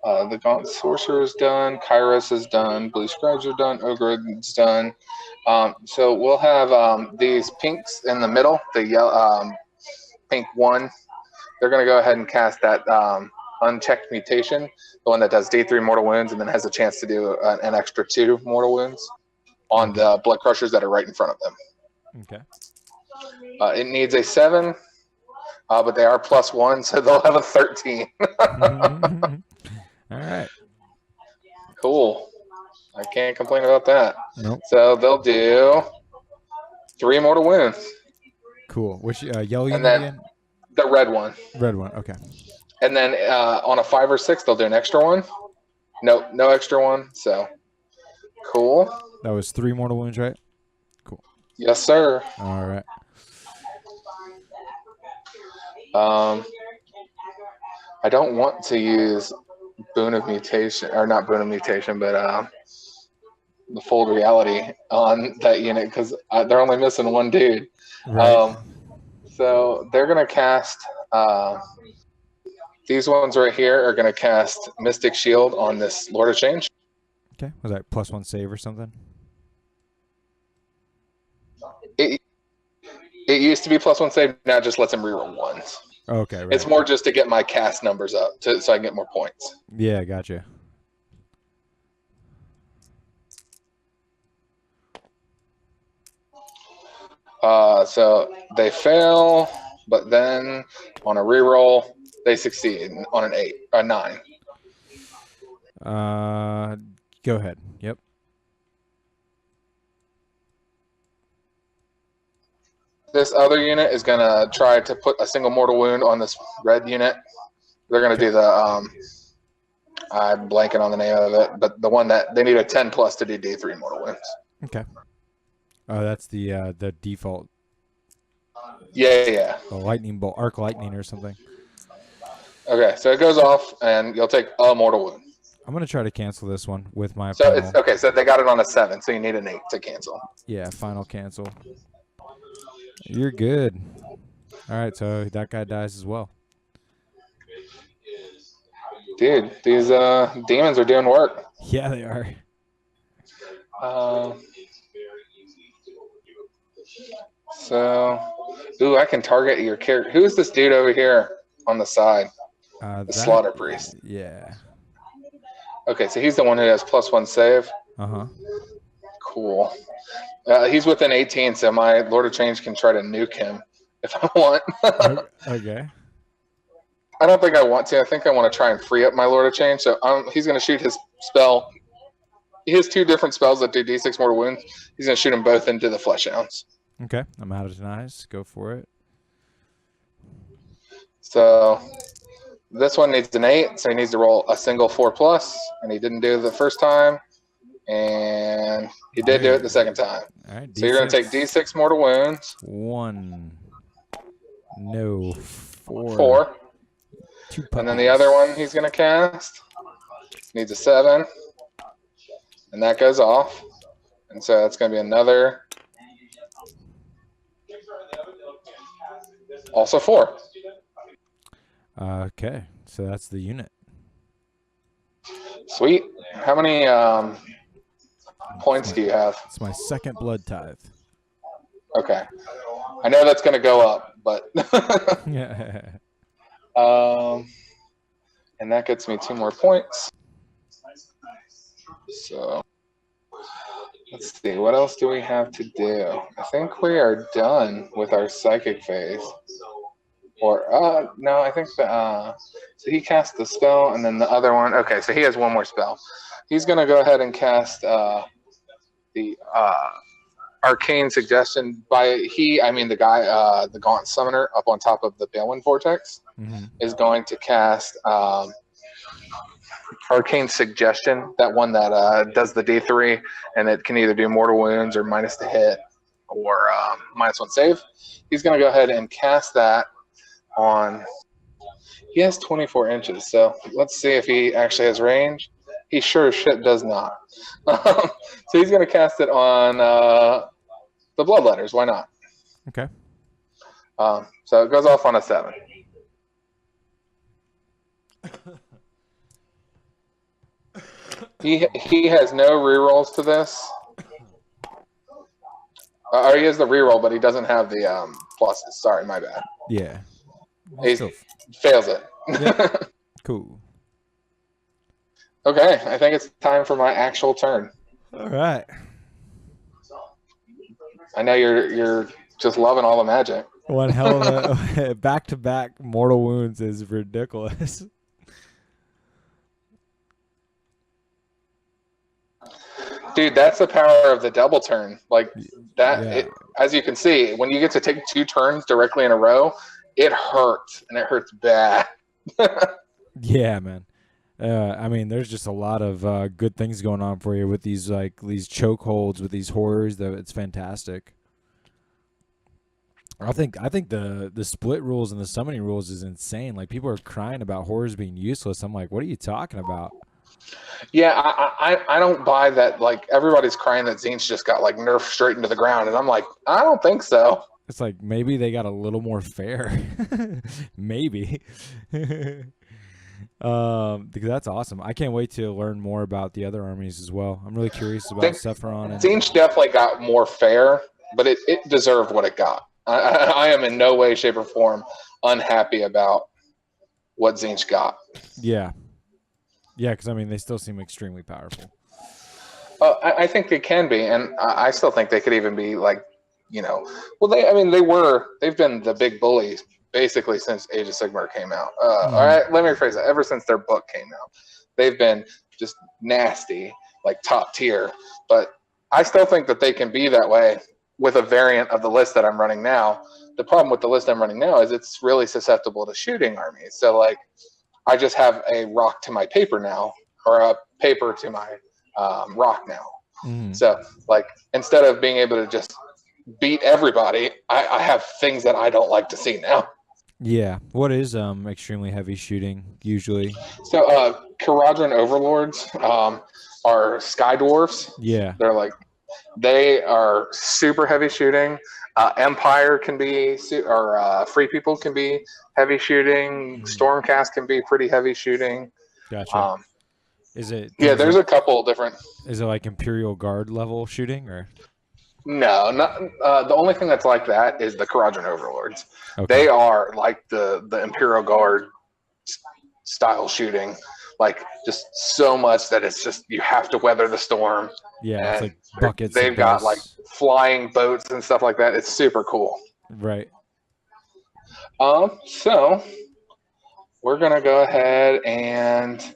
Speaker 2: The Gaunt Sorcerer is done. Kairos is done. Blue Scribes are done. Ogre is done. So we'll have these pinks in the middle. The yellow, pink 1. They're going to go ahead and cast that unchecked mutation, the one that does D3 mortal wounds and then has a chance to do an extra 2 mortal wounds on the blood crushers that are right in front of them.
Speaker 1: Okay.
Speaker 2: It needs a 7, but they are +1, so they'll have a 13.
Speaker 1: All right.
Speaker 2: Cool. I can't complain about that.
Speaker 1: Nope.
Speaker 2: So they'll do 3 mortal wounds.
Speaker 1: Cool. Which yellow unit
Speaker 2: then
Speaker 1: again?
Speaker 2: The red one.
Speaker 1: Red one. Okay.
Speaker 2: And then on a 5 or 6, they'll do an extra 1. No extra 1. So cool.
Speaker 1: That was 3 mortal wounds, right? Cool.
Speaker 2: Yes, sir.
Speaker 1: All right.
Speaker 2: I don't want to use Boon of Mutation, or not Boon of Mutation, but the Fold Reality on that unit because they're only missing 1 dude.
Speaker 1: Right.
Speaker 2: So they're going to cast, these ones right here are going to cast Mystic Shield on this Lord of Change.
Speaker 1: Okay. Was that +1 save or something?
Speaker 2: It used to be +1 save, now it just lets him reroll 1s.
Speaker 1: Okay. Right.
Speaker 2: It's more just to get my cast numbers up so I can get more points.
Speaker 1: Yeah, gotcha.
Speaker 2: So they fail, but then on a reroll, they succeed on an 9.
Speaker 1: Go ahead. Yep.
Speaker 2: This other unit is going to try to put a single mortal wound on this red unit. They're going to do the, I'm blanking on the name of it, but the one that they need a 10 plus to do D3 mortal wounds.
Speaker 1: Okay. Oh, that's the default.
Speaker 2: Yeah.
Speaker 1: The lightning bolt, arc lightning or something.
Speaker 2: Okay, so it goes off, and you'll take a mortal wound.
Speaker 1: I'm going to try to cancel this one with my
Speaker 2: So
Speaker 1: final.
Speaker 2: it's okay. So they got it on a 7, so you need an 8 to cancel.
Speaker 1: Yeah, final cancel. You're good. All right, so that guy dies as well.
Speaker 2: Dude, these demons are doing work.
Speaker 1: Yeah, they are.
Speaker 2: Ooh, I can target your character. Who is this dude over here on the side? The Slaughter Priest.
Speaker 1: Yeah.
Speaker 2: Okay, so he's the one who has +1 save.
Speaker 1: Uh-huh.
Speaker 2: Cool. He's within 18, so my Lord of Change can try to nuke him if I want.
Speaker 1: Okay.
Speaker 2: I don't think I want to. I think I want to try and free up my Lord of Change. So he's going to shoot his spell. He has 2 different spells that do D6 mortal wounds. He's going to shoot them both into the flesh hounds.
Speaker 1: Okay, I'm out of denies. Go for it.
Speaker 2: So this one needs an 8, so he needs to roll a single 4+, and he didn't do it the first time, and he did do it the second time.
Speaker 1: All right.
Speaker 2: So you're going to take D6 mortal wounds.
Speaker 1: 1. No. 4.
Speaker 2: 4.
Speaker 1: 2
Speaker 2: And then the other one he's going to cast needs a 7, and that goes off. And so that's going to be another, also 4.
Speaker 1: Okay, so that's the unit.
Speaker 2: Sweet. How many points do you have?
Speaker 1: It's my second blood tithe.
Speaker 2: Okay. I know that's going to go up, but
Speaker 1: Yeah.
Speaker 2: and that gets me 2 more points. So let's see, what else do we have to do? I think we are done with our psychic phase. Or no, I think so he cast the spell, and then the other one. Okay, so he has 1 more spell. He's going to go ahead and cast the Arcane Suggestion. By he, I mean the guy, the Gaunt Summoner up on top of the Balewin Vortex, is going to cast Arcane Suggestion, that one that does the D3, and it can either do mortal wounds or minus the hit or -1 save. He's going to go ahead and cast that on. He has 24 inches, so let's see if he actually has range. He sure as shit does not. So he's going to cast it on the Bloodletters. Why not?
Speaker 1: Okay.
Speaker 2: So it goes off on a 7. He has no rerolls to this. Or he has the reroll, but he doesn't have the pluses. Sorry, my bad.
Speaker 1: Yeah.
Speaker 2: He fails it.
Speaker 1: Yeah. Cool.
Speaker 2: Okay, I think it's time for my actual turn.
Speaker 1: All right.
Speaker 2: I know you're just loving all the magic.
Speaker 1: One hell of a back-to-back mortal wounds is ridiculous.
Speaker 2: Dude, that's the power of the double turn. Like that,
Speaker 1: Yeah.
Speaker 2: as you can see, when you get to take 2 turns directly in a row, it hurts, and it hurts bad.
Speaker 1: Yeah, man. I mean, there's just a lot of good things going on for you with these these chokeholds with these horrors. That it's fantastic. I think the split rules and the summoning rules is insane. Like, people are crying about horrors being useless. I'm like, what are you talking about?
Speaker 2: Yeah, I don't buy that. Like, everybody's crying that Tzeentch just got like nerfed straight into the ground, and I'm like, I don't think so.
Speaker 1: It's like, maybe they got a little more fair. Maybe. Because that's awesome. I can't wait to learn more about the other armies as well. I'm really curious about Sephiron. And
Speaker 2: Tzeentch definitely got more fair, but it deserved what it got. I am in no way, shape, or form unhappy about what Tzeentch got.
Speaker 1: Yeah. Yeah, because, I mean, they still seem extremely powerful.
Speaker 2: I think they can be, and I still think they could even be, like, you know, well, they've been the big bullies basically since Age of Sigmar came out. All right, let me rephrase that. Ever since their book came out, they've been just nasty, like top tier. But I still think that they can be that way with a variant of the list that I'm running now. The problem with the list I'm running now is it's really susceptible to shooting armies. So like, I just have a rock to my paper now, or a paper to my rock now. So like, instead of being able to just beat everybody, I have things that I don't like to see now.
Speaker 1: Yeah. What is extremely heavy shooting usually?
Speaker 2: So Kharadron Overlords are Sky Dwarfs.
Speaker 1: Yeah.
Speaker 2: They are super heavy shooting. Empire can be, or Free People can be heavy shooting. Stormcast can be pretty heavy shooting.
Speaker 1: Gotcha. Is it?
Speaker 2: Yeah, there's a couple different.
Speaker 1: Is it like Imperial Guard level shooting, or?
Speaker 2: No, not the only thing that's like that is the Kharadron Overlords.
Speaker 1: Okay.
Speaker 2: They are like the Imperial Guard style shooting, like just so much that it's just you have to weather the storm.
Speaker 1: Yeah, it's like buckets.
Speaker 2: They've got like flying boats and stuff like that. It's super cool.
Speaker 1: Right.
Speaker 2: So we're gonna go ahead and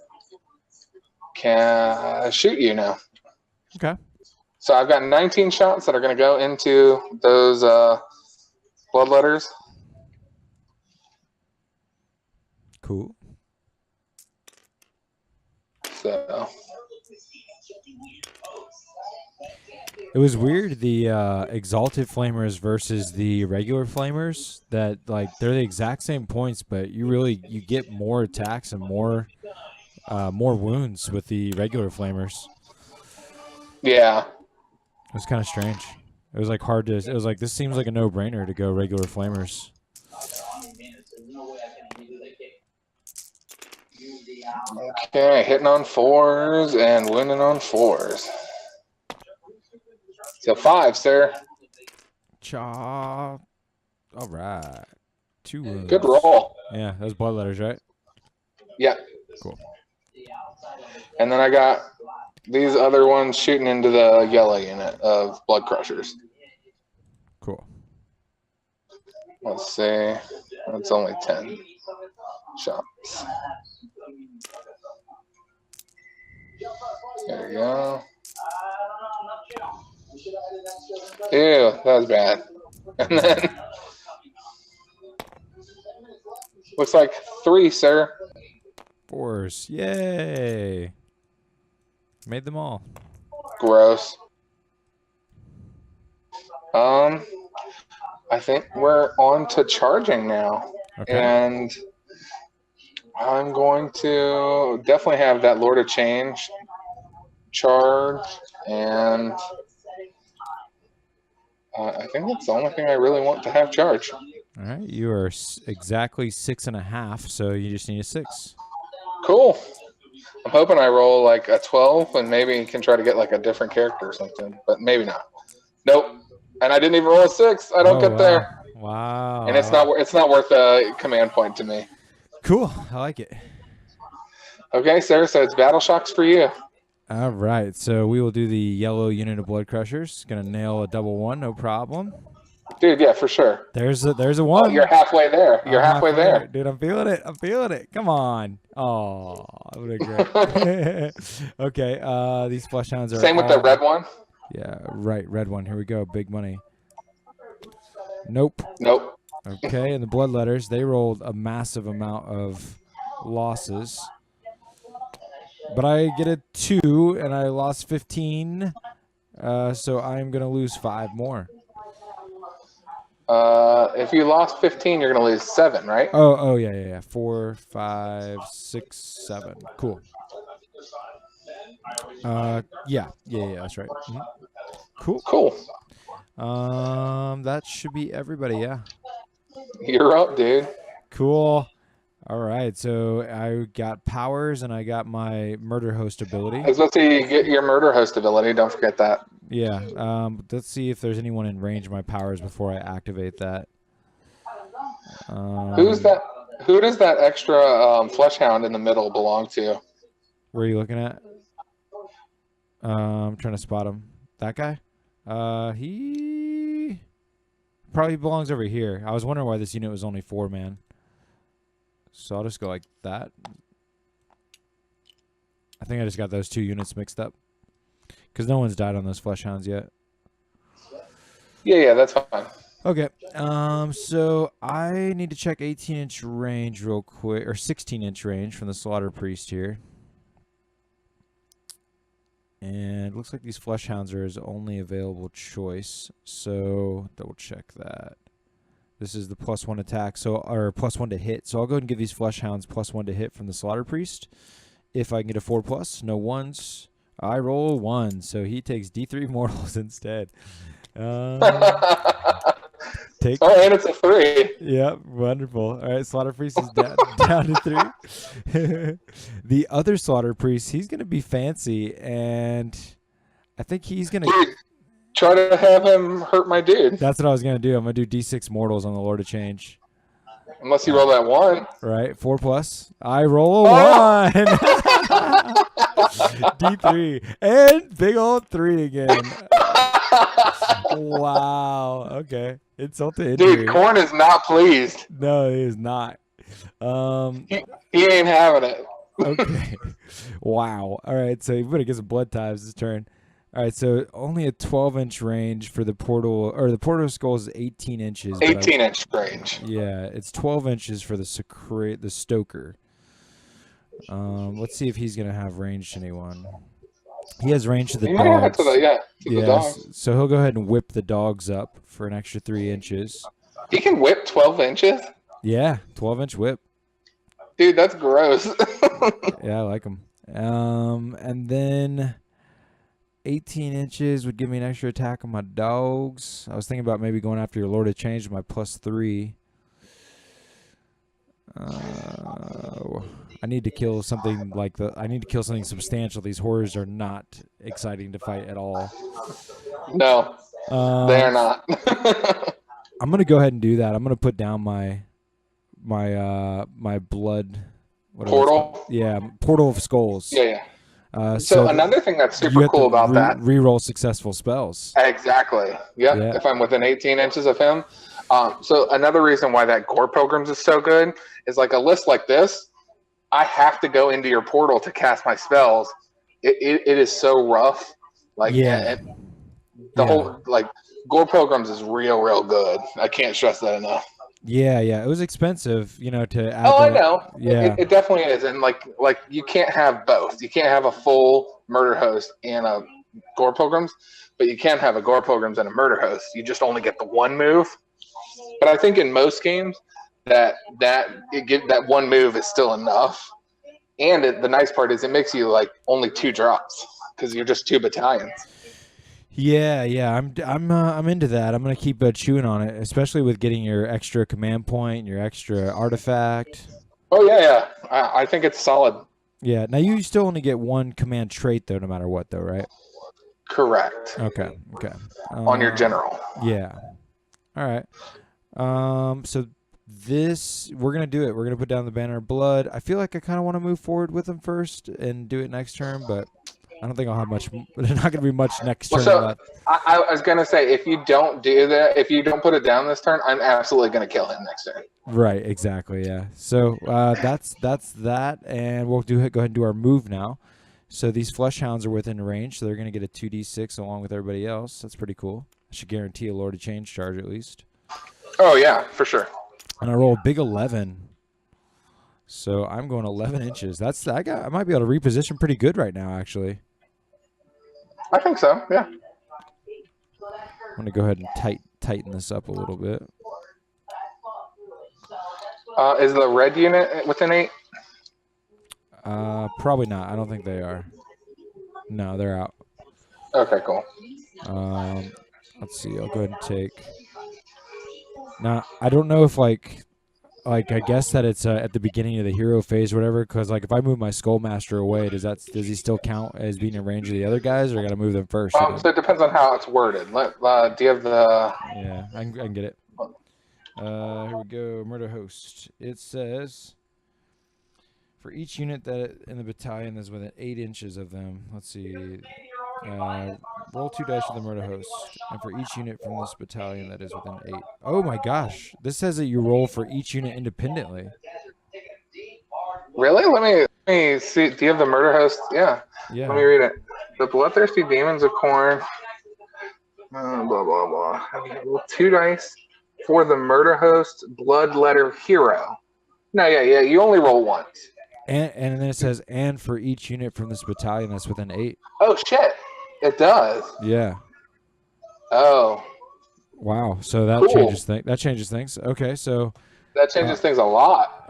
Speaker 2: can shoot you now.
Speaker 1: Okay.
Speaker 2: So I've got 19 shots that are going to go into those bloodletters.
Speaker 1: Cool.
Speaker 2: So
Speaker 1: it was weird, the Exalted Flamers versus the regular Flamers, that like they're the exact same points, but you get more attacks and more wounds with the regular Flamers.
Speaker 2: Yeah.
Speaker 1: It was kind of strange. It was like hard to. It was like, this seems like a no-brainer to go regular Flamers.
Speaker 2: Okay, hitting on 4s and winning on 4s. So 5, sir.
Speaker 1: Cha. All right. 2 wounds.
Speaker 2: Good roll.
Speaker 1: Yeah, those bloodletters, right?
Speaker 2: Yeah.
Speaker 1: Cool.
Speaker 2: And then I got these other ones shooting into the yellow unit of Blood Crushers.
Speaker 1: Cool.
Speaker 2: Let's see. That's only 10 shots. There we go. Ew, that was bad. And then looks like 3, sir.
Speaker 1: 4s. Yay. Made them all.
Speaker 2: Gross. I think we're on to charging now.
Speaker 1: Okay.
Speaker 2: And I'm going to definitely have that Lord of Change charge, and I think that's the only thing I really want to have charge.
Speaker 1: All right, you are exactly 6.5, so you just need a 6.
Speaker 2: Cool. I'm hoping I roll like a 12 and maybe can try to get like a different character or something, but maybe not. Nope. And I didn't even roll a 6. I don't get there.
Speaker 1: Wow.
Speaker 2: And it's not worth a command point to me.
Speaker 1: Cool. I like it.
Speaker 2: Okay, sir. So it's Battle Shocks for you.
Speaker 1: All right. So we will do the yellow unit of Blood Crushers. Gonna nail a double 1, no problem.
Speaker 2: Dude, yeah, for sure.
Speaker 1: There's a 1.
Speaker 2: Oh, you're halfway there. You're halfway there.
Speaker 1: Dude, I'm feeling it. I'm feeling it. Come on. Oh, that would be great. Okay. These flesh hounds are
Speaker 2: same with the red one.
Speaker 1: Yeah, right. Red one. Here we go. Big money. Nope.
Speaker 2: Nope.
Speaker 1: Okay, and the bloodletters, they rolled a massive amount of losses. But I get a 2, and I lost 15. So I'm going to lose 5 more.
Speaker 2: If you lost 15, you're going to lose 7, right?
Speaker 1: Oh, yeah. 4, 5, 6, 7. Cool. Yeah, that's right. Mm-hmm.
Speaker 2: Cool.
Speaker 1: That should be everybody, yeah.
Speaker 2: You're up, dude.
Speaker 1: Cool. All right, so I got powers and I got my murder host ability.
Speaker 2: I was about to say, you get your murder host ability. Don't forget that.
Speaker 1: Yeah. Let's see if there's anyone in range of my powers before I activate that.
Speaker 2: Who's that? Who does that extra flesh hound in the middle belong to?
Speaker 1: Where are you looking at? I'm trying to spot him. That guy? probably belongs over here. I was wondering why this unit was only 4 man. So I'll just go like that. I think I just got those 2 units mixed up. Because no one's died on those flesh hounds yet.
Speaker 2: Yeah, that's fine.
Speaker 1: Okay. So I need to check 18-inch range real quick, or 16-inch range from the Slaughter Priest here. And it looks like these flesh hounds are his only available choice. So double check that. This is the +1 attack, or +1 to hit. So I'll go ahead and give these flesh hounds +1 to hit from the Slaughter Priest. If I can get a 4+, no 1s. I roll 1, so he takes D3 mortals instead.
Speaker 2: And
Speaker 1: Take.
Speaker 2: and it's a 3.
Speaker 1: Yep, wonderful. All right, Slaughter Priest is down to 3. The other Slaughter Priest, he's going to be fancy, and I think he's going to...
Speaker 2: Dude, try to have him hurt my dude.
Speaker 1: That's what I was going to do. I'm going to do D6 mortals on the Lord of Change.
Speaker 2: Unless you roll that 1.
Speaker 1: Right, 4+. I roll a 1. D3. And big old 3 again. Wow. Okay. Insult to injury.
Speaker 2: Dude, Khorne is not pleased.
Speaker 1: No, he is not.
Speaker 2: He ain't having it.
Speaker 1: Okay. Wow. All right. So you better get some blood ties this turn. All right. So only a 12-inch range for the portal, or the portal skull is 18 inches.
Speaker 2: 18-inch range.
Speaker 1: Yeah, it's 12 inches for the Stoker. Let's see if he's gonna have range to anyone. He has range to the dogs.
Speaker 2: To the dogs.
Speaker 1: So he'll go ahead and whip the dogs up for an extra 3 inches.
Speaker 2: He can whip 12 inches?
Speaker 1: Yeah, 12-inch whip.
Speaker 2: Dude, that's gross.
Speaker 1: Yeah, I like him. And then 18 inches would give me an extra attack on my dogs. I was thinking about maybe going after your Lord of Change with my +3. I need to kill something I need to kill something substantial. These horrors are not exciting to fight at all.
Speaker 2: No, they are not.
Speaker 1: I'm gonna go ahead and do that. I'm gonna put down my blood
Speaker 2: Portal.
Speaker 1: Yeah, Portal of Skulls.
Speaker 2: Yeah. So another thing that's super cool about that.
Speaker 1: Reroll successful spells.
Speaker 2: Exactly. Yep. Yeah. If I'm within 18 inches of him. So another reason why that Gore Pilgrims is so good is like a list like this. I have to go into your portal to cast my spells. It is so rough. Like the whole Gore Pilgrims is real good. I can't stress that enough.
Speaker 1: Yeah. It was expensive, to add.
Speaker 2: I know.
Speaker 1: Yeah,
Speaker 2: it definitely is, and like you can't have both. You can't have a full murder host and a Gore Pilgrims, but you can have a Gore Pilgrims and a murder host. You just only get the one move. But I think in most games that one move is still enough. And the nice part is it makes you like only 2 drops because you're just 2 battalions. Yeah.
Speaker 1: I'm into that. I'm gonna keep chewing on it, especially with getting your extra command point, your extra artifact.
Speaker 2: Oh yeah. I think it's solid.
Speaker 1: Yeah. Now you still only get 1 command trait though, no matter what, though, right?
Speaker 2: Correct.
Speaker 1: Okay.
Speaker 2: On your general.
Speaker 1: Yeah. All right. So this, we're going to do it. We're going to put down the Banner of Blood. I feel like I kind of want to move forward with them first and do it next turn, but I don't think I'll have much. There's not going to be much next turn.
Speaker 2: So I was going to say, if you don't do that, if you don't put it down this turn, I'm absolutely going to kill him next turn.
Speaker 1: Right, exactly, yeah. So that's that, and we'll go ahead and do our move now. So these Flesh Hounds are within range, so they're going to get a 2d6 along with everybody else. That's pretty cool. I should guarantee a Lord of Change charge at least.
Speaker 2: Oh, yeah, for sure.
Speaker 1: And I roll a big 11. So I'm going 11 inches. I might be able to reposition pretty good right now, actually.
Speaker 2: I think so, yeah.
Speaker 1: I'm going to go ahead and tighten this up a little bit.
Speaker 2: Is the red unit within 8?
Speaker 1: Probably not. I don't think they are. No, they're out.
Speaker 2: Okay, cool.
Speaker 1: Let's see. I'll go ahead and take. Now, I don't know if like I guess that it's at the beginning of the hero phase or whatever. Because like if I move my Skullmaster away, does he still count as being in range of the other guys, or I got to move them first?
Speaker 2: So it depends on how it's worded. Do you have the?
Speaker 1: Yeah, I can get it. Here we go. Murder host. It says for each unit that in the battalion that's within 8 inches of them. Let's see. Roll 2 dice for the murder host, and for each unit from this battalion that is within 8. Oh my gosh. This says that you roll for each unit independently.
Speaker 2: Really? Let me see. Do you have the murder host? Yeah.
Speaker 1: Yeah.
Speaker 2: Let me read it. The bloodthirsty demons of Khorne. Blah, blah, blah. Roll 2 dice for the murder host bloodletter hero. No, yeah. You only roll once.
Speaker 1: And then it says, and for each unit from this battalion that's within 8.
Speaker 2: Oh, shit. It does.
Speaker 1: Yeah.
Speaker 2: Oh.
Speaker 1: Wow. So that changes things. That changes things. Okay, so
Speaker 2: that changes things a lot.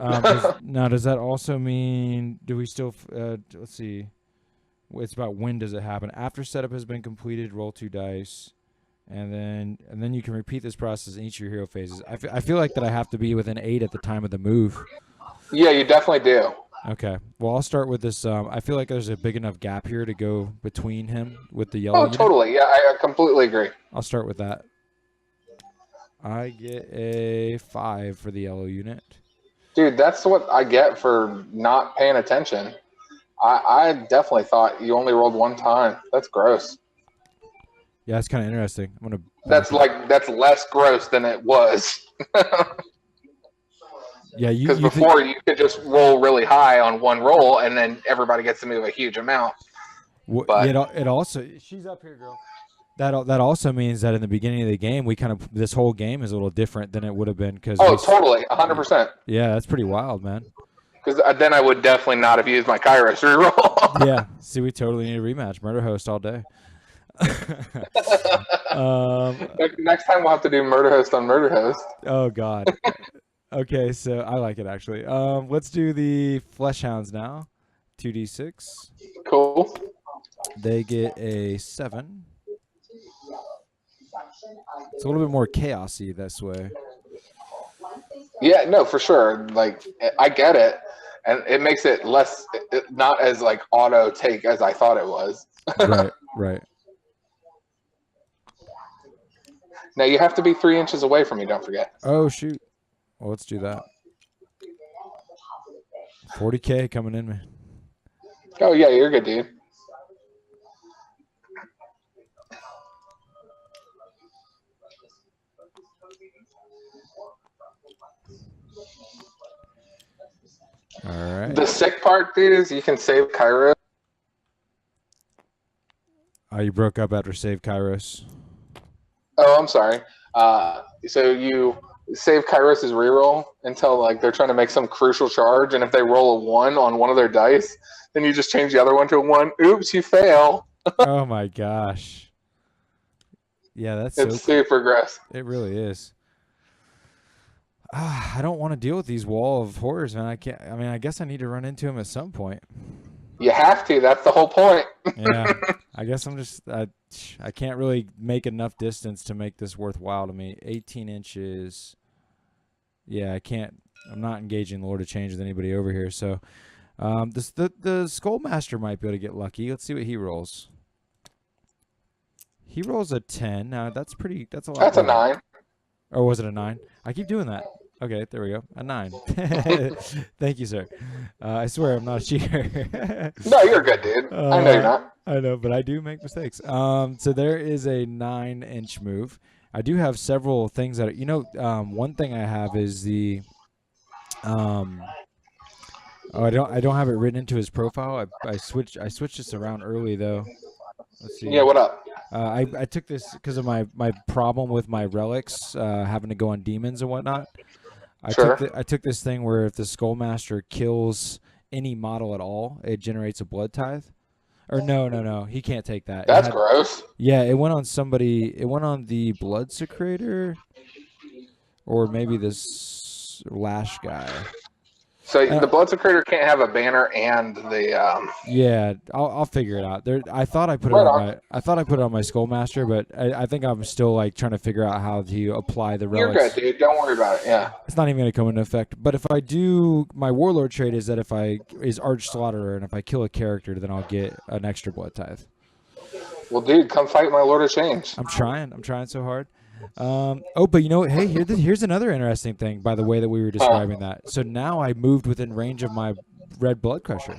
Speaker 1: Now, does that also mean? Do we still? Let's see. It's about when does it happen? After setup has been completed, roll 2 dice, and then you can repeat this process in each of your hero phases. I feel like that I have to be within 8 at the time of the move.
Speaker 2: Yeah, you definitely do.
Speaker 1: Okay. Well, I'll start with this. I feel like there's a big enough gap here to go between him with the yellow.
Speaker 2: Oh, totally. Yeah, I completely agree.
Speaker 1: I'll start with that. I get a 5 for the yellow unit.
Speaker 2: Dude, that's what I get for not paying attention. I definitely thought you only rolled 1 time. That's gross.
Speaker 1: Yeah, that's kind of interesting. I'm gonna.
Speaker 2: That's less gross than it was.
Speaker 1: Yeah,
Speaker 2: because before you could just roll really high on 1 roll, and then everybody gets to move a huge amount.
Speaker 1: But it also, she's up here, girl. That also means that in the beginning of the game, this whole game is a little different than it would have been
Speaker 2: totally, 100%.
Speaker 1: Yeah, that's pretty wild, man.
Speaker 2: Because then I would definitely not have used my Kairos reroll.
Speaker 1: Yeah, see, we totally need a rematch. Murder host all day.
Speaker 2: Next time we'll have to do murder host on murder host.
Speaker 1: Oh God. Okay, so I like it actually. Let's do the flesh hounds now. 2d6.
Speaker 2: Cool.
Speaker 1: They get a 7. It's a little bit more chaosy this way.
Speaker 2: Yeah, no, for sure. Like, I get it, and it makes it less, not as like auto take as I thought it was.
Speaker 1: Right.
Speaker 2: Now you have to be 3 inches away from me. Don't forget.
Speaker 1: Oh shoot. Well, let's do that. 40K coming in, man.
Speaker 2: Oh yeah, you're good, dude.
Speaker 1: All right.
Speaker 2: The sick part, dude, is you can save Kairos.
Speaker 1: Oh, you broke up after save Kairos.
Speaker 2: Oh, I'm sorry. So you save Kairos' reroll until like they're trying to make some crucial charge, and if they roll a 1 on one of their dice, then you just change the other one to a 1. Oops, you fail.
Speaker 1: Oh my gosh. Yeah, it's
Speaker 2: super gross.
Speaker 1: It really is. I don't want to deal with these wall of horrors, man. I guess I need to run into them at some point.
Speaker 2: You have to. That's the whole point.
Speaker 1: Yeah. I guess I can't really make enough distance to make this worthwhile to me. 18 inches. Yeah, I can't. I'm not engaging the Lord of Change with anybody over here. So the Skullmaster might be able to get lucky. Let's see what he rolls. He rolls a 10. Now, that's a lot.
Speaker 2: That's a 9.
Speaker 1: Or was it a 9? I keep doing that. Okay, there we go. A 9. Thank you, sir. I swear I'm not a cheater.
Speaker 2: No, you're good, dude. I know you're not.
Speaker 1: I know, but I do make mistakes. So there is a 9-inch move. I do have several things that one thing I have is the I don't have it written into his profile. I switched this around early though. Let's see.
Speaker 2: Yeah, what up?
Speaker 1: I took this because of my problem with my relics having to go on demons and whatnot. I took this thing where if the Skullmaster kills any model at all, it generates a blood tithe. Or no, he can't take that.
Speaker 2: That's gross.
Speaker 1: Yeah, it went on somebody. It went on the blood Secretor, or maybe this Lash guy.
Speaker 2: So the blood Secretor can't have a banner and the.
Speaker 1: Yeah, I'll figure it out. I thought I put it on my Skullmaster, but I think I'm still like trying to figure out how to apply the relics.
Speaker 2: You're good, dude. Don't worry about it. Yeah.
Speaker 1: It's not even going to come into effect. But if I do, my Warlord trait is that is Arch Slaughterer, and if I kill a character, then I'll get an extra blood tithe.
Speaker 2: Well, dude, come fight my Lord of Change.
Speaker 1: I'm trying so hard. But you know what? Hey, here's another interesting thing by the way that we were describing that. So now I moved within range of my red blood crusher.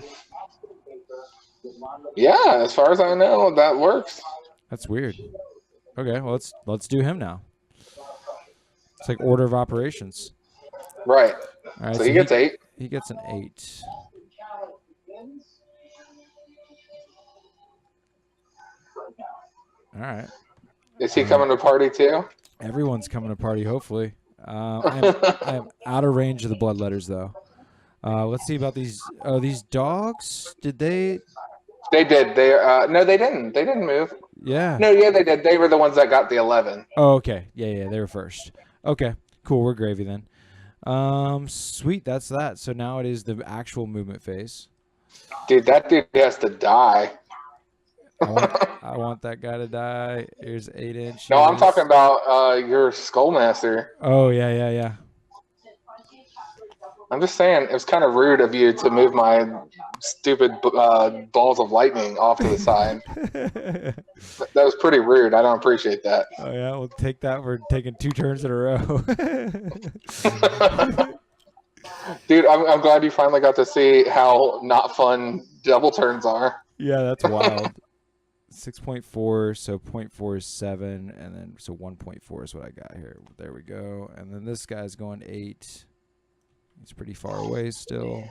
Speaker 2: Yeah, as far as I know, that works.
Speaker 1: That's weird. Okay, well let's do him now. It's like order of operations.
Speaker 2: Right.
Speaker 1: All right,
Speaker 2: So
Speaker 1: so
Speaker 2: he gets 8.
Speaker 1: he gets an 8. All right.
Speaker 2: Is he coming to party too?
Speaker 1: Everyone's coming to party, hopefully. I'm out of range of the bloodletters, though. Let's see about these. Oh, these dogs? Did they?
Speaker 2: They did. No, they didn't. They didn't move.
Speaker 1: Yeah.
Speaker 2: No, yeah, they did. They were the ones that got the 11.
Speaker 1: Oh, okay. Yeah, they were first. Okay, cool. We're gravy then. Sweet. That's that. So now it is the actual movement phase.
Speaker 2: Dude, that dude has to die.
Speaker 1: I want that guy to die. Here's 8 inches.
Speaker 2: No, I'm talking about your Skullmaster.
Speaker 1: Oh, yeah.
Speaker 2: I'm just saying, it was kind of rude of you to move my stupid balls of lightning off to the side. That was pretty rude. I don't appreciate that.
Speaker 1: Oh, yeah. We'll take that. We're taking 2 turns in a row.
Speaker 2: Dude, I'm glad you finally got to see how not fun double turns are.
Speaker 1: Yeah, that's wild. 6.4, so 0.4 is 7, and then so 1.4 is what I got here. There we go. And then this guy's going 8. He's pretty far away still.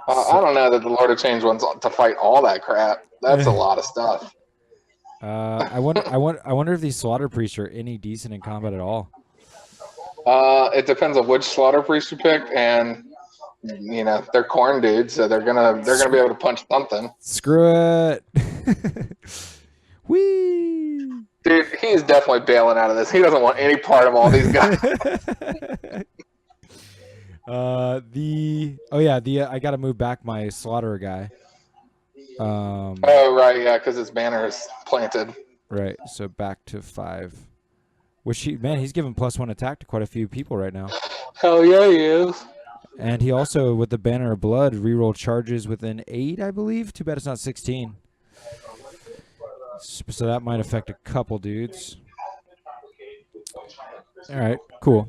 Speaker 2: I don't know that the Lord of Change wants to fight all that crap. That's a lot of stuff.
Speaker 1: I wonder if these slaughter priests are any decent in combat at all.
Speaker 2: It depends on which slaughter priest you pick, and you know they're Khorne dudes, so they're gonna be able to punch something.
Speaker 1: Screw it. Whee!
Speaker 2: Dude, he's definitely bailing out of this. He doesn't want any part of all these guys.
Speaker 1: I gotta move back my slaughterer guy.
Speaker 2: Oh right, yeah, because his banner is planted.
Speaker 1: Right, so back to 5. Which he's giving +1 attack to quite a few people right now.
Speaker 2: Hell yeah, he is.
Speaker 1: And he also, with the Banner of Blood, reroll charges within 8, I believe. Too bad it's not 16. So that might affect a couple dudes. All right, cool.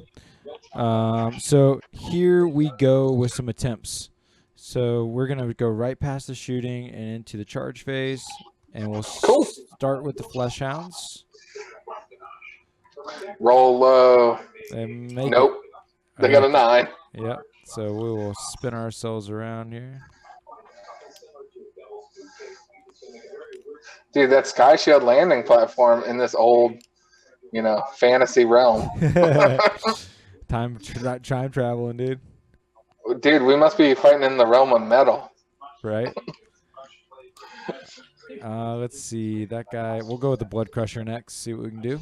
Speaker 1: So here we go with some attempts. So we're going to go right past the shooting and into the charge phase. And we'll start with the Flesh Hounds.
Speaker 2: Roll low. Nope. They got a 9.
Speaker 1: Yep. So we will spin ourselves around here.
Speaker 2: Dude, that Sky Shield landing platform in this old, fantasy realm.
Speaker 1: Time traveling, dude.
Speaker 2: Dude, we must be fighting in the realm of metal.
Speaker 1: Right. Let's see. That guy. We'll go with the Blood Crusher next. See what we can do.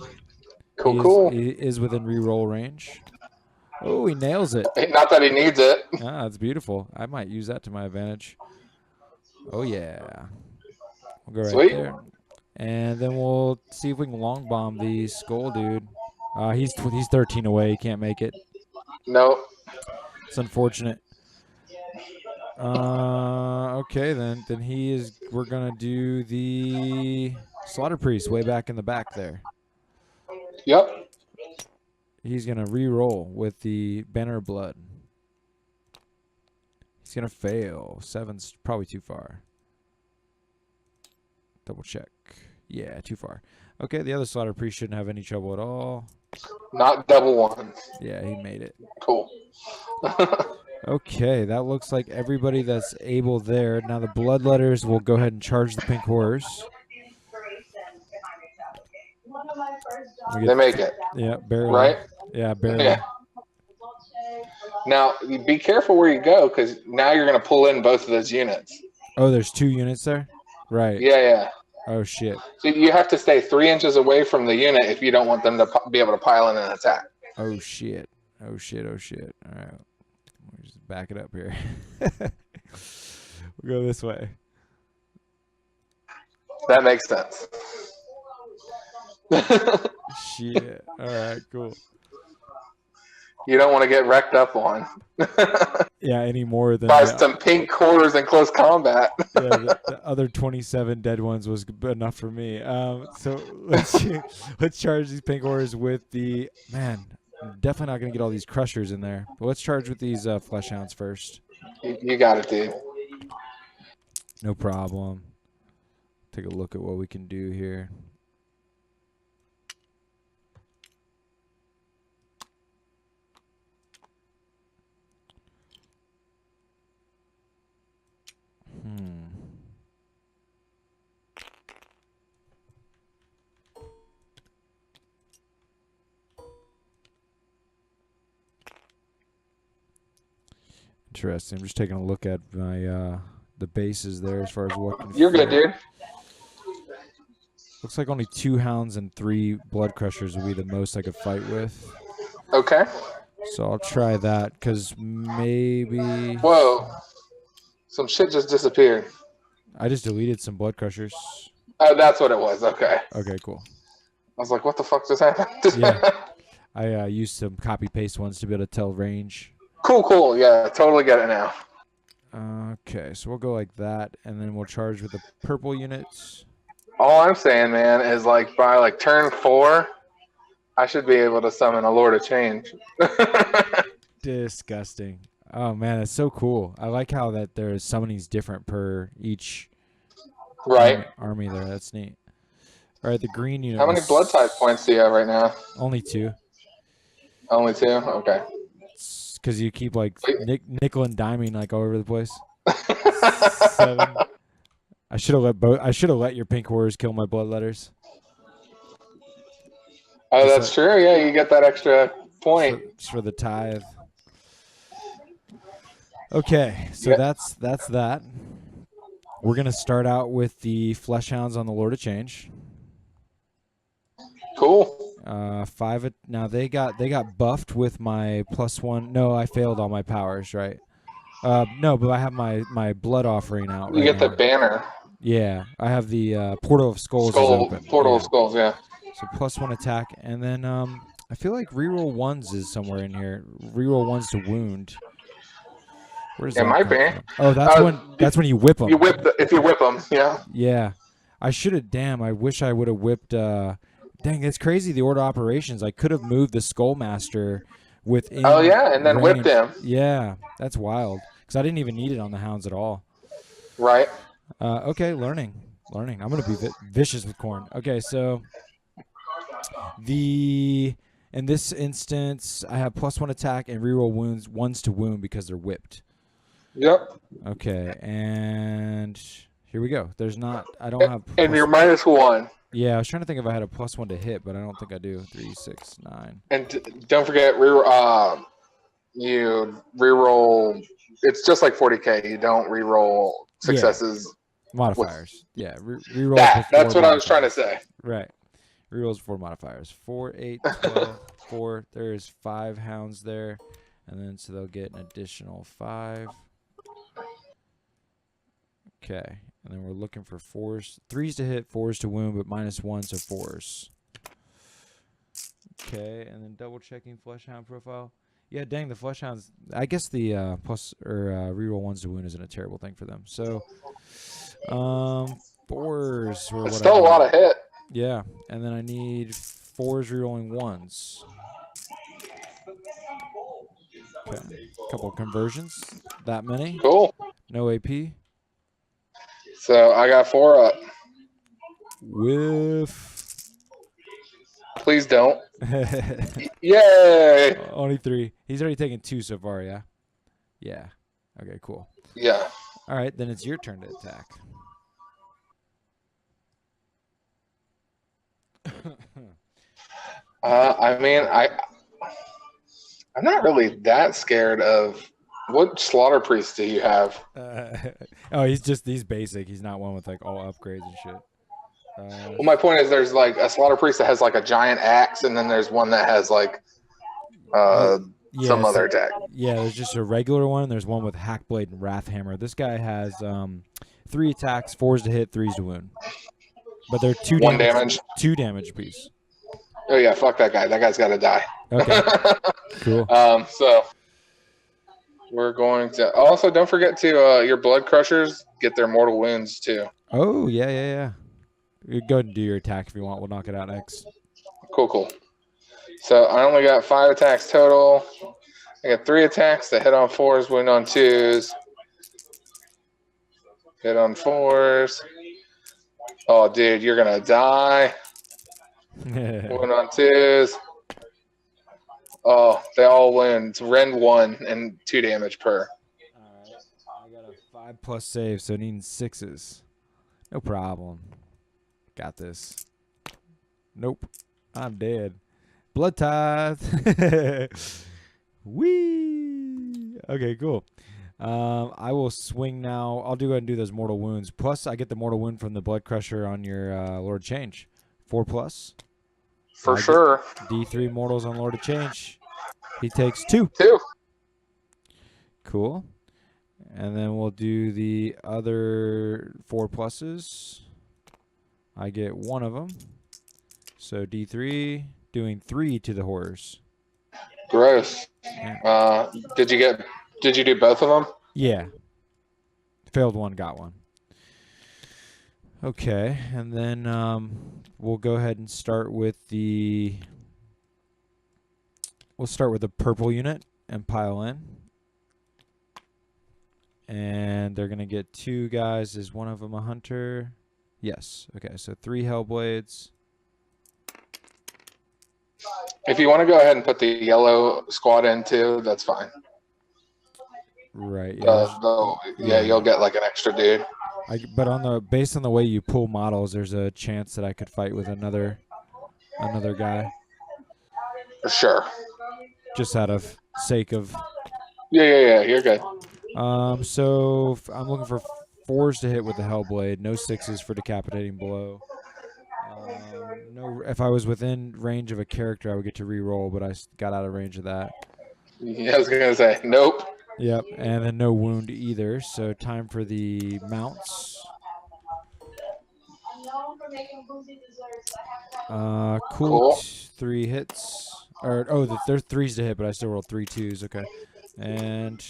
Speaker 2: Cool.
Speaker 1: He is within reroll range. Oh, he nails it.
Speaker 2: Not that he needs it.
Speaker 1: Ah, that's beautiful. I might use that to my advantage. Oh, yeah. We'll go right there. And then we'll see if we can long bomb the skull dude. He's 13 away. He can't make it.
Speaker 2: No.
Speaker 1: It's unfortunate. Okay, then we're going to do the Slaughter Priest way back in the back there.
Speaker 2: Yep.
Speaker 1: He's going to re-roll with the Banner of Blood. He's going to fail. 7's probably too far. Double check. Yeah, too far. Okay, the other Slaughter Priest shouldn't have any trouble at all.
Speaker 2: Not double 1.
Speaker 1: Yeah, he made it.
Speaker 2: Cool.
Speaker 1: Okay, that looks like everybody that's able there. Now the Bloodletters will go ahead and charge the Pink Horrors.
Speaker 2: They make it.
Speaker 1: Yeah, barely.
Speaker 2: Right?
Speaker 1: Yeah, barely.
Speaker 2: Yeah. Now, be careful where you go, because now you're going to pull in both of those units.
Speaker 1: Oh, there's 2 units there? Right.
Speaker 2: Yeah.
Speaker 1: Oh, shit.
Speaker 2: So you have to stay 3 inches away from the unit if you don't want them to be able to pile in an attack.
Speaker 1: Oh, shit. All right. Let me just back it up here. We'll go this way.
Speaker 2: That makes sense.
Speaker 1: Shit. All right, cool.
Speaker 2: You don't want to get wrecked up on.
Speaker 1: Yeah, any more than
Speaker 2: by some pink horrors in close combat.
Speaker 1: Yeah, the other 27 dead ones was enough for me. So let's charge these pink horrors with the I'm definitely not gonna get all these crushers in there. But let's charge with these flesh hounds first.
Speaker 2: You got it, dude.
Speaker 1: No problem. Take a look at what we can do here. Interesting. I'm just taking a look at my the bases there as far as what can
Speaker 2: You're good, dude.
Speaker 1: Looks like only 2 hounds and 3 blood crushers will be the most I could fight with.
Speaker 2: Okay.
Speaker 1: So I'll try that because maybe.
Speaker 2: Whoa. Some shit just disappeared.
Speaker 1: I just deleted some blood crushers.
Speaker 2: Oh, that's what it was. Okay.
Speaker 1: Okay, cool.
Speaker 2: I was like, what the fuck just happened?
Speaker 1: Yeah. I used some copy paste ones to be able to tell range.
Speaker 2: Cool. Yeah, totally get it now.
Speaker 1: Okay, so we'll go like that, and then we'll charge with the purple units.
Speaker 2: All I'm saying, man, is like by like turn 4, I should be able to summon a Lord of Change.
Speaker 1: Disgusting. Oh man, that's so cool. I like how that there's summonings different per each army there. That's neat. All right, the green unit.
Speaker 2: How many blood type points do you have right now?
Speaker 1: Only 2.
Speaker 2: Only 2? Okay.
Speaker 1: Because you keep like nickel and diming like all over the place. 7. I should have let both. I should have let your pink horrors kill my blood letters.
Speaker 2: Oh, that's true. Yeah, you get that extra point.
Speaker 1: Just for the tithe. Okay, so that's that. We're gonna start out with the flesh hounds on the Lord of Change.
Speaker 2: Cool.
Speaker 1: 5. Now they got buffed with my +1. No, I failed all my powers, right? No, but I have my blood offering out.
Speaker 2: You get the banner.
Speaker 1: Yeah, I have the Portal of Skulls.
Speaker 2: Portal of Skulls, yeah.
Speaker 1: So +1 attack, and then I feel like reroll 1s is somewhere in here. Reroll 1s to wound. Where's
Speaker 2: it? Might be.
Speaker 1: Oh, that's when you whip them.
Speaker 2: If you whip them, yeah.
Speaker 1: Yeah, I should have. Damn, I wish I would have whipped. Dang, it's crazy. The order of operations. I could have moved the Skullmaster within.
Speaker 2: Oh yeah, and then whipped him.
Speaker 1: Yeah, that's wild. Because I didn't even need it on the hounds at all.
Speaker 2: Right.
Speaker 1: Okay, learning. I'm gonna be vicious with Khorne. Okay, so in this instance, I have +1 attack and reroll wounds 1s to wound because they're whipped.
Speaker 2: Yep.
Speaker 1: Okay, and here we go. I don't have.
Speaker 2: And you're -1.
Speaker 1: Yeah, I was trying to think if I had a +1 to hit, but I don't think I do. 3, 6, 9.
Speaker 2: And don't forget, you reroll. It's just like 40K. You don't reroll successes.
Speaker 1: Yeah. Modifiers. Reroll.
Speaker 2: That's what I was trying to say.
Speaker 1: Right. Rerolls 4 modifiers. 4, 8, 12, 4. There's 5 hounds there, and then so they'll get an additional 5. Okay. And then we're looking for 4s. 3s to hit, 4s to wound, but -1, so 4s. Okay, and then double checking Fleshhound profile. Yeah, dang, the Fleshhounds. I guess the reroll 1s to wound isn't a terrible thing for them. So, 4s.
Speaker 2: It's still a lot of hit.
Speaker 1: Yeah, and then I need 4s rerolling 1s. Okay, couple of conversions. That many.
Speaker 2: Cool.
Speaker 1: No AP.
Speaker 2: So I got 4 up.
Speaker 1: Whiff.
Speaker 2: Please don't. Yay!
Speaker 1: Only 3. He's already taken 2 so far, yeah? Yeah. Okay, cool.
Speaker 2: Yeah.
Speaker 1: All right, then it's your turn to attack.
Speaker 2: I mean, I'm not really that scared of. What Slaughter Priest do you have?
Speaker 1: He's basic. He's not one with like all upgrades and shit.
Speaker 2: Well, my point is, there's like a Slaughter Priest that has like a giant axe, and then there's one that has like some other attack.
Speaker 1: Yeah, there's just a regular one, and there's one with Hackblade and Wrathhammer. This guy has 3 attacks, 4s to hit, 3s to wound. But they're 2 damage. 2 damage piece.
Speaker 2: Oh yeah, fuck that guy. That guy's got to die.
Speaker 1: Okay. Cool.
Speaker 2: So we're going to also don't forget to your blood crushers get their mortal wounds too.
Speaker 1: Oh yeah. You go ahead and do your attack if you want. We'll knock it out next.
Speaker 2: Cool. So I only got 5 attacks total. I got 3 attacks that hit on 4s, wound on 2s. Hit on 4s. Oh, dude, you're gonna die. Win on 2s. Oh, they all win. It's rend 1 and 2 damage per.
Speaker 1: All right. I got a 5+ save, so needing 6s. No problem. Got this. Nope. I'm dead. Blood tithe. Whee. Okay, cool. I will swing now. I'll go ahead and do those mortal wounds. Plus, I get the mortal wound from the blood crusher on your Lord of Change. 4+.
Speaker 2: For sure.
Speaker 1: D3 mortals on Lord of Change. He takes 2.
Speaker 2: 2.
Speaker 1: Cool. And then we'll do the other 4+. I get 1 of them. So D3, doing 3 to the horrors.
Speaker 2: Gross.
Speaker 1: Yeah.
Speaker 2: Did you do both of them?
Speaker 1: Yeah. Failed 1, got 1. Okay, and then we'll go ahead and start with the purple unit and pile in. And they're going to get 2 guys. Is one of them a hunter? Yes. Okay, so 3 Hellblades.
Speaker 2: If you want to go ahead and put the yellow squad in too, that's fine.
Speaker 1: Right. Yeah.
Speaker 2: You'll get like an extra dude.
Speaker 1: But based on the way you pull models, there's a chance that I could fight with another guy.
Speaker 2: For sure.
Speaker 1: Just out of sake of.
Speaker 2: Yeah. You're good.
Speaker 1: So I'm looking for 4s to hit with the Hellblade, no 6s for decapitating blow. No, if I was within range of a character, I would get to re-roll, but I got out of range of that.
Speaker 2: Yeah, I was gonna say nope.
Speaker 1: Yep, and then no wound either. So time for the mounts. Cool. 3 hits. There's 3s to hit, but I still rolled 3 2s. Okay, and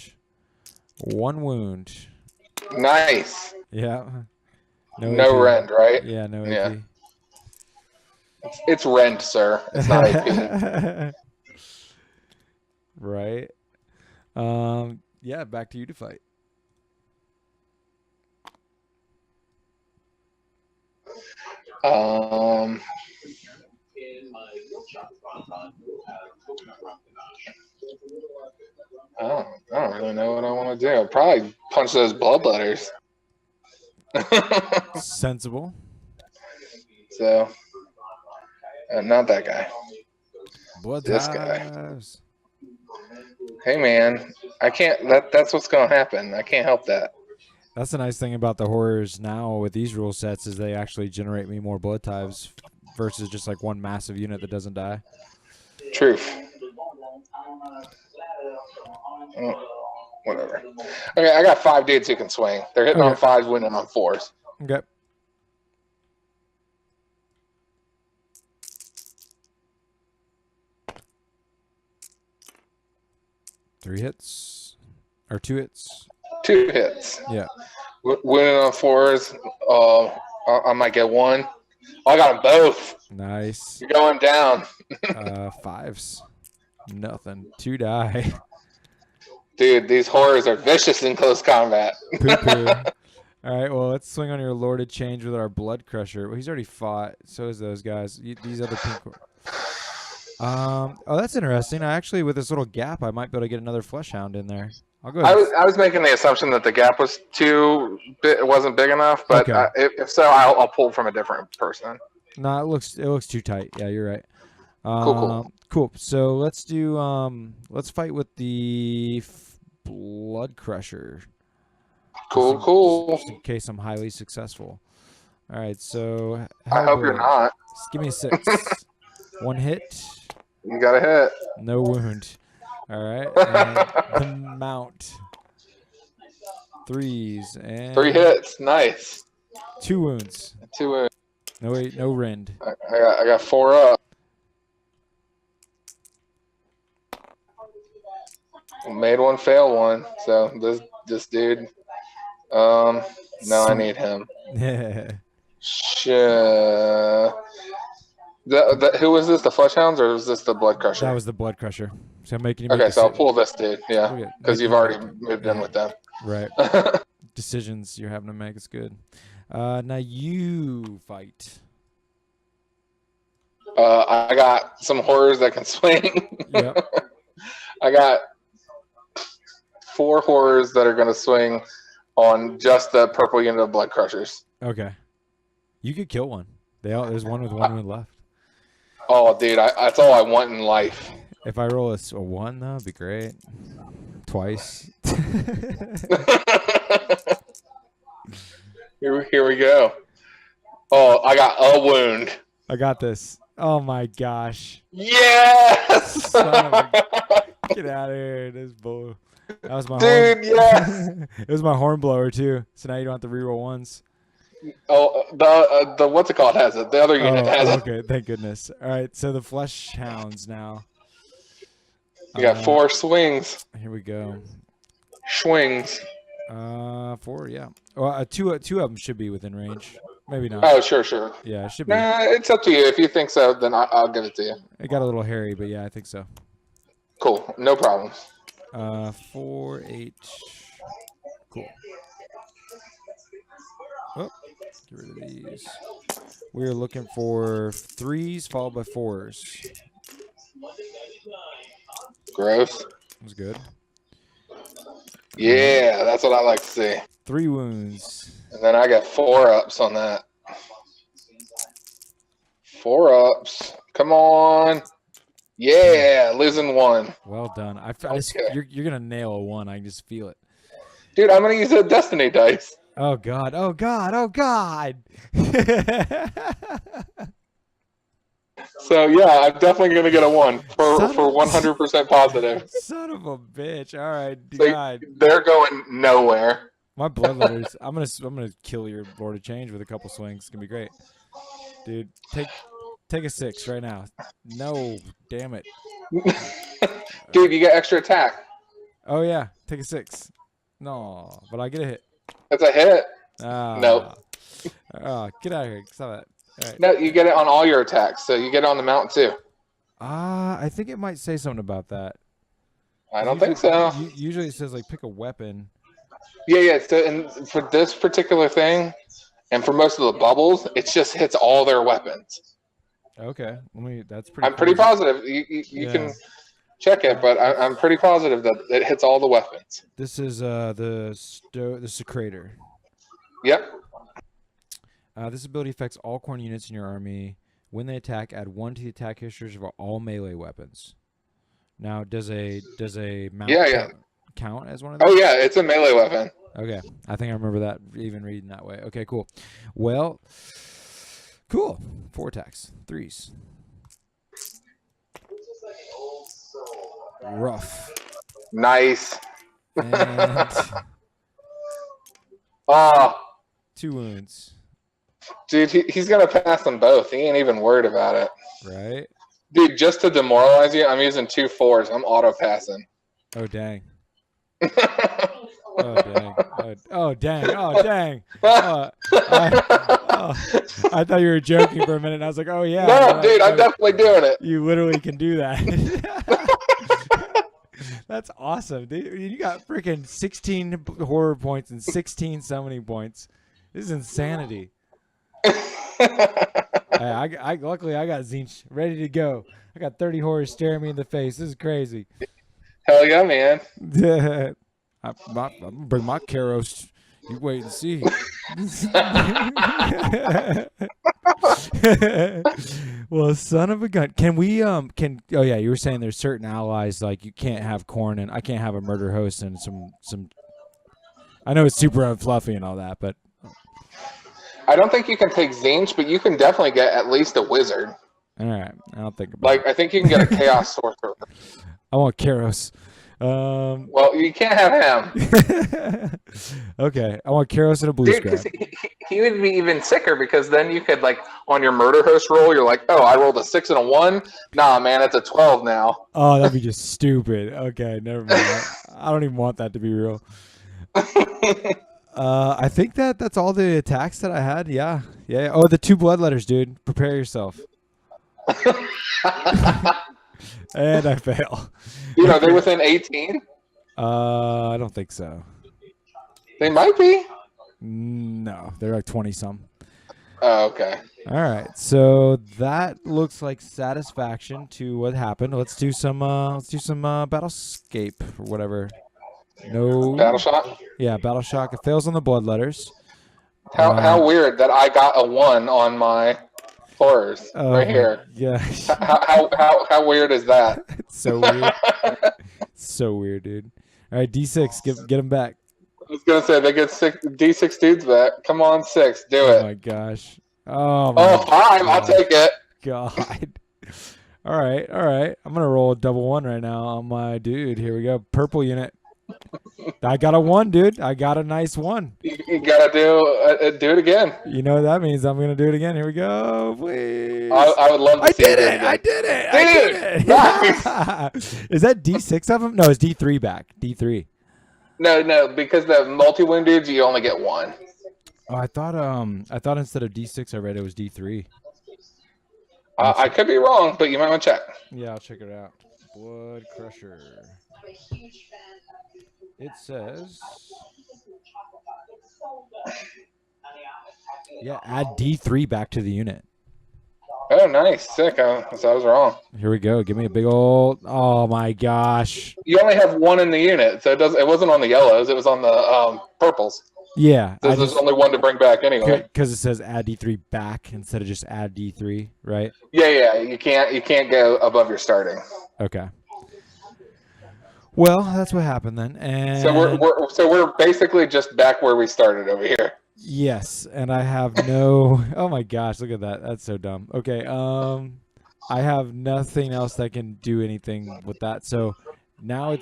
Speaker 1: 1 wound.
Speaker 2: Nice.
Speaker 1: Yeah.
Speaker 2: No rend, right?
Speaker 1: Yeah, no AP.
Speaker 2: Yeah. It's rend, sir. It's not AP.
Speaker 1: Right. Yeah, back to you to fight.
Speaker 2: I don't really know what I want to do. I'll probably punch those bloodletters.
Speaker 1: Sensible.
Speaker 2: So, not that guy.
Speaker 1: Blood
Speaker 2: This
Speaker 1: ties.
Speaker 2: Hey man, I can't. That's what's gonna happen. I can't help that.
Speaker 1: That's the nice thing about the horrors now with these rule sets is they actually generate me more blood ties versus just like one massive unit that doesn't die.
Speaker 2: Truth. Whatever. Okay, I got 5 dudes who can swing. They're hitting on 5s, winning on 4s.
Speaker 1: Okay. Three hits or 2 hits.
Speaker 2: 2 hits.
Speaker 1: Yeah.
Speaker 2: Winning on 4s. I might get 1. Oh, I got them both.
Speaker 1: Nice.
Speaker 2: You're going down.
Speaker 1: 5s. Nothing. 2 die.
Speaker 2: Dude, these horrors are vicious in close combat.
Speaker 1: Poo-poo. All right, well, let's swing on your Lord of Change with our Blood Crusher. Well, he's already fought. So is those guys. These other pink. Oh, that's interesting. I actually, with this little gap, I might be able to get another Fleshhound in there. I'll go ahead.
Speaker 2: I was making the assumption that the gap was it wasn't big enough, but
Speaker 1: Okay.
Speaker 2: If so, I'll pull from a different person.
Speaker 1: No, it looks too tight. Yeah, you're right.
Speaker 2: Cool.
Speaker 1: So let's do let's fight with the Blood Crusher.
Speaker 2: Cool.
Speaker 1: Just in case I'm highly successful. All right, so
Speaker 2: I hope you're not.
Speaker 1: Just give me a 6. 1 hit.
Speaker 2: You got a hit.
Speaker 1: No wound. All right. And the mount. 3s and
Speaker 2: 3 hits. Nice.
Speaker 1: 2 wounds.
Speaker 2: 2 wounds.
Speaker 1: No rend.
Speaker 2: I got 4 up. Made 1, fail 1. So this dude. No, I need him.
Speaker 1: Yeah.
Speaker 2: Who was this? The Fleshhounds, or was this the Blood Crusher?
Speaker 1: That was the Blood Crusher. So I'm making you.
Speaker 2: Okay, so I'll pull this dude. Yeah, because you've already moved in with them.
Speaker 1: Right. decisions you're having to make. It's good. Now you fight.
Speaker 2: I got some horrors that can swing.
Speaker 1: Yep.
Speaker 2: I got 4 horrors that are going to swing on just the purple unit of Blood Crushers.
Speaker 1: Okay. You could kill one. There's one with 1 wound left.
Speaker 2: Oh, dude, that's all I want in life.
Speaker 1: If I roll a 1, though, it'd be great. Twice.
Speaker 2: Here we go. Oh, I got a wound.
Speaker 1: I got this. Oh my gosh.
Speaker 2: Yes!
Speaker 1: Get out of here. This bull. That was my
Speaker 2: dude, yes!
Speaker 1: It was my horn blower too. So now you don't have to reroll ones.
Speaker 2: Oh, the what's it called has it. The other unit has it.
Speaker 1: Okay, thank goodness. All right, so the flesh hounds now.
Speaker 2: You got 4 swings.
Speaker 1: Here we go.
Speaker 2: Swings.
Speaker 1: 4, yeah. Well, two of them should be within range. Maybe not.
Speaker 2: Oh, sure.
Speaker 1: Yeah, it should be.
Speaker 2: Nah, it's up to you. If you think so, then I'll give it to you.
Speaker 1: It got a little hairy, but yeah, I think so.
Speaker 2: Cool. No problem.
Speaker 1: 4H. Cool. Oh, get rid of these. We are looking for 3s followed by 4s.
Speaker 2: Gross.
Speaker 1: That's good.
Speaker 2: Yeah, that's what I like to see.
Speaker 1: 3 wounds.
Speaker 2: And then I got 4 ups on that. 4 ups. Come on. Yeah, losing 1.
Speaker 1: Well done.
Speaker 2: Okay.
Speaker 1: You're gonna nail a 1. I can just feel it.
Speaker 2: Dude, I'm gonna use a Destiny dice.
Speaker 1: Oh god. Oh god. Oh god.
Speaker 2: So yeah, I'm definitely gonna get a 1 for 100% positive.
Speaker 1: Son of a bitch. All right,
Speaker 2: So
Speaker 1: God.
Speaker 2: they're going nowhere.
Speaker 1: My bloodletters. I'm gonna kill your Lord of Change with a couple swings. It's gonna be great, dude. Take a 6 right now. No, damn it.
Speaker 2: Dude, you get extra attack.
Speaker 1: Oh yeah, take a 6. No, but I get a hit.
Speaker 2: That's a hit.
Speaker 1: No. Get out of here. Stop that. All right.
Speaker 2: No, you get it on all your attacks, so you get it on the mount too.
Speaker 1: I think it might say something about that.
Speaker 2: I don't think so.
Speaker 1: Usually it says like pick a weapon.
Speaker 2: Yeah. So, and for this particular thing, and for most of the bubbles, it just hits all their weapons.
Speaker 1: Okay, that's pretty.
Speaker 2: I'm pretty positive. You can check it, but I'm pretty positive that it hits all the weapons.
Speaker 1: This is the Secretor.
Speaker 2: Yep.
Speaker 1: This ability affects all Khorne units in your army. When they attack, add 1 to the attack histories of all melee weapons. Now, does a mount count as one of those?
Speaker 2: Oh yeah, it's a melee weapon.
Speaker 1: Okay, I think I remember that even reading that way. Okay, cool. Well, cool. 4 attacks, 3s. Rough.
Speaker 2: Nice.
Speaker 1: And 2 wounds.
Speaker 2: Dude, he's gonna pass them both. He ain't even worried about it.
Speaker 1: Right?
Speaker 2: Dude, just to demoralize you, I'm using 2 4s. I'm auto passing.
Speaker 1: Oh dang. Oh dang. Oh dang. Oh dang. I thought you were joking for a minute. I was like, oh yeah.
Speaker 2: No, dude, I'm definitely doing it.
Speaker 1: You literally can do that. That's awesome, dude. You got freaking 16 horror points and 16 summoning points. This is insanity. Luckily I got Tzeentch ready to go. I got 30 horrors staring me in the face. This is crazy.
Speaker 2: Hell yeah, man.
Speaker 1: I'm gonna bring my Karos. You wait and see. Well, son of a gun. Can we oh yeah, you were saying there's certain allies like you can't have Khorne and I can't have a murder host and some I know it's super fluffy and all that, but
Speaker 2: I don't think you can take Tzeentch, but you can definitely get at least a wizard.
Speaker 1: all right, I'll think about it.
Speaker 2: I think you can get a chaos sorcerer.
Speaker 1: I want Karos.
Speaker 2: Well, you can't have him.
Speaker 1: Okay, I want Karos and a blue
Speaker 2: Dude,
Speaker 1: scrap.
Speaker 2: he would be even sicker because then you could on your murder host roll, you're like, oh, I rolled a 6 and a 1. Nah, man, it's a 12 now.
Speaker 1: Oh, that'd be just stupid. Okay, never mind. I don't even want that to be real. I think that's all the attacks that I had. Yeah. Oh, the 2 bloodletters, dude. Prepare yourself. And I fail.
Speaker 2: Dude, are they within 18?
Speaker 1: I don't think so.
Speaker 2: They might be.
Speaker 1: No, they're like 20 some.
Speaker 2: Oh, okay.
Speaker 1: All right, so that looks like satisfaction to what happened. Let's do some Battlescape or whatever. No.
Speaker 2: Battle shot.
Speaker 1: Yeah, Battle Shock. It fails on the blood letters.
Speaker 2: How weird that I got a 1 on my horrors right here.
Speaker 1: Yeah.
Speaker 2: How weird is that?
Speaker 1: It's so weird. So weird, dude. All right, D6, get him back.
Speaker 2: I was gonna say they get D6 dudes back. Come on, 6, do it.
Speaker 1: Oh my gosh. Oh my.
Speaker 2: Oh, 5, I'll take it.
Speaker 1: God. All right. I'm gonna roll a double 1 right now on my dude. Here we go. Purple unit. I got a 1, dude. I got a nice 1.
Speaker 2: You gotta do it again.
Speaker 1: You know what that means? I'm gonna do it again. Here we go, please.
Speaker 2: I would love to see it.
Speaker 1: I did it.
Speaker 2: Dude, nice.
Speaker 1: Is that D6 of them? No, it's D3 back. D3.
Speaker 2: No, because the multi-wound dudes, you only get 1.
Speaker 1: Oh, I thought instead of D6 I read it was D3.
Speaker 2: I could be wrong, but you might want to check.
Speaker 1: Yeah, I'll check it out. Blood Crusher. It says, yeah, add D3 back to the unit.
Speaker 2: Oh, nice. Sick. I was wrong.
Speaker 1: Here we go. Give me a big old, oh my gosh.
Speaker 2: You only have 1 in the unit, so it wasn't on the yellows. It was on the purples.
Speaker 1: Yeah.
Speaker 2: So there's only 1 to bring back anyway.
Speaker 1: Because it says add D3 back instead of just add D3, right?
Speaker 2: Yeah. You can't go above your starting.
Speaker 1: Okay. Well, that's what happened then. And
Speaker 2: So we're basically just back where we started over here.
Speaker 1: Yes, and I have no. Oh my gosh, look at that. That's so dumb. Okay, I have nothing else that can do anything with that. So now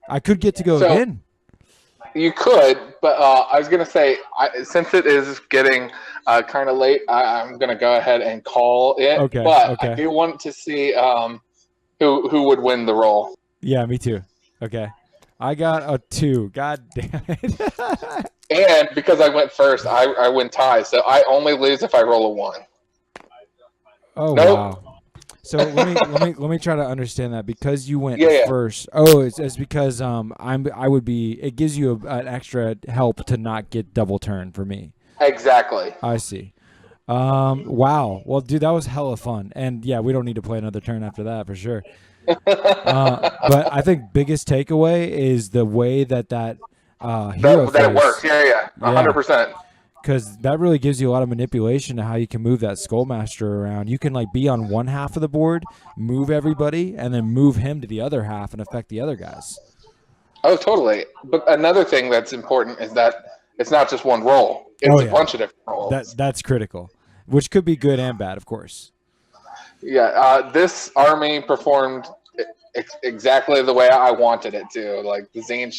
Speaker 1: I could get to go again.
Speaker 2: You could, but I was gonna say since it is getting kind of late, I'm gonna go ahead and call it.
Speaker 1: Okay.
Speaker 2: But I do want to see who would win the role.
Speaker 1: Yeah, me too. Okay. I got a 2. God damn it.
Speaker 2: And because I went first, I win tie, so I only lose if I roll a 1.
Speaker 1: Oh,
Speaker 2: nope.
Speaker 1: Wow. So let me try to understand that because you went
Speaker 2: Yeah.
Speaker 1: first. Oh, it's because it gives you an extra help to not get double turn for me.
Speaker 2: Exactly.
Speaker 1: I see. Wow. Well, dude, that was hella fun. And yeah, we don't need to play another turn after that for sure. But I think biggest takeaway is the way that hero
Speaker 2: that it works. Yeah, 100%.
Speaker 1: Because that really gives you a lot of manipulation to how you can move that Skullmaster around. You can like be on one half of the board, move everybody, and then move him to the other half and affect the other guys.
Speaker 2: Oh, totally. But another thing that's important is that it's not just one role. It's a bunch of different roles.
Speaker 1: That's critical, which could be good and bad, of course.
Speaker 2: Yeah, this army performed exactly the way I wanted it to. Like the Tzeentch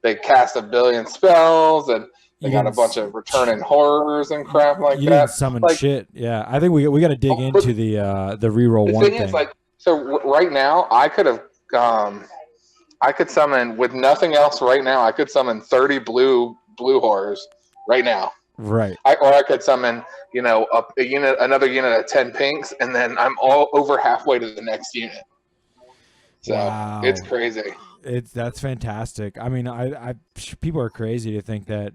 Speaker 2: they cast a billion spells and they got a bunch of returning horrors and crap like that.
Speaker 1: You didn't summon shit. Yeah, I think we got to dig into the reroll one thing.
Speaker 2: Is right now I could summon with nothing else right now. I could summon 30 blue horrors right now.
Speaker 1: Right.
Speaker 2: Or I could summon another unit of 10 pinks, and then I'm all over halfway to the next unit. So
Speaker 1: wow.
Speaker 2: It's crazy.
Speaker 1: That's fantastic. I mean, people are crazy to think that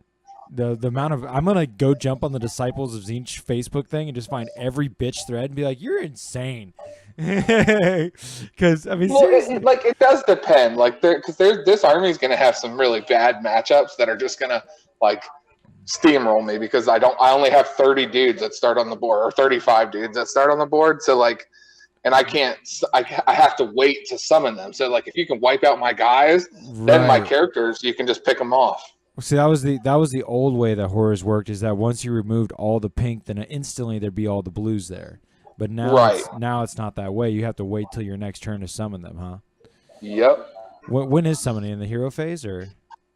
Speaker 1: the amount of I'm gonna go jump on the Disciples of Tzeentch Facebook thing and just find every bitch thread and be like, you're insane. Because I mean,
Speaker 2: it does depend. Because this army is gonna have some really bad matchups that are just gonna steamroll me because I only have 30 dudes that start on the board or 35 dudes that start on the board. So and I have to wait to summon them. So if you can wipe out my guys, then my characters, you can just pick them off.
Speaker 1: See, that was the old way that horrors worked, is that once you removed all the pink, then instantly there'd be all the blues there. But now it's not that way. You have to wait till your next turn to summon them, huh?
Speaker 2: Yep.
Speaker 1: When is summoning? In the hero phase or?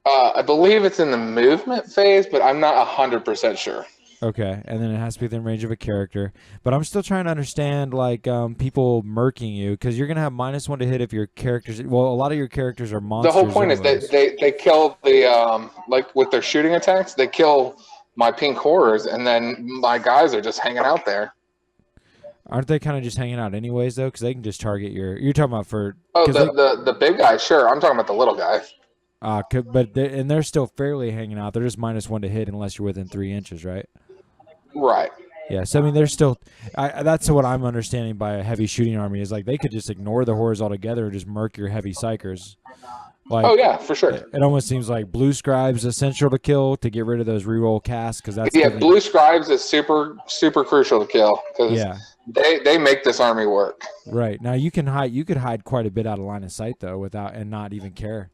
Speaker 2: I believe it's in the movement phase, but I'm not 100% sure.
Speaker 1: Okay, and then it has to be within range of a character. But I'm still trying to understand, people murking you, because you're going to have -1 to hit if your characters... Well, a lot of your characters are monsters.
Speaker 2: The whole point is they kill the... with their shooting attacks, they kill my pink horrors, and then my guys are just hanging out there.
Speaker 1: Aren't they kind of just hanging out anyways, though? Because they can just target your... You're talking about for...
Speaker 2: Oh, the big guys, sure. I'm talking about the little guys.
Speaker 1: They're still fairly hanging out. They're just -1 to hit unless you're within 3 inches, right?
Speaker 2: Right.
Speaker 1: Yeah, so I mean, they're still. That's what I'm understanding by a heavy shooting army is like they could just ignore the horrors altogether and just murk your heavy psychers. Like,
Speaker 2: Oh yeah, for sure.
Speaker 1: It almost seems like blue scribes essential to kill to get rid of those reroll casts because that's
Speaker 2: Blue scribes is super crucial to kill because they make this army work.
Speaker 1: Right now you can hide. You could hide quite a bit out of line of sight though without and not even care.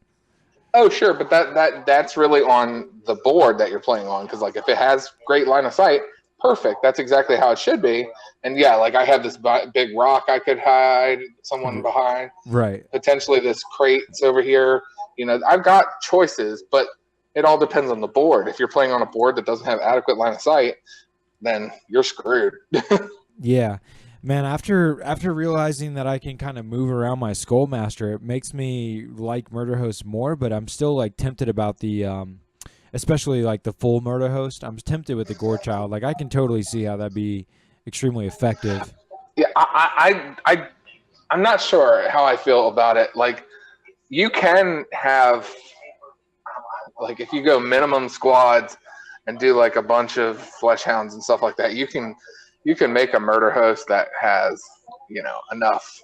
Speaker 2: Oh sure, but that's really on the board that you're playing on because like if it has great line of sight. Perfect. That's exactly how it should be. And yeah, like I have this big rock I could hide someone behind.
Speaker 1: Right.
Speaker 2: Potentially this crate's over here. You know, I've got choices, but it all depends on the board. If you're playing on a board that doesn't have adequate line of sight, then you're screwed.
Speaker 1: Yeah. Man, after realizing that I can kind of move around my Skullmaster, it makes me like Murder Host more, but I'm still like tempted about the especially like the full Murder Host. I'm tempted with the Gore Child. Like I can totally see how that'd be extremely effective.
Speaker 2: Yeah, I'm not sure how I feel about it. Like you can have like if you go minimum squads and do like a bunch of flesh hounds and stuff like that, you can make a Murder Host that has, you know, enough.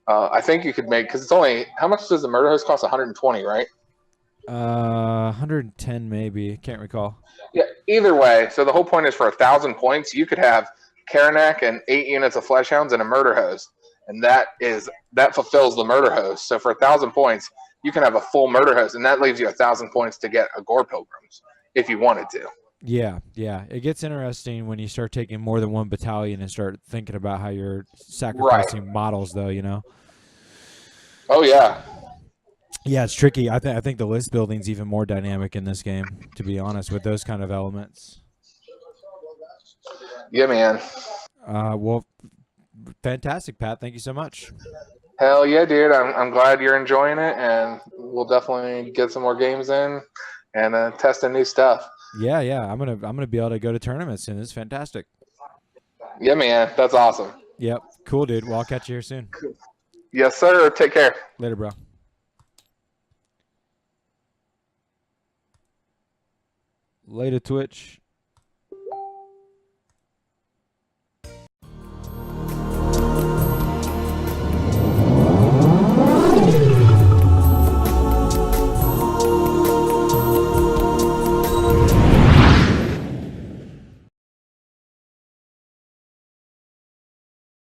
Speaker 2: I think you could make because it's only how much does the Murder Host cost? 120, right?
Speaker 1: 110 maybe. Can't recall.
Speaker 2: Yeah, either way. So the whole point is for 1,000 points, you could have Karanak and 8 units of Flesh Hounds and a Murder Host, and that fulfills the Murder Host. So for 1,000 points, you can have a full Murder Host, and that leaves you 1,000 points to get a Gore Pilgrims if you wanted to.
Speaker 1: Yeah. It gets interesting when you start taking more than one battalion and start thinking about how you're sacrificing models, though. You know.
Speaker 2: Oh yeah.
Speaker 1: Yeah, it's tricky. I think the list building's even more dynamic in this game, to be honest, with those kind of elements.
Speaker 2: Yeah, man.
Speaker 1: Well, fantastic, Pat. Thank you so much.
Speaker 2: Hell yeah, dude. I'm glad you're enjoying it, and we'll definitely get some more games in and testing new stuff.
Speaker 1: Yeah. I'm gonna be able to go to tournaments soon. It's fantastic.
Speaker 2: Yeah, man. That's awesome.
Speaker 1: Yep. Cool, dude. Well, I'll catch you here soon.
Speaker 2: Yes, sir. Take care.
Speaker 1: Later, bro. Later, Twitch.